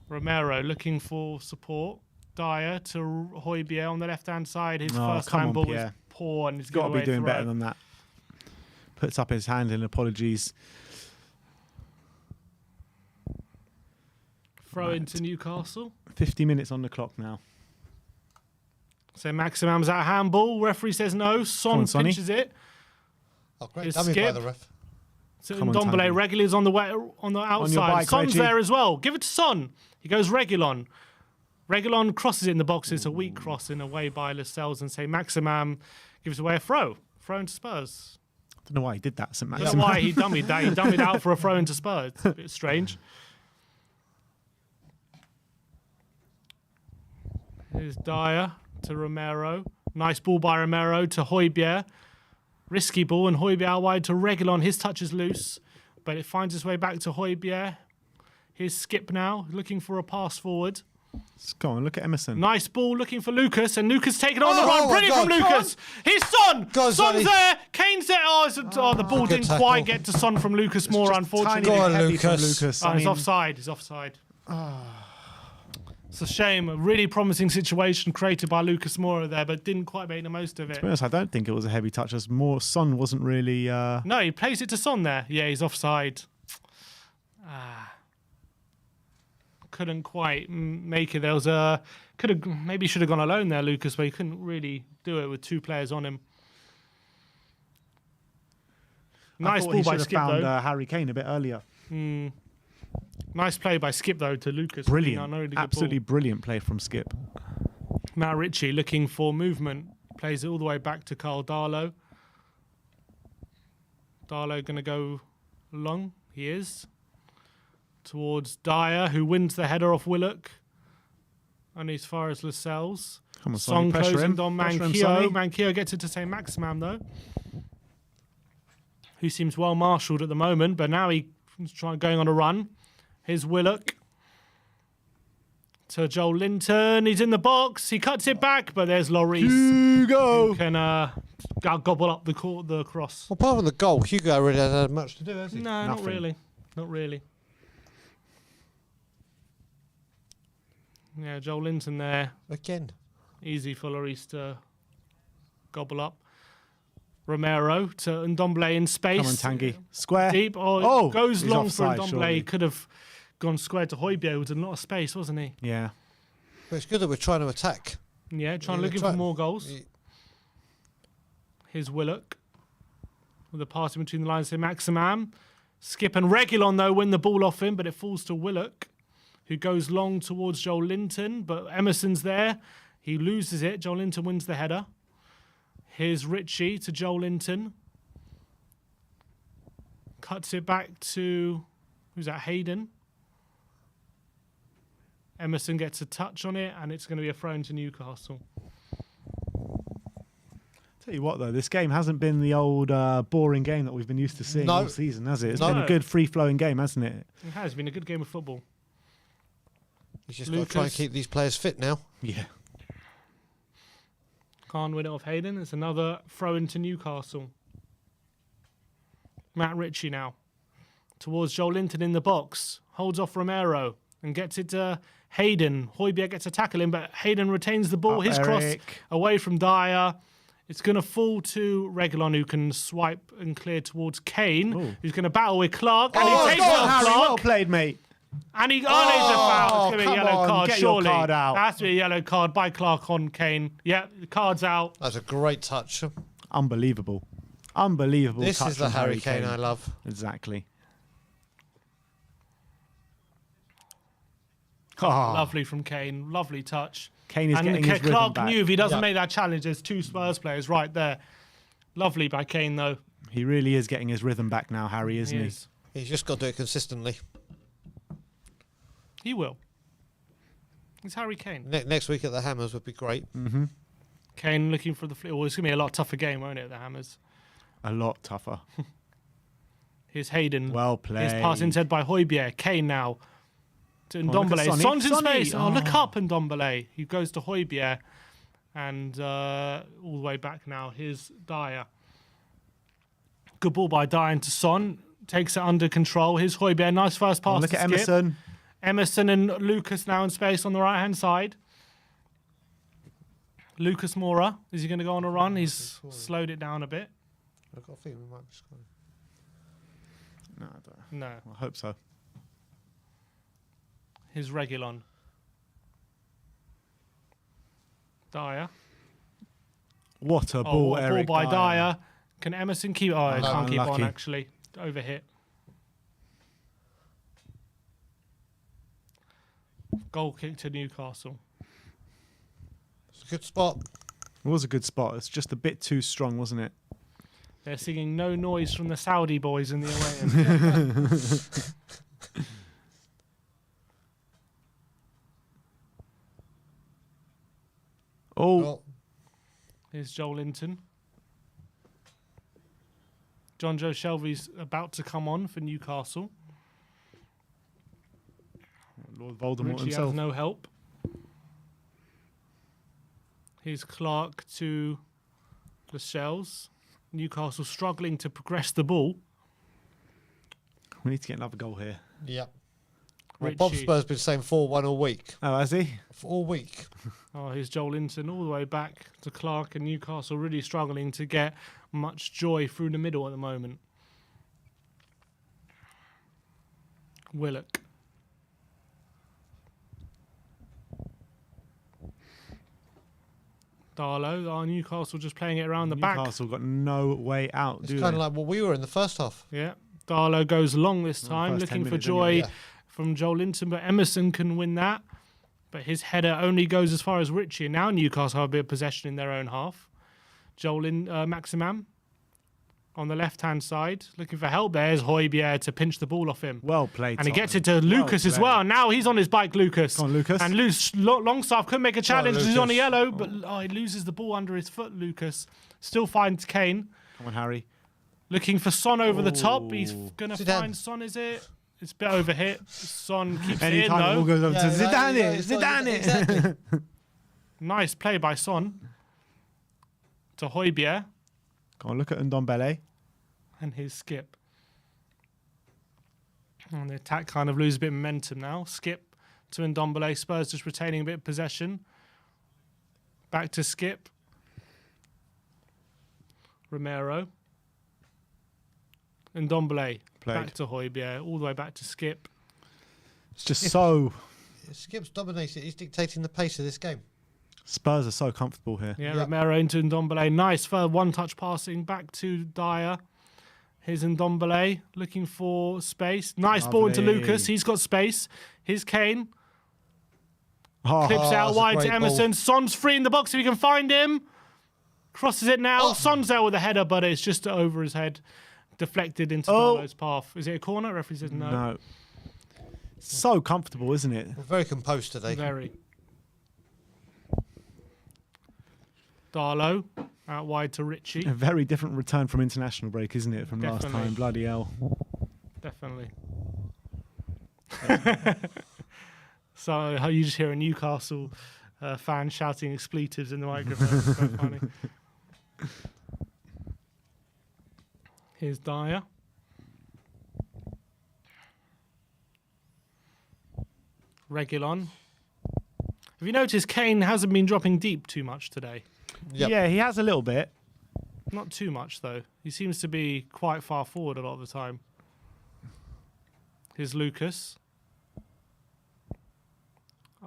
Romero looking for support. Dyer to Højbjerg on the left-hand side. His Oh, first come on, handball Pierre. was poor and he's Got to be doing better throw. than that. Puts up his hand in apologies. Throw into Newcastle. 50 minutes on the clock now. So Maximum's out handball. Referee says no. Son on, Sonny. pinches it. Oh, great His dummy by skip. the ref. So Come on, Ndombele Tanguy. regularly is on the outside. bike, Son's Reggie. there as well. Give it to Son. He goes Reguilon. Reguilon crosses it in the box. It's a weak cross in a way by Lascelles and say Maximum gives away a throw. Throw into Spurs. Don't know why he did that, St. I don't Maximin. know why he dummied that. He dummied out for a throw into Spurs. It's a bit strange. Here's Dyer to Romero. Nice ball by Romero to Højbjerg. Risky ball and Højbjerg out wide to Reguilon. His touch is loose, but it finds its way back to Højbjerg. Here's Skip now, looking for a pass forward. Go on, look at Emerson. Nice ball looking for Lucas, and Lucas taking on the Oh, run. my Brilliant from God. Lucas. Here's Son. Go on, Son's Sonny. there. Kane's there. The ball Good didn't tackle. quite get to Son from Lucas Moore, Tiny unfortunately. bit Go on, heavy from Lucas. Lucas. Oh, I he's mean, offside. He's offside. It's a shame. A really promising situation created by Lucas Moura there, but didn't quite make the most of it. to be honest, I don't think it was a heavy touch. As more Son wasn't really. No, he plays it to Son there. Yeah, he's offside. Couldn't quite make it. There was a maybe should have gone alone there, Lucas, but he couldn't really do it with two players on him. I Nice thought ball he by should have Skip found though. Harry Kane a bit earlier. Nice play by Skip though to Lucas. Brilliant, Really good absolutely ball. brilliant play from Skip. Matt Ritchie looking for movement. Plays it all the way back to Carl Darlow. Darlow going to go long. He is. Towards Dyer, who wins the header off Willock. Only as far as Lascelles. Come on, Son Sonny, pressure closing him. on Pressure him, Manquillo. Sonny. Manquillo gets it to St. Maximum, though. Who seems well marshalled at the moment, but now he's going on a run. Here's Willock. To Joel Linton. He's in the box. He cuts it back, but there's Lloris. Hugo. Who can gobble up the cross. Well, apart from the goal, Hugo really hasn't had much to do, has he? No, not Nothing. really. Not really. Yeah, Joel Linton there. Again. Easy for Lloris to gobble up. Romero to Ndombele in space. Come on, Tanguy. Square. Deep. Oh, goes he's long for offside, Ndombele. surely. Could have gone square to Højbjerg with a lot of space, wasn't he? Yeah. But it's good that we're trying to attack. Yeah, Yeah, looking try- for more goals. Yeah. Here's Willock. With the pass in between the lines to Maximum. Skip and Reguilon, though, win the ball off him, but it falls to Willock, who goes long towards Joel Linton. But Emerson's there. He loses it. Joel Linton wins the header. Here's Ritchie to Joel Linton. Cuts it back to, who's that, Hayden. Emerson gets a touch on it, and it's going to be a throw into Newcastle. Tell you what, though, this game hasn't been the old boring game that we've been used to seeing all season, has it? It's been a good free-flowing game, hasn't it? It has been a good game of football. He's just got to try and keep these players fit now. Yeah. Can't win it off Hayden. It's another throw into Newcastle. Matt Ritchie now. Towards Joel Linton in the box. Holds off Romero and gets it to Hayden. Højbjerg gets a tackle in, but Hayden retains the ball. His cross away from Dyer. It's going to fall to Reguilon, who can swipe and clear towards Kane, who's going to battle with Clark. And he takes it off Harry, Clark. well played, mate. And he needs a foul. It's going to be a yellow card, get surely. your card out. That has to be a yellow card by Clark on Kane. Yeah, the card's out. That's a great touch. Unbelievable. Unbelievable This touch is the from Harry Kane I love. Exactly. Lovely from Kane. Lovely touch. Kane is getting his rhythm Clark back. knew if he doesn't make that challenge, there's two Spurs players right there. Lovely by Kane, though. He really is getting his rhythm back now, Harry, isn't he? He's just got to do it consistently. He will. It's Harry Kane. Next week at the Hammers would be great. Mm-hmm. Kane looking for the flip. Well, it's going to be a lot tougher game, won't it, at the Hammers? A lot tougher. Here's Hayden. Well played. Here's pass instead by Højbjerg. Kane now to look at Ndombele. Sonny. Son's in Sonny. space. Oh, look up Ndombele. He goes to Højbjerg. And all the way back now. Here's Dyer. Good ball by Dyer into Son. Takes it under control. Here's Højbjerg. Nice first pass. Look to at Skip. Emerson. Emerson and Lucas now in space on the right-hand side. Lucas Moura. Is he going to go on a run? He's slowed it down a bit. I've got a feeling we might be scoring. No, I don't. No. I hope so. Here's Reguilon. Dyer. What a ball, What a Eric ball by Dyer. Can Emerson keep? Oh, he can't keep on, unlucky. actually. Overhit. Goal kick to Newcastle. It's a good spot. It was a good spot. It's just a bit too strong, wasn't it? They're singing No Noise from the Saudi boys in the away end. Oh, Here's Joel Linton. John Joe Shelby's about to come on for Newcastle. Lord Voldemort Ritchie himself. has no help. Here's Clark to Lascelles. Newcastle struggling to progress the ball. We need to get another goal here. Yeah. Well, Bob Ritchie. Spur's been saying 4-1 all week. Oh, has he? All week. Oh, here's Joel Linton all the way back to Clark, and Newcastle really struggling to get much joy through the middle at the moment. Willock. Darlow. Newcastle just playing it around the back. Newcastle got no way out, It's do kind they? of like what we were in the first half. Yeah. Darlow goes long this time, first 10 looking for minutes joy anyway, yeah. from Joel Linton, but Emerson can win that. But his header only goes as far as Ritchie. And now Newcastle have a bit of possession in their own half. Maximam on the left-hand side, looking for help. There's Højbjerg to pinch the ball off him. Well played. And he gets Tottenham. it to Lucas as played. well. Now he's on his bike, Lucas. Come on, Lucas. And Longstaff couldn't make a challenge. He's on a Lucas. yellow, but he loses the ball under his foot, Lucas. Still finds Kane. Come on, Harry. Looking for Son over the top. He's going to Zidane. find Son, is it? It's a bit overhit. Son keeps it in, Anytime the ball though. goes over to Zidane, Zidane. Exactly. Nice play by Son. To Højbjerg. Go on, look at Ndombele. And his Skip. And the attack kind of loses a bit of momentum now. Skip to Ndombele. Spurs just retaining a bit of possession. Back to Skip. Romero. Ndombele. Back to Højbjerg. All the way back to Skip. It's just so... Skip's dominated. He's dictating the pace of this game. Spurs are so comfortable here. Yeah, Yep. Romero into Ndombele. Nice for one-touch passing back to Dyer. Here's Ndombele looking for space. Nice ball into Lovely. Lucas. He's got space. Here's Kane. Clips out that's a wide to great Emerson. ball. Son's free in the box if he can find him. Crosses it now. Oh. Son's there with a header, but it's just over his head. Deflected into Darlow's path. Is it a corner? Referee says no. No. So comfortable, isn't it? We're very composed today. Very. Darlow out wide to Ritchie. A very different return from international break, isn't it, from last Definitely. time? Bloody hell. Definitely. So you just hear a Newcastle fan shouting expletives in the microphone. It's so funny. Here's Dyer. Regulon. Have you noticed Kane hasn't been dropping deep too much today? Yep. Yeah, he has a little bit. Not too much, though. He seems to be quite far forward a lot of the time. Here's Lucas.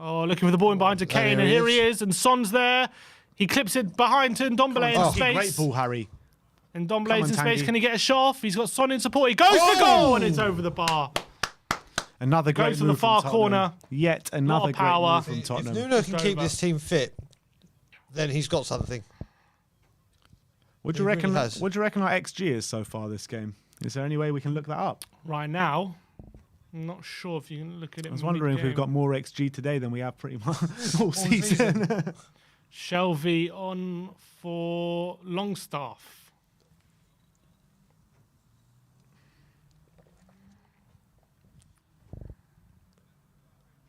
Oh, looking for the ball in behind to Kane, and here he is, and Son's there. He clips it behind to Ndombele in space. Great ball, Harry. And Come Ndombele's on, in space. Tanguy. Can he get a shot off? He's got Son in support. He goes for goal, and it's over the bar. Another great Goes to move the far from Tottenham. corner. Yet another great power. move from If Tottenham. Nuno can It's keep over. this team fit, then he's got something. What do you He reckon? really has. What do you reckon our XG is so far this game? Is there any way we can look that up? Right now, I'm not sure if you can look at it. I was wondering if we've got more XG today than we have pretty much all season. Shelvey on for Longstaff.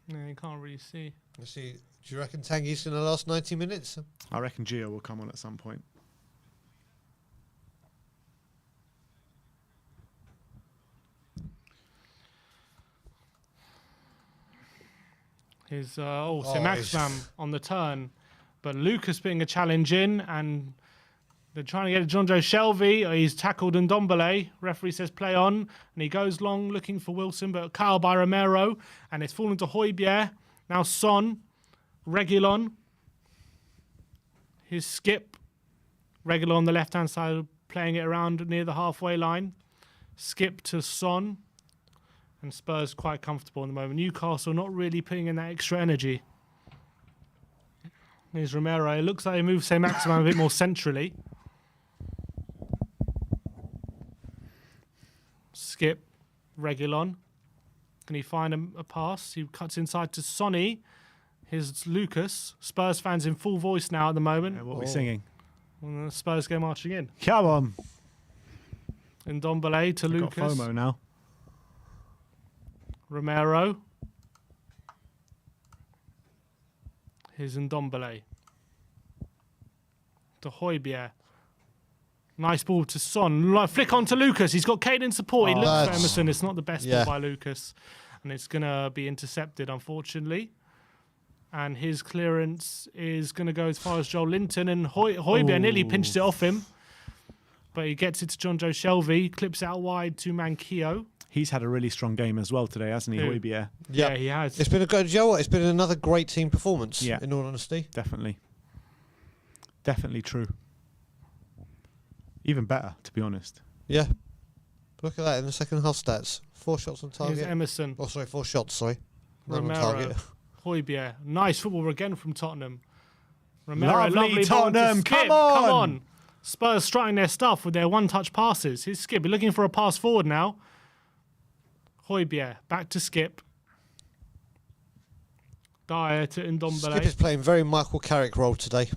No, you can't really see. Let's see. Do you reckon Tanguy's going to last 90 minutes? I reckon Gio will come on at some point. Here's Oh, Maxman on the turn, but Lucas putting a challenge in, and they're trying to get John Joe Shelvey. He's tackled Ndombele. Referee says play on, and he goes long looking for Wilson, but Kyle by Romero, and it's fallen to Højbjerg. Now Son, Reguilon. His skip. Reguilon on the left-hand side, playing it around near the halfway line. Skip to Son. And Spurs quite comfortable in the moment. Newcastle not really putting in that extra energy. Here's Romero. It looks like he moves St. Maximin a bit more centrally. Skip. Reguilon. Can he find a pass? He cuts inside to Sonny. Here's Lucas. Spurs fans in full voice now at the moment. What are we singing? And the Spurs go marching in. Come on. Ndombele to We've got Lucas. FOMO now. Romero. Here's Ndombele. To Højbjerg. Nice ball to Son. Flick on to Lucas. He's got Kane in support. He looks for that's- Emerson. It's not the best Yeah. ball by Lucas. And it's going to be intercepted, unfortunately. And his clearance is going to go as far as Joel Linton. And Højbjerg nearly pinched it off him. But he gets it to John Joe Shelvey. Clips it out wide to Manquillo. He's had a really strong game as well today, hasn't he, Who? Højbjerg? Yeah, he has. It's been a good. Do you know what? It's been another great team performance. Yeah. In all honesty. Definitely. Definitely true. Even better, to be honest. Yeah. Look at that in the second half stats. 4 shots on Here's target. Emerson. Oh, sorry, 4 shots. Sorry. None on Romero. target. Højbjerg. Nice football again from Tottenham. Romero, Lovely ball to Tottenham, Skip. come Come on. on. Spurs starting their stuff with their one-touch passes. Here's Skip. He's looking for a pass forward now. Højbjerg. Back to Skip. Dyer to Ndombele. Skip is playing very Michael Carrick role today.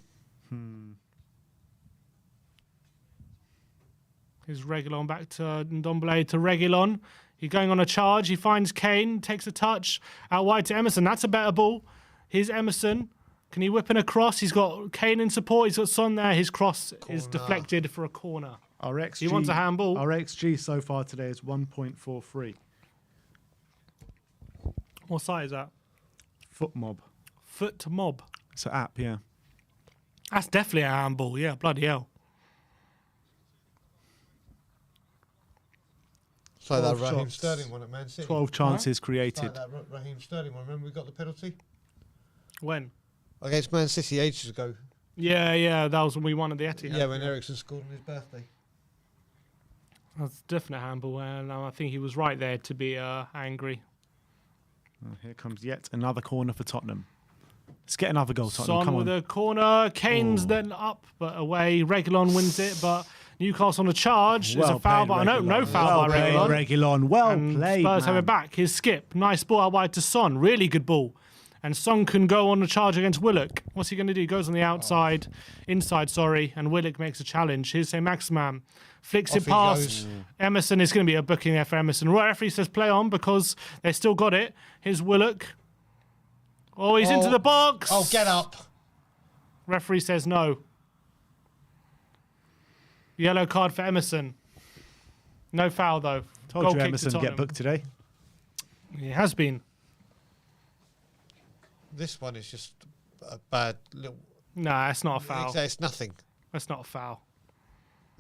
Here's Reguilon back to Ndombele to Reguilon. He's going on a charge. He finds Kane, takes a touch out wide to Emerson. That's a better ball. Here's Emerson. Can he whip in a cross? He's got Kane in support. He's got Son there. His cross is deflected for a corner. Our XG, He wants a handball. Our XG so far today is 1.43. What site is that? Foot mob. Foot mob. It's an app, yeah. That's definitely a handball. Yeah, bloody hell. It's like that 12 Raheem shots. Sterling one at Man City. 12 chances It's created. like that Raheem Sterling one. Remember we got the penalty? When? Against Man City ages ago. Yeah, that was when we won at the Etihad. Yeah, when Ericsson scored on his birthday. That's definitely a handball, and I think he was right there to be angry. Oh, here comes yet another corner for Tottenham. Let's get another goal, Tottenham. Son Come with on. a corner. Kane's then up, but away. Reguilon wins it, but Newcastle on a charge. There's a foul, but no foul by Reguilon. Reguilon. Well And played, Spurs have man. it back. His skip. Nice ball out wide to Son. Really good ball. And Son can go on the charge against Willock. What's he going to do? He goes on the outside, inside, and Willock makes a challenge. Here's Saint-Maximin. Flicks Off it he past goes. Emerson. Is going to be a booking there for Emerson. Referee says play on because they still got it. Here's Willock. Oh, he's into the box. Oh, get up. Referee says no. Yellow card for Emerson. No foul, though. Told Goal you kick to Emerson get Tottenham. booked today. He has been. This one is just a bad little... Nah, it's not a foul. It's nothing. That's not a foul.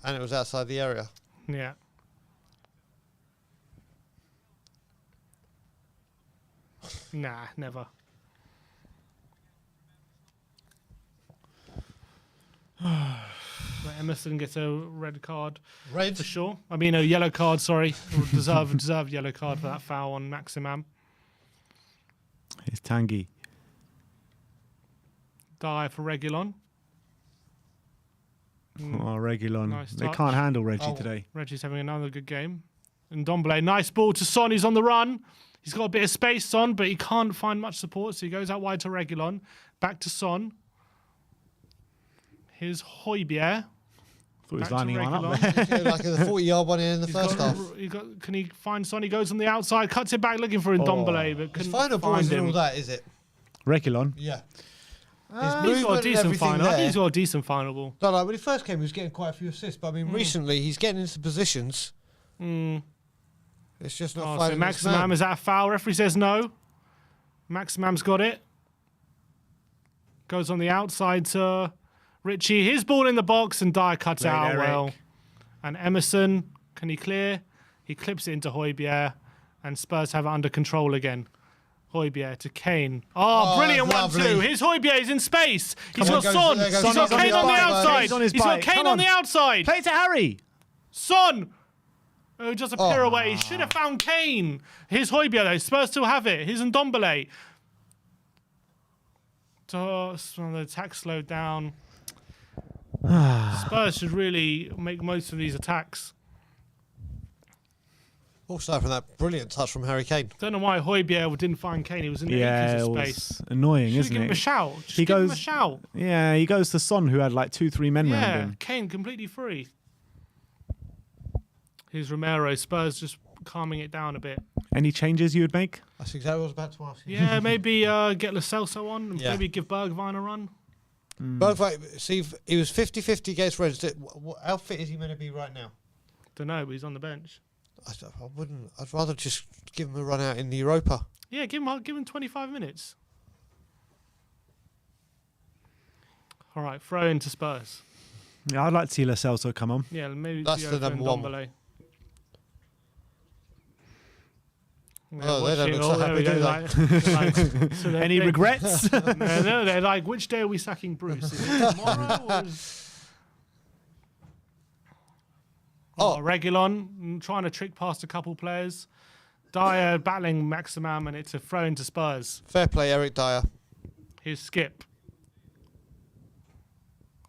And it was outside the area. Yeah. Nah, never. But Emerson gets a red card Red? for sure. I mean, a yellow card, sorry. Deserved yellow card for that foul on Maximam. It's Tanguy. Die for Reguilon. Oh, Reguilon. Nice They touch. can't handle Reggie Oh. today. Reggie's having another good game. And Ndombele, nice ball to Son. He's on the run. He's got a bit of space, Son, but he can't find much support, so he goes out wide to Reguilon. Back to Son. Here's Højbjerg. Thought he was Back to lining one up Reguilon. there. Yeah, like the 40-yard one in the He's first got- half. Can he find Son? He goes on the outside, cuts it back, looking for Ndombele, but His couldn't final ball find isn't him. all that, is it? Reguilon. Yeah. He's got a decent final. I think he's got a decent final ball. No, like when he first came, he was getting quite a few assists. But I mean, recently he's getting into positions. It's just not Oh, so finding his man. Maximam, is that a foul? Referee says no. Maximam's got it. Goes on the outside to Richie. His ball in the box and Dyer cuts it Played out Eric. well. And Emerson, can he clear? He clips it into Højbjerg. And Spurs have it under control again. Højbjerg to Kane. Oh, brilliant lovely. 1-2. His Højbjerg is in space. He's Come on, got goes- Son. there goes He's got Son on Kane his on the bike, outside. He's on his He's got bike. Kane Come on on. the outside. Play it to Harry. Son! Oh, just a pirouette. He should have found Kane. Here's Højbjerg, though. Spurs still have it. Here's Ndombele. The attack slowed down. Spurs should really make most of these attacks. Also from that brilliant touch from Harry Kane. Don't know why Højbjerg didn't find Kane. He was in the Yeah, acres it of was space. annoying, Should isn't give him a it? shout. Just He give him a goes- shout. Yeah, he goes to Son, who had like 2-3 men round Yeah, him. Kane completely free. Here's Romero. Spurs just calming it down a bit. Any changes you would make? That's exactly what I was about to ask you. Yeah, maybe get Lo Celso on and Yeah. maybe give Bergwijn a run. Both, see, if he was 50-50 against Reds. How fit is he going to be right now? Don't know, but he's on the bench. I wouldn't. I'd rather just give him a run out in the Europa. Yeah, give him 25 minutes. All right, throw into Spurs. Yeah, I'd like to see Lo Celso come on. Yeah, maybe That's the Diogo number one. Ndombele. Yeah, Oh, they don't watching- look so there we happy, go, do they? like, so Any regrets? No, they're like, which day are we sacking Bruce? Is it tomorrow? Or Oh. Reguilon trying to trick past a couple players. Dyer battling Maximam, and it's a throw into Spurs. Fair play, Eric Dyer. Here's Skip.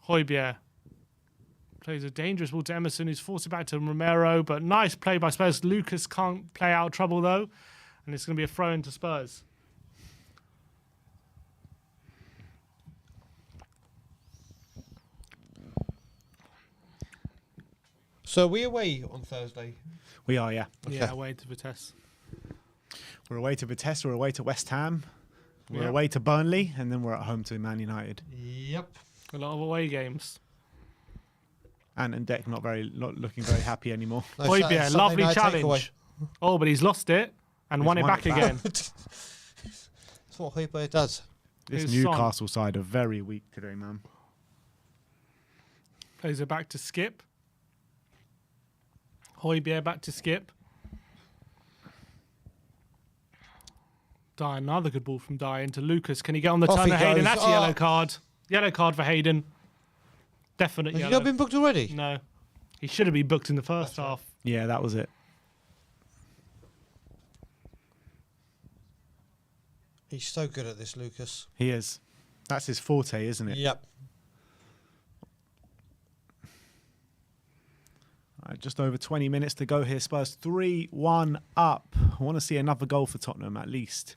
Højbjerg plays a dangerous ball to Emerson, who's forced it back to Romero, but nice play by Spurs. Lucas can't play out of trouble, though, and it's going to be a throw into Spurs. So are we away on Thursday? We are, yeah. Yeah, away to Vitesse. We're away to Vitesse, we're away to West Ham, we're Yeah. away to Burnley, and then we're at home to Man United. Yep. A lot of away games. Ant and Deck not looking very happy anymore. No, Højbjerg, Saturday lovely night challenge. takeaway. Oh, but he's lost it and He's won it won back it back. again. That's what Højbjerg does. This Here's Son. Newcastle side are very weak today, man. Plays it back to Skip. Højbjerg back to Skip. Dyer, another good ball from Dyer into Lucas. Can he get on the Off turn he of Hayden? goes. That's a Oh. yellow card. Yellow card for Hayden. Definite Has he yellow. not been booked already? No. He should have been booked in the first half. Yeah, that was it. He's so good at this, Lucas. He is. That's his forte, isn't it? Yep. All right, just over 20 minutes to go here. Spurs 3-1 up. I want to see another goal for Tottenham at least.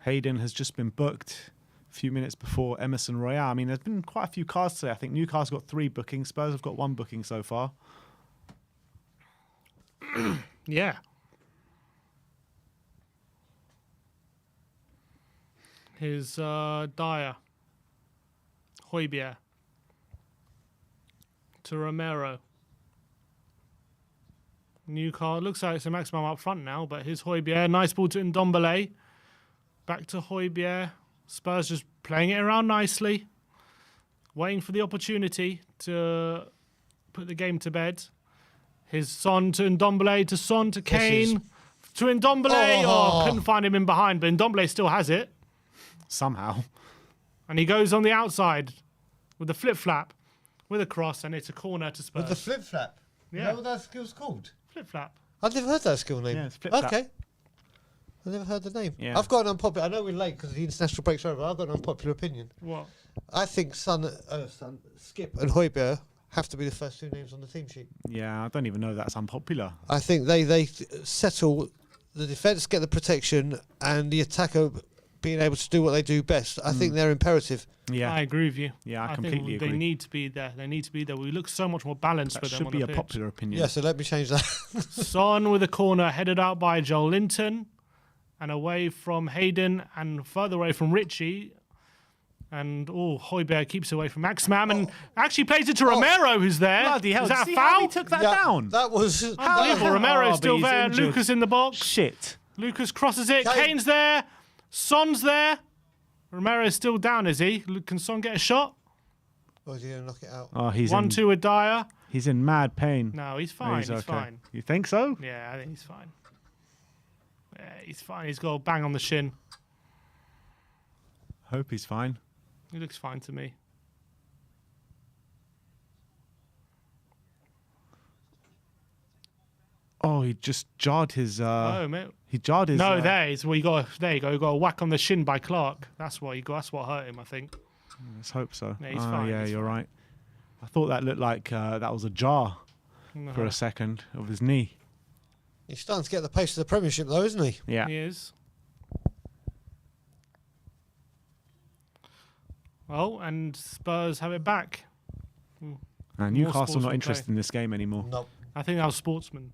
Hayden has just been booked a few minutes before Emerson Royale. I mean, there's been quite a few cards today. I think Newcastle got 3 bookings. Spurs have got 1 booking so far. Yeah. Here's Dyer. Højbjerg. To Romero. Newcastle. Looks like it's a maximum up front now, but here's Højbjerg. Nice ball to Ndombele. Back to Højbjerg. Spurs just playing it around nicely. Waiting for the opportunity to put the game to bed. Here's Son to Ndombele, to Son, to Kane. To Ndombele. Oh, couldn't find him in behind, but Ndombele still has it. Somehow. And he goes on the outside with the flip-flap, with a cross, and it's a corner to Spurs. With the flip-flap? Yeah. You know what that skill's called? Flip-flap. I've never heard that skill name. Yeah, it's flip-flap. Okay. I've never heard the name. Yeah. I've got an unpopular... I know we're late because the international break's over. I've got an unpopular opinion. What? I think Skip and Højbjerg have to be the first 2 names on the team sheet. Yeah, I don't even know that's unpopular. I think they settle the defence, get the protection, and the attacker being able to do what they do best. I think they're imperative. Yeah, I agree with you. Yeah, I think completely agree. They need to be there. They need to be there. We look so much more balanced that with them should on be the a pitch. popular opinion. Yeah, so let me change that. Son with a corner headed out by Joel Linton and away from Hayden and further away from Richie. And Højbjerg keeps away from Maximam and actually plays it to Romero, who's there. Bloody hell! Is that See a how foul? he took that Yeah, down? That was... Unbelievable. Oh, Romero's but still he's there. injured. Lucas in the box. Shit. Lucas crosses it. Kane. Kane's there. Son's there. Romero's still down, is he? Can Son get a shot? Or is he going to knock it out? Oh, he's 1-2 with Dyer. He's in mad pain. No, he's Oh, fine. He's okay. fine. You think so? Yeah, I think he's fine. Yeah, he's fine. He's got a bang on the shin. Hope he's fine. He looks fine to me. Oh, he just jarred his. Oh, mate. He jarred his. No, there you go. You got a whack on the shin by Clark. That's what That's what hurt him, I think. Let's hope so. Yeah, he's fine, Yeah, he's you're fine. right. I thought that looked like that was a jar for a second of his knee. He's starting to get the pace of the Premiership, though, isn't he? Yeah. He is. Oh, and Spurs have it back. Newcastle sportsman not play. interested in this game anymore. Nope. I think that was Sportsman.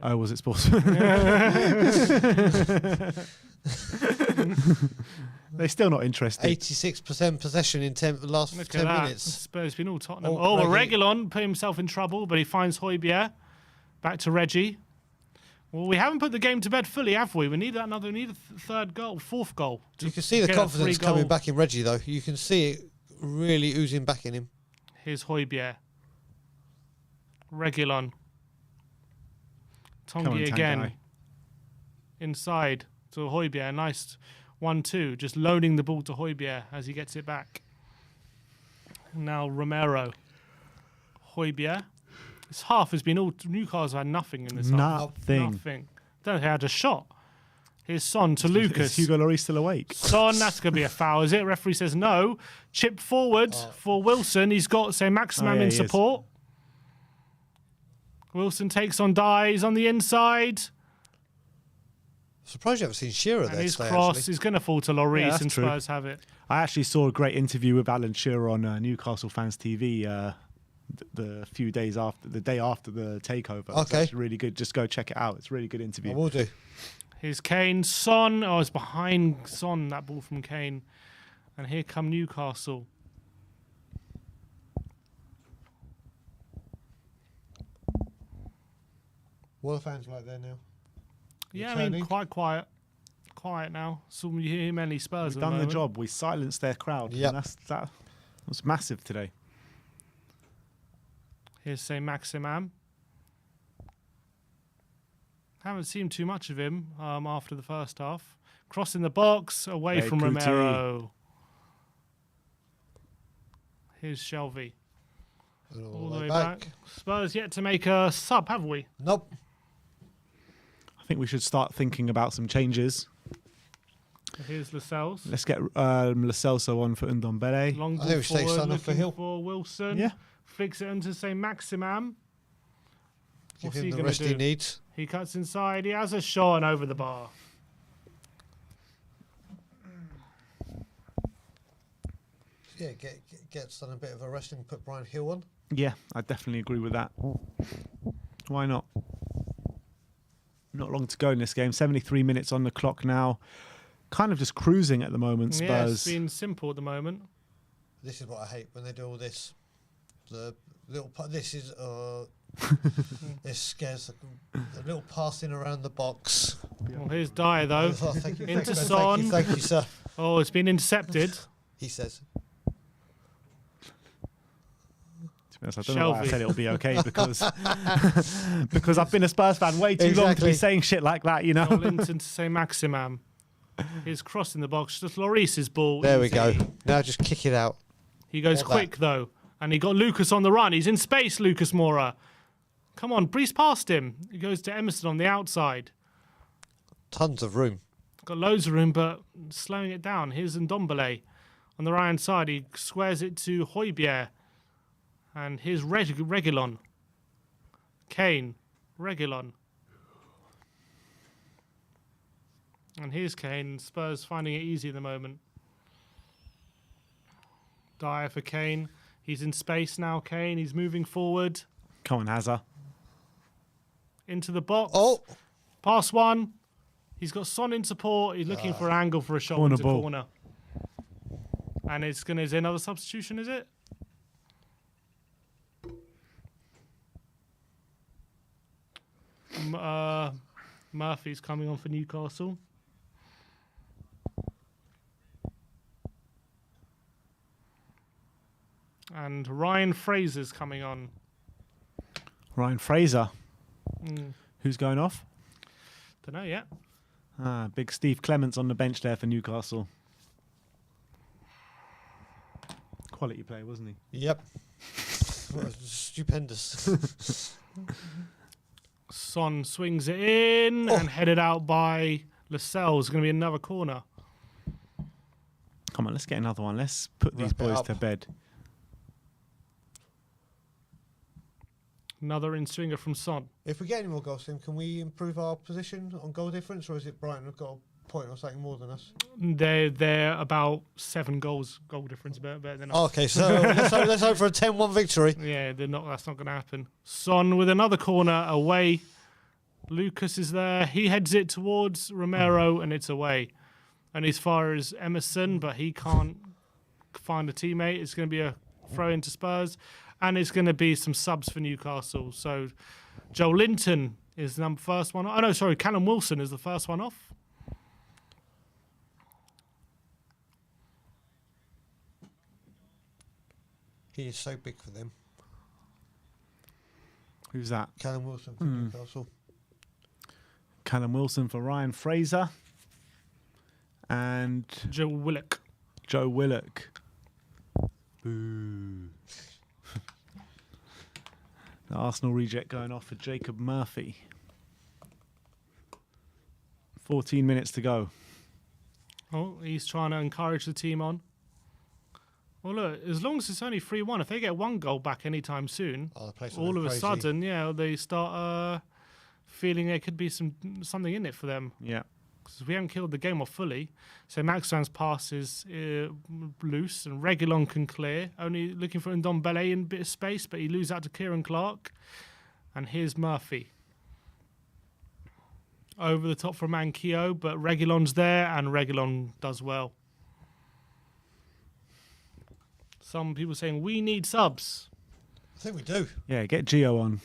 Oh, was it sports? They're still not interested. 86% possession in the last Look 10 at that. minutes. Spurs been all Tottenham. Oh, Reguilon put himself in trouble, but he finds Højbjerg. Back to Reggie. Well, we haven't put the game to bed fully, have we? We need a third goal, 4th goal. You can see the get a confidence 3-goal. coming back in Reggie, though. You can see it really oozing back in him. Here's Højbjerg. Reguilon. Come on, Tongi again. Tanguy. Inside to Højbjerg. Nice 1-2. Just loaning the ball to Højbjerg as he gets it back. Now Romero. Højbjerg. This half has been all... Newcastle had nothing in this half. Nothing. Don't think they had a shot. Here's Son to Lucas. Is Hugo Lloris still awake? Son, that's going to be a foul, is it? Referee says no. Chip forward for Wilson. He's got, say, Maximum in he is. support. Wilson takes on Dye. He's on the inside. Surprised you haven't seen Shearer And there his today, cross actually. is going to fall to Lloris, Yeah, that's and true. Spurs have it. I actually saw a great interview with Alan Shearer on Newcastle Fans TV the day after the takeover. It's Okay. actually really good. Just go check it out. It's a really good interview. I will do. Here's Kane. Son. Oh, it's behind Son, that ball from Kane. And here come Newcastle. What are fans like there now? Yeah, I mean, Returning. quite quiet. Quiet now. So you hear many Spurs. We've at done the moment. job. We silenced their crowd. Yep. And that was massive today. Here's say Maximam. Haven't seen too much of him after the first half. Crossing the box away Hey, from Kuti. Romero. Here's Shelby. And All the way back. Spurs yet to make a sub, have we? Nope. I think we should start thinking about some changes. Here's Lascelles. Let's get Lacelso on for Ndombele. Long I ball think we should take forward, Son off for looking Hill. for Wilson. Yeah. Flicks it into St. Maximam. Give What's him he the going rest to he do? needs. He cuts inside. He has a shot and over the bar. Yeah, get Son a bit of a rest and put Brian Hill on. Yeah, I definitely agree with that. Why not? Not long to go in this game. 73 minutes on the clock now. Kind of just cruising at the moment, Spurs. Yeah, it's been simple at the moment. This is what I hate when they do all this. The little this is this scares the little passing around the box. Well, here's Dyer, though. Oh, thank you, Into thank Son. you, thank you, sir. Oh, it's been intercepted. He says. I don't know why I Shelby. said it'll be okay because because I've been a Spurs fan way too long to be Exactly. saying shit like that, you know. Linton to St. Maximam. He's crossing the box. Just Lloris's ball. There we Easy. go. Now just kick it out. He goes What quick, though. And he got Lucas on the run. He's in space, Lucas Moura. Come on, breeze past him. He goes to Emerson on the outside. Tons of room. Got loads of room, but slowing it down. Here's Ndombele. On the right-hand side, he squares it to Højbjerg. And here's Reguilon. Kane. Reguilon. And here's Kane. Spurs finding it easy at the moment. Dyer for Kane. He's in space now, Kane. He's moving forward. Come on, Hazard. Into the box. Oh, Pass one. He's got Son in support. He's looking for an angle for a shot Corner into ball. corner. And it's going to... Is there another substitution, is it? Murphy's coming on for Newcastle. And Ryan Fraser's coming on. Ryan Fraser. Who's going off? Don't know yet. Big Steve Clements on the bench there for Newcastle. Quality player, wasn't he? yep. Stupendous. Son swings it in and headed out by Lascelles. Going to be another corner. Come on, let's get another one. Let's put these Wrap it boys up. to bed. Another in-swinger from Son. If we get any more goals, Tim, can we improve our position on goal difference, or is it Brighton have got a point or something more than us? They're about 7 goal difference better than us. Okay, so let's hope for a 10-1 victory. Yeah, they're not. That's not going to happen. Son with another corner away. Lucas is there. He heads it towards Romero, and it's away. And as far as Emerson, but he can't find a teammate. It's going to be a throw into Spurs, and it's going to be some subs for Newcastle. So Joe Linton is the first one. Oh no, sorry, Callum Wilson is the first one off. He is so big for them. Who's that? Callum Wilson for Newcastle. Callum Wilson for Ryan Fraser. And Joe Willock. Joe Willock. Boo. The Arsenal reject going off for Jacob Murphy. 14 minutes to go. Oh, he's trying to encourage the team on. Well, look, as long as it's only 3-1, if they get 1 goal back anytime soon, Oh, the place all went of a crazy. sudden, yeah, they start feeling there could be something in it for them. Yeah. Because we haven't killed the game off fully. So Maximan's pass is loose, and Reguilon can clear. Only looking for Ndombele in a bit of space, but he loses out to Kieran Clark. And here's Murphy. Over the top from Mankio, but Reguilon's there, and Reguilon does well. Some people saying, we need subs. I think we do. Yeah, get Gio on.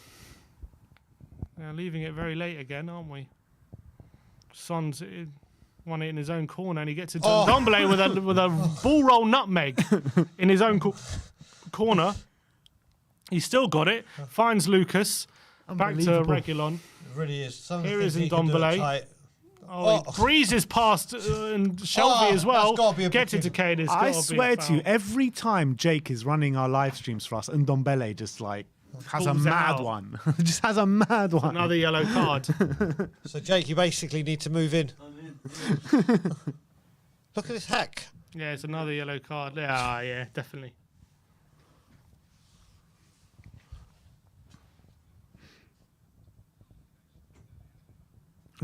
Yeah, leaving it very late again, aren't we? Son's won it in his own corner, and he gets into Ndombele with a ball roll nutmeg in his own corner. He's still got it. Finds Lucas. Back to Reguilon. It really is. Some of the Here things is he can do Ndombele. are tight. Oh, he breezes past and Shelby as well. That's gotta be a Gets booking. into Kane. It's I gotta be a swear to you, foul. every time Jake is running our live streams for us, and Ndombele just like has a Pulls it mad out. one. Just has a mad one. Another yellow card. So, Jake, you basically need to move in. I'm in. Look at this hack. Yeah, it's another yellow card. Yeah, definitely.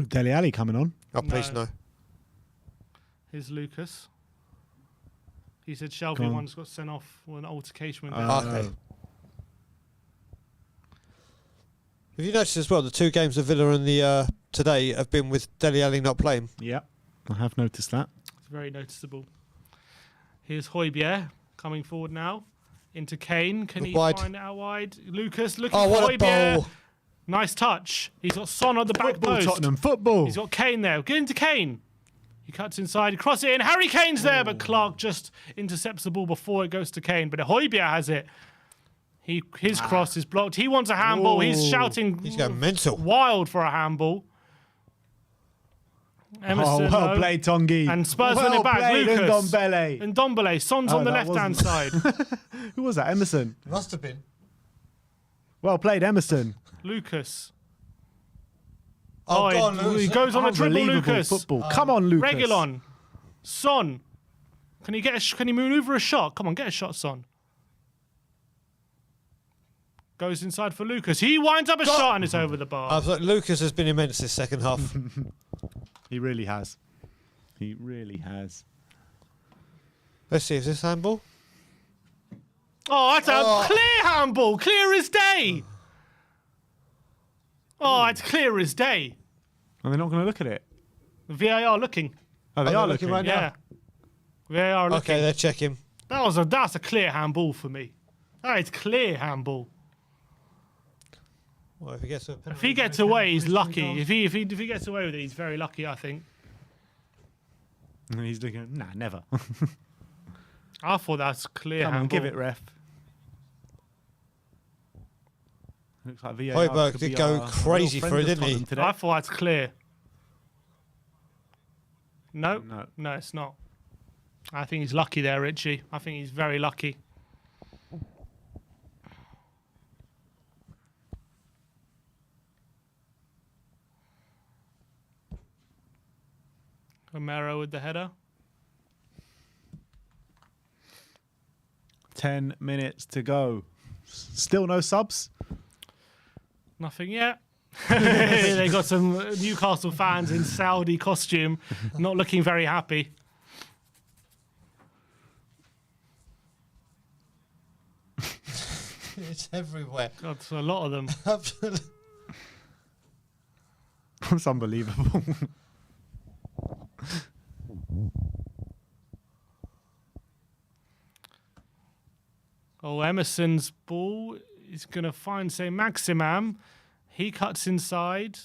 Dele Alli coming on. Oh, please No. no. Here's Lucas. He said Shelby Go on. once got sent off with an altercation with Okay. Have you noticed as well the 2 games of Villa and the today have been with Dele Alli not playing? Yeah, I have noticed that. It's very noticeable. Here's Højbjerg coming forward now into Kane. Can he Wide. find it out wide? Lucas looking Oh, for what a Højbjerg. ball. Nice touch. He's got Son on the back Football, post. Tottenham, football. He's got Kane there. Get into Kane. He cuts inside, cross it in. Harry Kane's there, but Clark just intercepts the ball before it goes to Kane. But Højbjerg has it. His cross is blocked. He wants a handball. He's Ooh. shouting He's going mental. wild for a handball. Emerson, well no. played, Tongi. And Spurs well win it back. played, Lucas. Ndombele. And Ndombele. Son's Oh, on the that left-hand side. Who was that? Emerson. Must have been. Well played, Emerson. Lucas. Oh, Oh, go on, he Lewis. goes on a dribble, Unbelievable Lucas. football. Come on, Lucas. Reguilon. Son. Can he can he maneuver a shot? Come on, get a shot, Son. Goes inside for Lucas. He winds up a shot and it's over the bar. I thought Lucas has been immense this second half. He really has. He really has. Let's see, is this handball? Oh, that's a clear handball. Clear as day. Oh, it's clear as day. Are they not going to look at it? The VAR looking. Oh, they they're are looking looking. right now. Yeah. VAR looking. Okay, they're checking. That's a clear handball for me. That is clear handball. Well, if he gets a If he gets away, he's lucky. If he gets away with it, he's very lucky, I think. And he's looking. Nah, never. I thought that's clear Come on, handball. give it, ref. Looks like VAR Højbjerg could did be go our crazy real for it, friend of didn't he? Tottenham today. I thought that's clear. No, No. it's not. I think he's lucky there, Richie. I think he's very lucky. Romero with the header. 10 minutes to go. Still no subs? Nothing yet. They got some Newcastle fans in Saudi costume, not looking very happy. It's everywhere. God, a lot of them. Absolutely. It's unbelievable. Oh, Emerson's ball is going to find, say, Maximam. He cuts inside.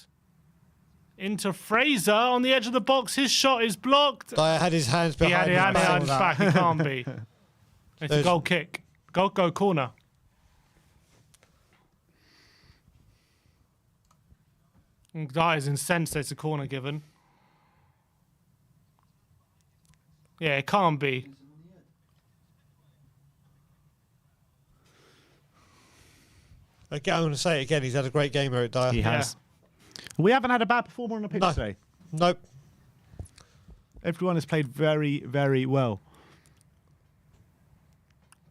Into Fraser on the edge of the box. His shot is blocked. Dyer had his hands He had behind it his on his back. back. He can't be. It's a There's- goal kick. Go corner. Dyer's incensed there's a corner given. Yeah, it can't be. Okay, I'm going to say it again. He's had a great game, Eric Dyer. He has. We haven't had a bad performer on the pitch No. today. Nope. Everyone has played very, very well.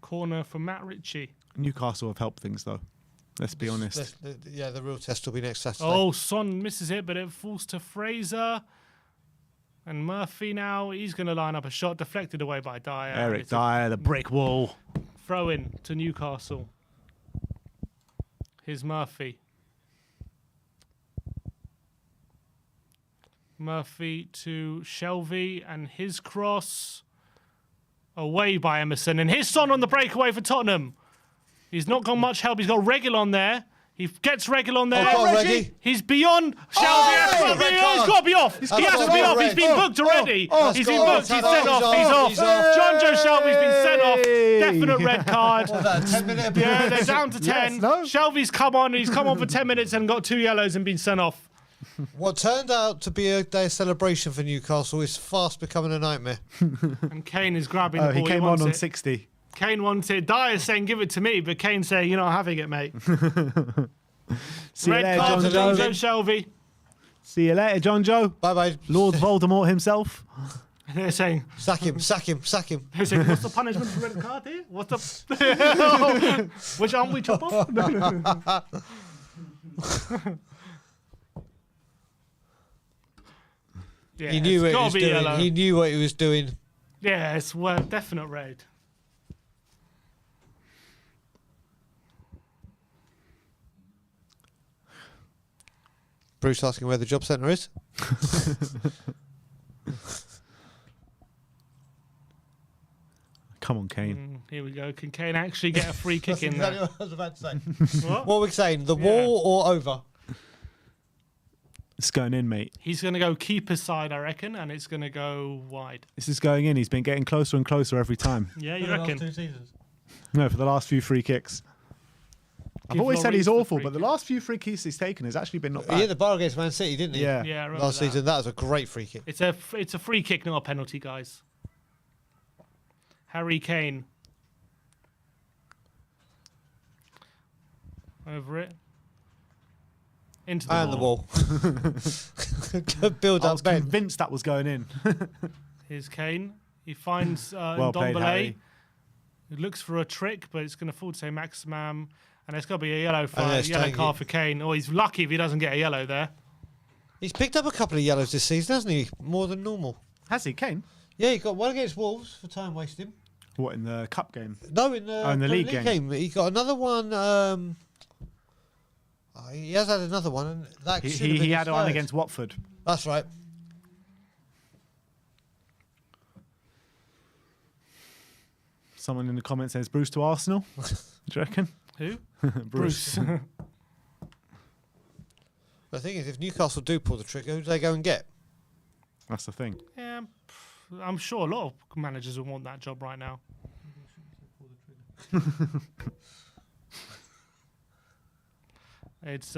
Corner for Matt Ritchie. Newcastle have helped things, though. Let's be honest. Yeah, the real test will be next Saturday. Oh, Son misses it, but it falls to Fraser. And Murphy now, he's going to line up a shot deflected away by Dyer. Eric It's a Dyer, the brick wall. throw in to Newcastle. Here's Murphy. Murphy to Shelby and his cross away by Emerson. And his Son on the breakaway for Tottenham. He's not got much help. He's got Reguilon there. He gets Reguilon there. Oh, go on, Reggie. He's beyond Shelby. Oh, red He's card. got to be off. He That's has to got be to off. be He's been red. booked already. Oh, He's oh, been oh, booked. He's he's sent off, off. He's off. he's off. John Joe Shelby's been sent off. Hey. Definite red card. What's that, 10-minute Yeah, they're down to 10. Yes, no? Shelby's come on. He's come on for 10 minutes and got 2 yellows and been sent off. What turned out to be a day of celebration for Newcastle is fast becoming a nightmare. And Kane is grabbing the Oh, ball. he came on wants on it. 60. Kane wanted. Dyer's saying, give it to me. But Kane's saying, you're not having it, mate. See you Red later, card John to John Joe. Joe Shelby. See you later, John Joe. Bye-bye. Lord Voldemort himself. They're saying, Sack him, sack him, sack him. what's the punishment for red card here? What's the... Which arm we chop off? Yeah, He knew it's what he gotta was be doing. yellow. He knew what he was doing. Yeah, it's definite red. Bruce asking where the job centre is. Come on, Kane. Here we go. Can Kane actually get a free kick in Exactly there? what I was about to say. What? What are we saying? The wall or over? It's going in, mate. He's going to go keeper's side, I reckon, and it's going to go wide. This is going in. He's been getting closer and closer every time. Yeah, you For the last reckon? 2 seasons. No, for the last few free kicks. I've Give always said Lloris he's the awful, free but the kick. last few free kicks he's taken has actually been not He bad. hit the bar against Man City, didn't he? Yeah. Yeah, I remember Last that. season, that was a great free kick. It's a free kick, not a penalty, guys. Harry Kane. Over it. Into the And the wall. wall. Good build I up, was Ben. convinced that was going in. Here's Kane. He finds Well played, Ndombele. Harry. He looks for a trick, but it's going to fall to say maximum. And it's got to be a yellow for yeah, it's yellow taking card it. for Kane. Oh, he's lucky if he doesn't get a yellow there. He's picked up a couple of yellows this season, hasn't he? More than normal. Has he, Kane? Yeah, he got one against Wolves for time wasting. What, in the cup game? No, in the, in the Premier league game. He got another one. He has had another one, and that should have been He his had one third. against Watford. That's right. Someone in the comments says Bruce to Arsenal. Do you reckon? Who? Bruce. The thing is, if Newcastle do pull the trigger, who do they go and get? That's the thing. Yeah, I'm sure a lot of managers will want that job right now. It's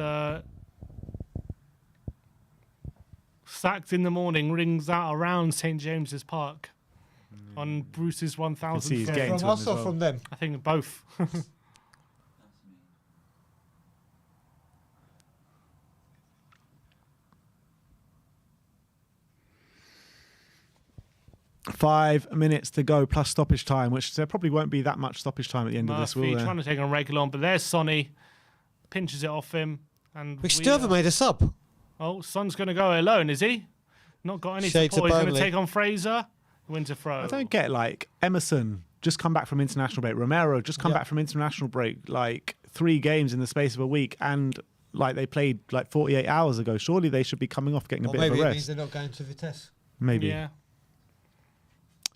sacked in the morning rings out around St James's Park on Bruce's 1,000th see he's day. getting From to him us as or well. from them? I think both. That's me. 5 minutes to go plus stoppage time, which there probably won't be that much stoppage time at the end of this, will Murphy there? trying to take on Regulon, but there's Sonny. Pinches it off him. And We still haven't made a sub. Oh, Son's going to go alone, is he? Not got any Shades support. of He's going to Burnley. take on Fraser. Wins a throw. I don't get, like, Emerson just come back from international break. Romero just come Yep. back from international break, like 3 games in the space of a week, and like they played like 48 hours ago. Surely they should be coming off getting a Or bit maybe of a it means rest. they're not going to Vitesse. Maybe. Yeah.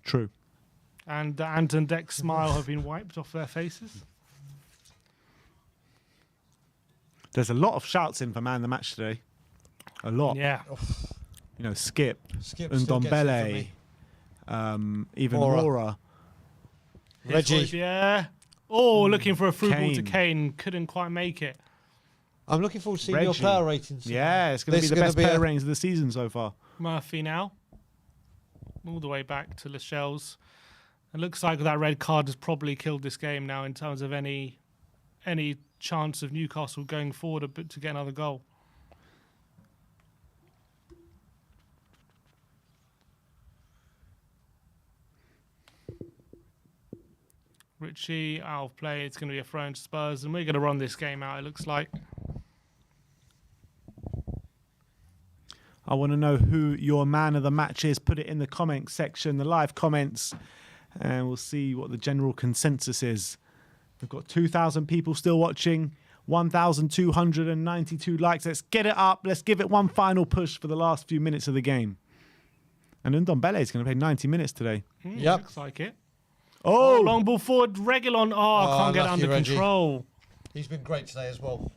True. And Ant and Deck's smile have been wiped off their faces. There's a lot of shouts in for man of the match today. A lot. Yeah. You know, Skip, Skip and still gets it for Ndombele, me. even Mora. Mora. Reggie. Yeah. Oh, looking for a through ball to Kane. Kane. Couldn't quite make it. I'm looking forward to seeing your Reggie. player ratings. Yeah, it's going to This be is the gonna best be player a- ratings of the season so far. Murphy now. All the way back to Lascelles. It looks like that red card has probably killed this game now in terms of any chance of Newcastle going forward a bit to get another goal. Richie out of play. It's going to be a throw in Spurs, and we're going to run this game out, it looks like. I want to know who your man of the match is. Put it in the comment section, the live comments, and we'll see what the general consensus is. We've got 2,000 people still watching, 1,292 likes. Let's get it up. Let's give it one final push for the last few minutes of the game. And Ndombele is going to play 90 minutes today. Yep. Looks like it. Oh, Long ball forward, Regulon. Oh, I can't get it lucky under Reggie. control. He's been great today as well.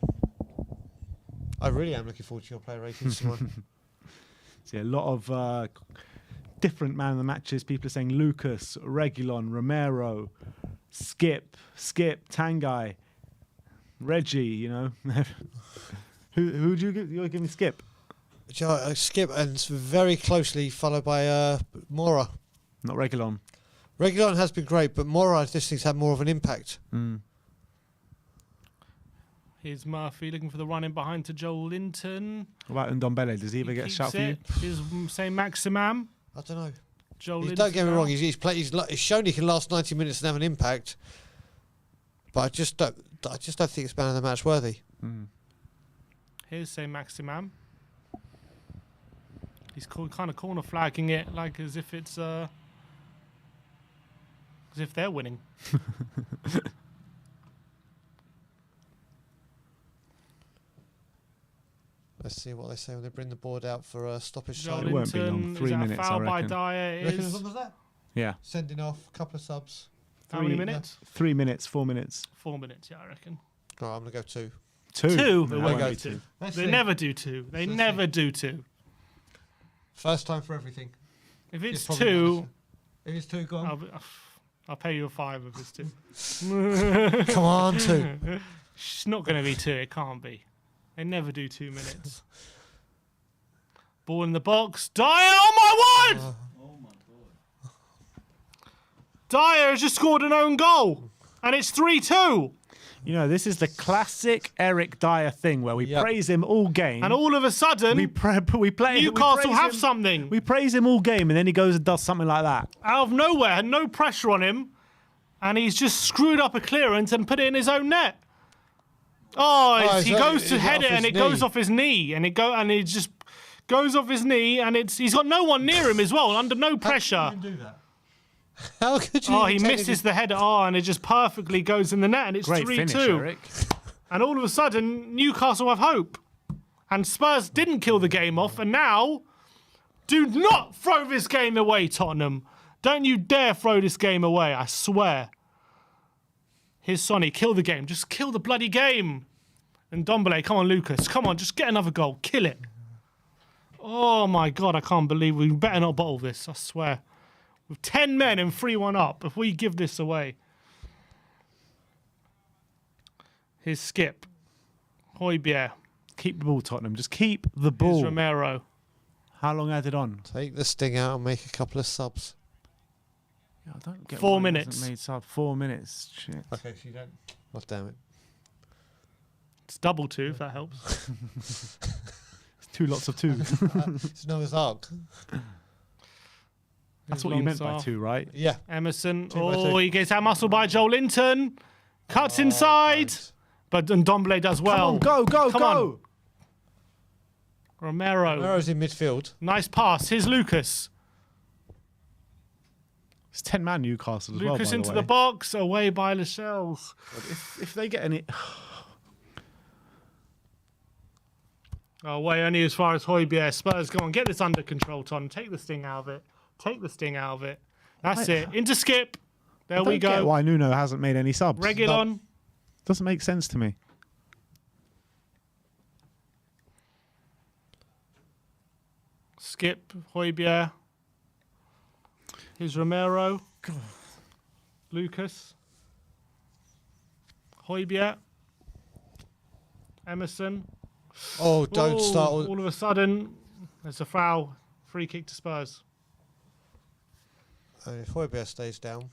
I really am looking forward to your player ratings tomorrow. see a lot of different man of the matches. People are saying Lucas, Regulon, Romero, Skip, Tanguy, Reggie. You know, who do you give? You're giving Skip, Skip, and it's very closely followed by Mora. not Regulon. Regulon has been great, but Mora, this thing's had more of an impact. Here's Murphy looking for the run in behind to Joel Linton. What about Ndombele? Does he ever get a Keeps shout for you? it. Here's say Maximum. I don't know. Joel Don't get me Linton wrong. out. He's shown he can last 90 minutes and have an impact, but I just don't think it's man of the match worthy. Here's Saint Maximam. He's kind of corner flagging it like as if it's as if they're winning. Let's see what they say when they bring the board out for stoppage Joel time. It won't be long. Linton, 3 is that minutes, a I foul by reckon. Dyer? It Reckon as is. long as that? Yeah. Sending off a couple of subs. How many Three- minutes? 3 minutes, 4 minutes. 4 minutes, yeah, I reckon. Right, I'm gonna go 2. Two. Two? No, It it won't won't be be two. two. Let's They see. never do two. They Let's never see. do two. First time for everything. If it's probably two, not. If it's 2, go on. I'll pay you a $5 if it's two. Come on, 2. It's not going to be two. It can't be. They never do 2 minutes. Ball in the box. Dyer, oh my word! Oh my god. Dyer has just scored an own goal. And it's 3-2. You know, this is the classic Eric Dyer thing where we Yep. praise him all game. And all of a sudden, we play. We Newcastle praise have him- something. We praise him all game, and then he goes and does something like that. Out of nowhere, had no pressure on him. And he's just screwed up a clearance and put it in his own net. He so goes is to it head off it and his it goes knee? off his knee. And it just goes off his knee. And he's got no one near him as well, under no pressure. do that? How could you? Oh, he technically- misses the header. Oh, and it just perfectly goes in the net, and it's Great 3-2. finish, Eric. And all of a sudden, Newcastle have hope. And Spurs didn't kill the game off, and now, do not throw this game away, Tottenham. Don't you dare throw this game away, I swear. Here's Sonny, kill the game. Just kill the bloody game. And Dombele, come on, Lucas. Come on, just get another goal. Kill it. Oh, my God, I can't believe we better not bottle this, I swear. With 10 men and 3-1 up, if we give this away. Here's Skip. Højbjerg. Keep the ball, Tottenham. Just keep the Here's ball. Romero. How long had it on? Take the sting out and make a couple of subs. Yeah, I don't get 4 why he hasn't minutes. Made sub. 4 minutes. Shit. Okay, if you don't. Oh, damn it. It's double two, if that helps. It's 2 lots of 2. It's Noah's Ark. That's Here's what you meant by Longstaff. 2, right? Yeah. Emerson. Two by Oh, two. he gets out muscle by Joel Linton. Cuts inside. Nice. But Ndombele does well. Come on, go, Come go. Romero. Romero's in midfield. Nice pass. Here's Lucas. It's 10-man Newcastle as well, Lucas by into the the way. box. Away by Lascelles. If they get any... Away only as far as Højbjerg. Spurs, go on. Get this under control, Tom. Take the sting out of it. Take the sting out of it. That's it. Into Skip. There we I don't get go. why Nuno hasn't made any subs. Reguilon. Doesn't make sense to me. Skip, Højbjerg. Here's Romero. Lucas. Højbjerg. Emerson. Oh, don't start. All of a sudden, there's a foul. Free kick to Spurs. If Højbjerg stays down.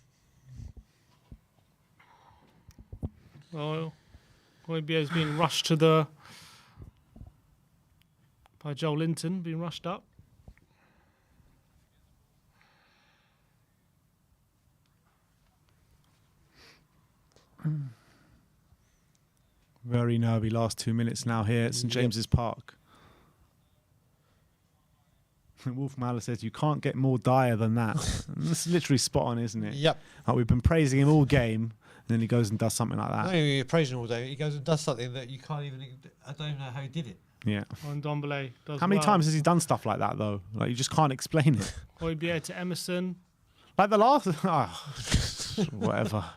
Oh, Højbjerg's being rushed to the... by Joel Linton, being rushed up. Very nervy last 2 minutes now here at St James's Park. Wolf Mahler says, you can't get more dire than that. And this is literally spot on, isn't it? Yep. Like we've been praising him all game, and then he goes and does something like Not that. even you're praising all day. He goes and does something that you can't even. I don't even know how he did it. Yeah. And Ndombele does How many well. times has he done stuff like that, though? Like, you just can't explain it. Højbjerg to Emerson. Like the last... whatever. I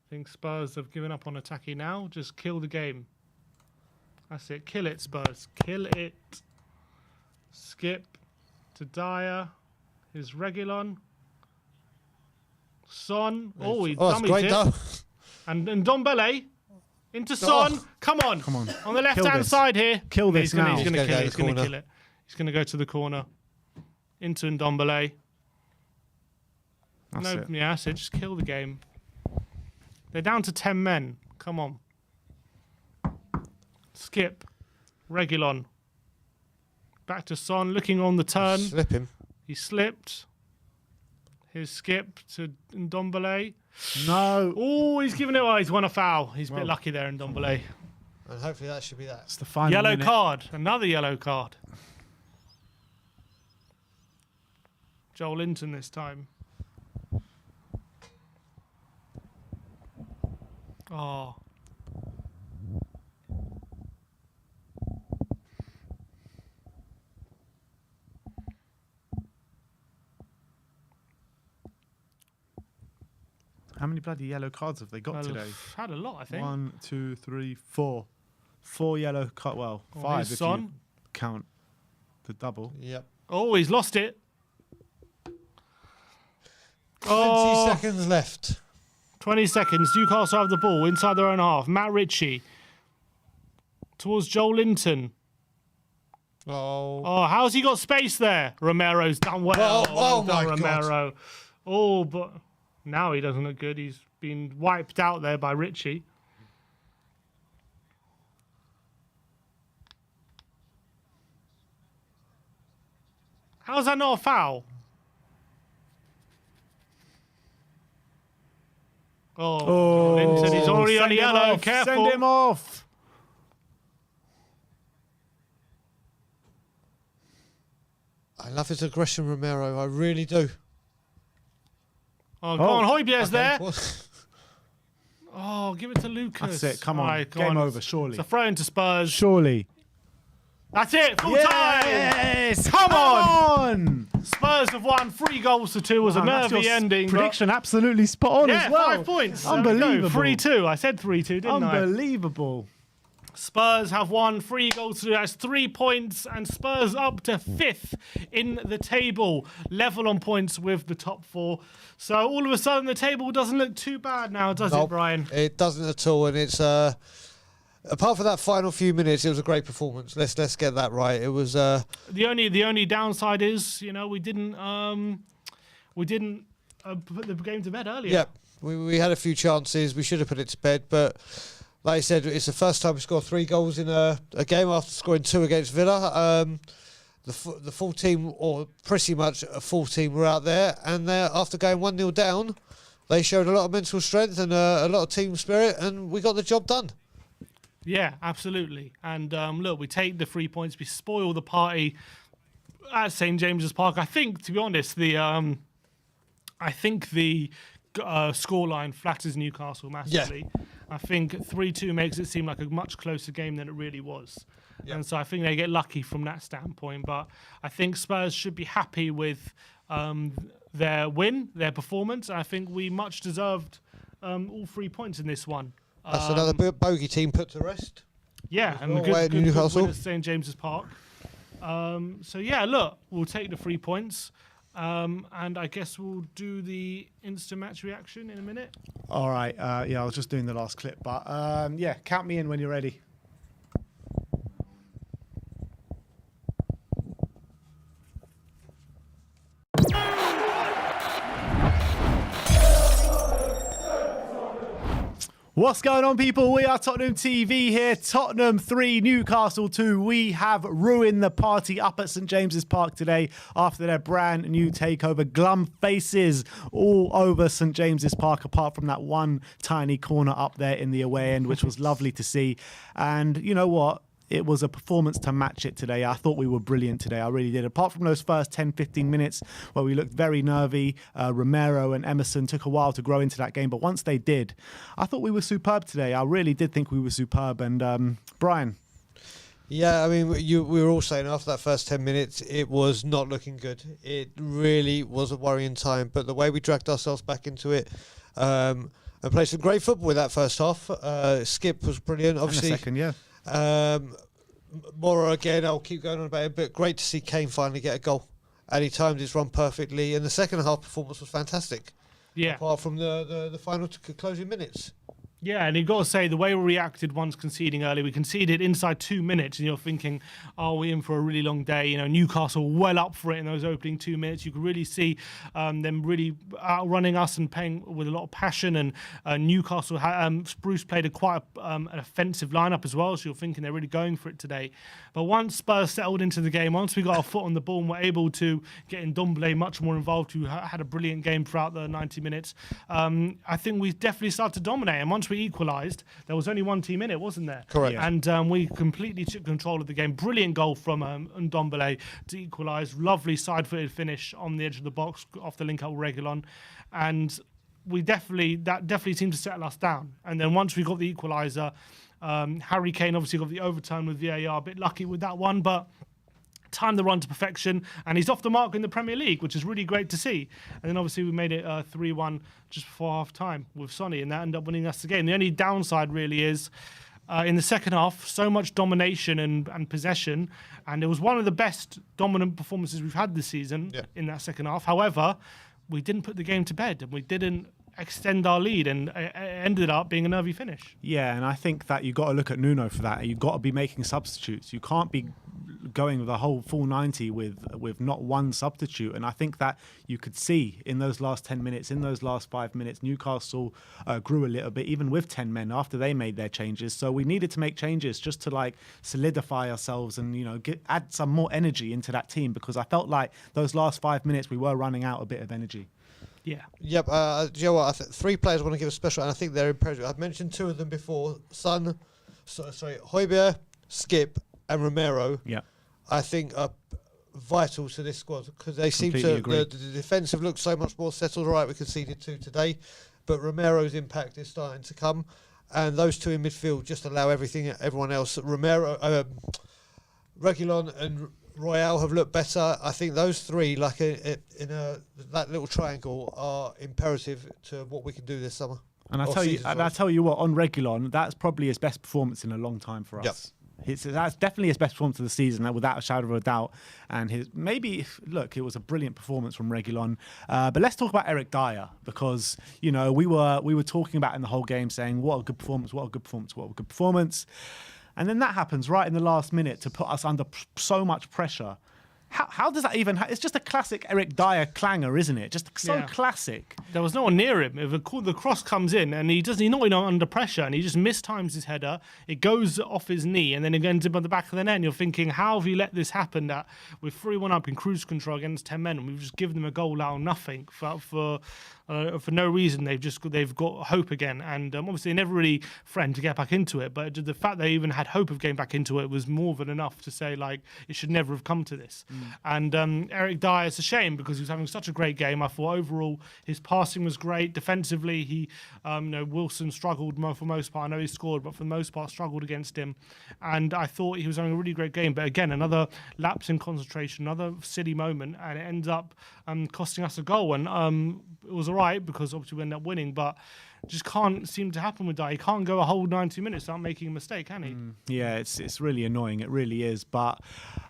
think Spurs have given up on attacking now. Just kill the game. That's it. Kill it, Spurs. Kill it. Skip to Dyer. Here's Reguilon. Son. Oh, he Oh, it's dummies great it. though. And Ndombele into Son. Oh. Come on. Come on. On the left-hand this. side here. Kill this He's gonna, now. He's going to He's kill gonna it. go He's going to to the kill it. He's going to go to the corner. Into Ndombele. That's No, it. yeah, that's it. Just kill the game. They're down to 10 men. Come on. Skip. Reguilon. Back to Son, looking on the turn. Slip him. He slipped. His skip to Ndombele. No. Oh, he's given it away. He's won a foul. He's a bit lucky there, Ndombele. And hopefully that should be that. It's the final Yellow minute. card. Another yellow card. Joel Linton this time. Oh. How many bloody yellow cards have they got today? Had a lot, I think. 1, 2, 3, 4. 4 yellow cards. Well, Oh, 5 here's if Son. you count the double. Yep. Oh, he's lost it. 20 seconds left. 20 seconds. Newcastle have the ball inside their own half. Matt Ritchie towards Joel Linton. Oh, how's he got space there? Romero's done well. Oh Well done, my God. Romero. Oh, but now he doesn't look good. He's been wiped out there by Ritchie. How's that not a foul? Oh, Linton, he's already on Send him yellow. off, Careful. Send him off. I love his aggression, Romero. I really do. Oh, go on, Højbjerg's there. Well, Oh, give it to Lucas. That's it. Come on. Alright, go Game on. over, surely. It's a throw into Spurs. Surely. That's it. Full Yes! Come on! time. Spurs have won 3-2. Was a Man, that's nervy your ending. but- Prediction absolutely spot on Yeah, as well. 5 points. Unbelievable. 3-2. I said 3-2, didn't I? Unbelievable. Spurs have won 3-2. That's 3 points, and Spurs up to 5th in the table, level on points with the top 4. So all of a sudden, the table doesn't look too bad now, does it, Nope, Brian? it doesn't at all, and it's apart from that final few minutes, it was a great performance. Let's get that right. It was The only downside is, we didn't put the game to bed earlier. yeah. We had a few chances. We should have put it to bed, but like I said, it's the first time we scored 3 goals in a game after scoring 2 against Villa. The full team, or pretty much a full team, were out there, and after going 1-0 down, they showed a lot of mental strength and a lot of team spirit, and we got the job done. Yeah, absolutely. And look, we take the 3 points. We spoil the party at St James's Park. I think, to be honest, the scoreline flatters Newcastle massively. Yeah. I think 3-2 makes it seem like a much closer game than it really was. Yeah. And so I think they get lucky from that standpoint. But I think Spurs should be happy with their win, their performance. I think we much deserved all 3 points in this one. That's another bogey team put to rest. Yeah, and a good win at St James's Park. So yeah, look, we'll take the 3 points. And I guess we'll do the instant match reaction in a minute. All right. Yeah, I was just doing the last clip. But yeah, count me in when you're ready. What's going on, people? We are Tottenham TV here. Tottenham 3, Newcastle 2. We have ruined the party up at St James's Park today after their brand new takeover. Glum faces all over St James's Park, apart from that one tiny corner up there in the away end, which was lovely to see. And you know what? It was a performance to match it today. I thought we were brilliant today. I really did. Apart from those first 10, 15 minutes where we looked very nervy, Romero and Emerson took a while to grow into that game. But once they did, I thought we were superb today. I really did think we were superb. And Brian? Yeah, I mean, we were all saying after that first 10 minutes, it was not looking good. It really was a worrying time. But the way we dragged ourselves back into it and played some great football in that first half. Skip was brilliant, obviously. And a second, yeah. Mora again, I'll keep going on about it, but great to see Kane finally get a goal. And he timed his run perfectly, and the second half performance was fantastic. Yeah. Apart from the final closing minutes. Yeah, and you've got to say, the way we reacted once conceding early, we conceded inside 2 minutes, and you're thinking, are we in for a really long day? You know, Newcastle well up for it in those opening 2 minutes. You could really see them really outrunning us and playing with a lot of passion. And Newcastle, Bruce played quite an offensive lineup as well, so you're thinking they're really going for it today. But once Spurs settled into the game, once we got our foot on the ball and were able to get Ndombele much more involved, who had a brilliant game throughout the 90 minutes, I think we definitely started to dominate. And once we equalised, there was only one team in it, wasn't there? Correct. Yeah. And we completely took control of the game. Brilliant goal from Ndombele to equalise. Lovely side-footed finish on the edge of the box off the link-up with Reguilon. And that definitely seemed to settle us down. And then once we got the equaliser, Harry Kane obviously got the overturn with VAR. A bit lucky with that one, but timed the run to perfection, and he's off the mark in the Premier League, which is really great to see. And then obviously we made it 3-1 just before half-time with Sonny, and that ended up winning us the game. The only downside really is in the second half, so much domination and possession, and it was one of the best dominant performances we've had this season in that second half. However, we didn't put the game to bed, and we didn't extend our lead, and it ended up being a nervy finish. Yeah, and I think that you've got to look at Nuno for that. You've got to be making substitutes. You can't be going with a whole full 90 with not one substitute. And I think that you could see in those last 10 minutes, in those last 5 minutes, Newcastle grew a little bit, even with 10 men after they made their changes. So we needed to make changes just to like solidify ourselves and, you know, add some more energy into that team, because I felt like those last 5 minutes we were running out a bit of energy. Yeah. Yep. Do you know what? I think 3 players I want to give a special, and I think they're imperative. I've mentioned 2 of them before: Højbjerg, Skip, and Romero. Yeah. I think are vital to this squad, because they seem Completely to agree. the defensive looks so much more settled. All right, we conceded 2 today, but Romero's impact is starting to come, and those 2 in midfield just allow everyone else. Reguilon and Royale have looked better. I think those 3, like that little triangle, are imperative to what we can do this summer. And I tell you what, on Reguilon, that's probably his best performance in a long time for us. Yep. That's definitely his best performance of the season, without a shadow of a doubt. And it was a brilliant performance from Reguilon. But let's talk about Eric Dyer, because you know we were talking about in the whole game, saying what a good performance, what a good performance, what a good performance. And then that happens right in the last minute to put us under so much pressure. How does that even... It's just a classic Eric Dyer clanger, isn't it? Just so classic. There was no one near him. If the cross comes in and he's not even under pressure, and he just mistimes his header, it goes off his knee and then it ends up on the back of the net, and you're thinking, how have you let this happen, that we're 3-1 up in cruise control against 10 men and we've just given them a goal out of nothing for no reason. They've got hope again, and obviously they never really threatened to get back into it, but the fact they even had hope of getting back into it was more than enough to say, like, it should never have come to this. And Eric Dyer, it's a shame, because he was having such a great game. I thought overall his passing was great. Defensively, he Wilson struggled for the most part. I know he scored, but for the most part struggled against him, and I thought he was having a really great game. But again, another lapse in concentration, another silly moment, and it ends up costing us a goal. And it was all right, because obviously we ended up winning, but just can't seem to happen with Dyer. He can't go a whole 90 minutes without making a mistake, can he? Yeah, it's really annoying. It really is. But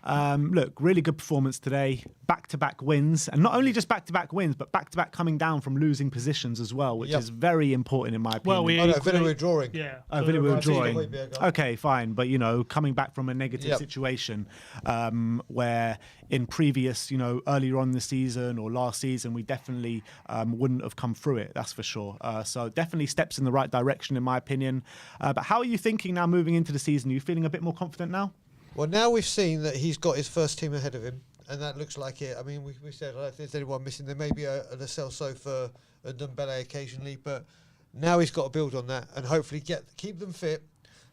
look, really good performance today. Back-to-back wins, and not only just back-to-back wins, but back-to-back coming down from losing positions as well, which is very important in my opinion. Well, Villa were drawing. Yeah. Villa were drawing. Højbjerg. Okay, fine, but you know, coming back from a negative situation, where in previous, you know, earlier on in the season or last season, we definitely wouldn't have come through it. That's for sure. So definitely steps in the right direction, in my opinion. But how are you thinking now, moving into the season? Are you feeling a bit more confident now? Well, now we've seen that he's got his first team ahead of him, and that looks like it. I mean, we said, if there's anyone missing, there may be a Lo Celso for a Ndombele occasionally, but now he's got to build on that and hopefully keep them fit,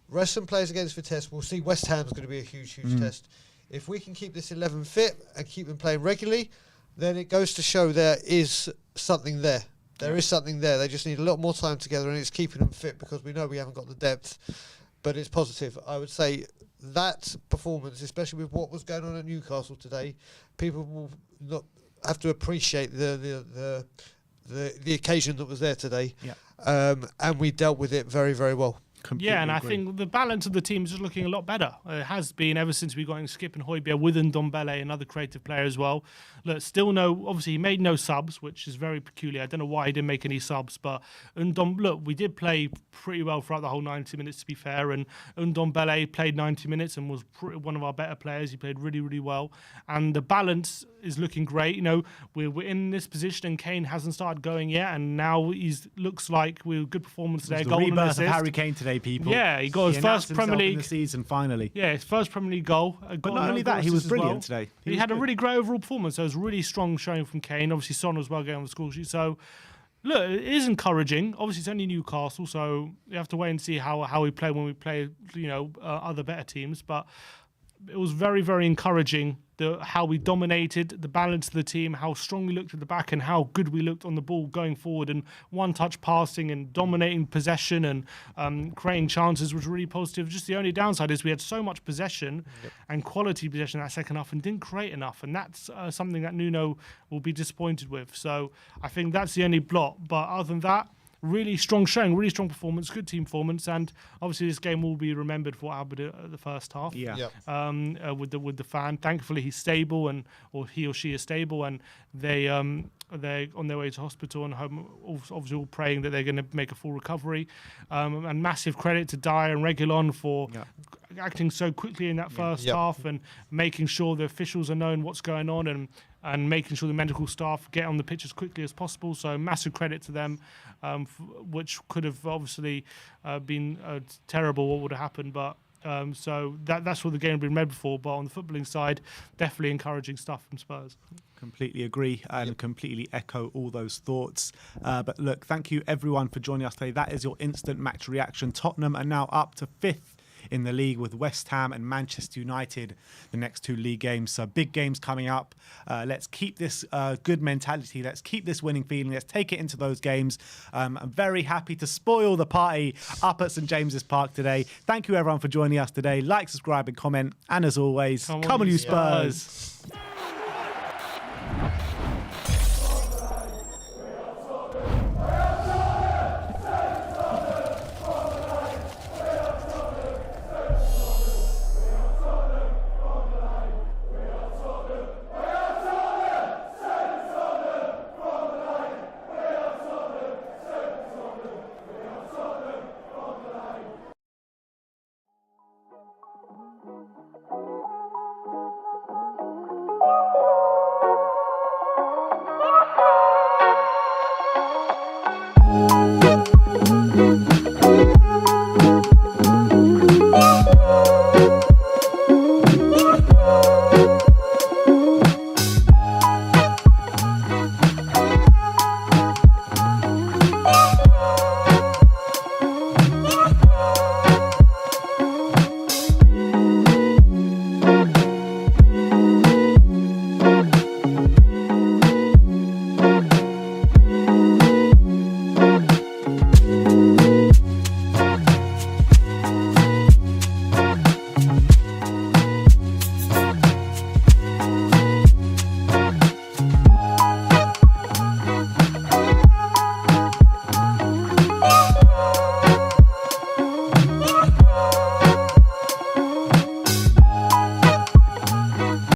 rest some players against Vitesse. We'll see. West Ham's going to be a huge test. If we can keep this 11 fit and keep them playing regularly, then it goes to show there is something there. There is something there. They just need a little more time together, and it's keeping them fit, because we know we haven't got the depth. But it's positive. I would say that performance, especially with what was going on at Newcastle today, people will not have to appreciate the occasion that was there today. Yeah. And we dealt with it very, very well. Completely Yeah, and I agree. think the balance of the team is just looking a lot better. It has been ever since we got in Skip and Højbjerg with Ndombele, another creative player as well. Look, still obviously he made no subs, which is very peculiar. I don't know why he didn't make any subs, but look, we did play pretty well throughout the whole 90 minutes, to be fair, and Ndombele played 90 minutes and was one of our better players. He played really, really well, and the balance is looking great. You know, we're in this position, and Kane hasn't started going yet, and now looks like we're good performance today. It's the Goal and rebirth of assist. Harry Kane today, people. Yeah, he got his announced first Premier himself in League the season finally. Yeah, his first Premier League goal. But not only that, he was brilliant today. He had a really great overall performance. So it was really strong showing from Kane. Obviously, Son as well getting on the score sheet. So, look, it is encouraging. Obviously, it's only Newcastle, so you have to wait and see how we play when we play, other better teams. But it was very, very encouraging how we dominated, the balance of the team, how strong we looked at the back, and how good we looked on the ball going forward. And one-touch passing and dominating possession and creating chances was really positive. Just the only downside is we had so much possession and quality possession in that second half and didn't create enough. And that's something that Nuno will be disappointed with. So I think that's the only blot. But other than that, really strong showing, really strong performance, good team performance, and obviously this game will be remembered for what happened at the first half. With the fan. Thankfully, he's stable, or he or she is stable, and they're on their way to hospital and home. Obviously, all praying that they're going to make a full recovery. And massive credit to Dyer and Reguilon for acting so quickly in that first half and making sure the officials are knowing what's going on and making sure the medical staff get on the pitch as quickly as possible. So massive credit to them, which could have obviously been terrible what would have happened. But so that's what the game had been made for. But on the footballing side, definitely encouraging stuff from Spurs. Completely agree and completely echo all those thoughts. But look, thank you everyone for joining us today. That is your instant match reaction. Tottenham are now up to 5th in the league with West Ham and Manchester United, the next 2 league games. So big games coming up. Let's keep this good mentality. Let's keep this winning feeling. Let's take it into those games. I'm very happy to spoil the party up at St James's Park today. Thank you everyone for joining us today. Like, subscribe and comment. And as always, come on you Spurs.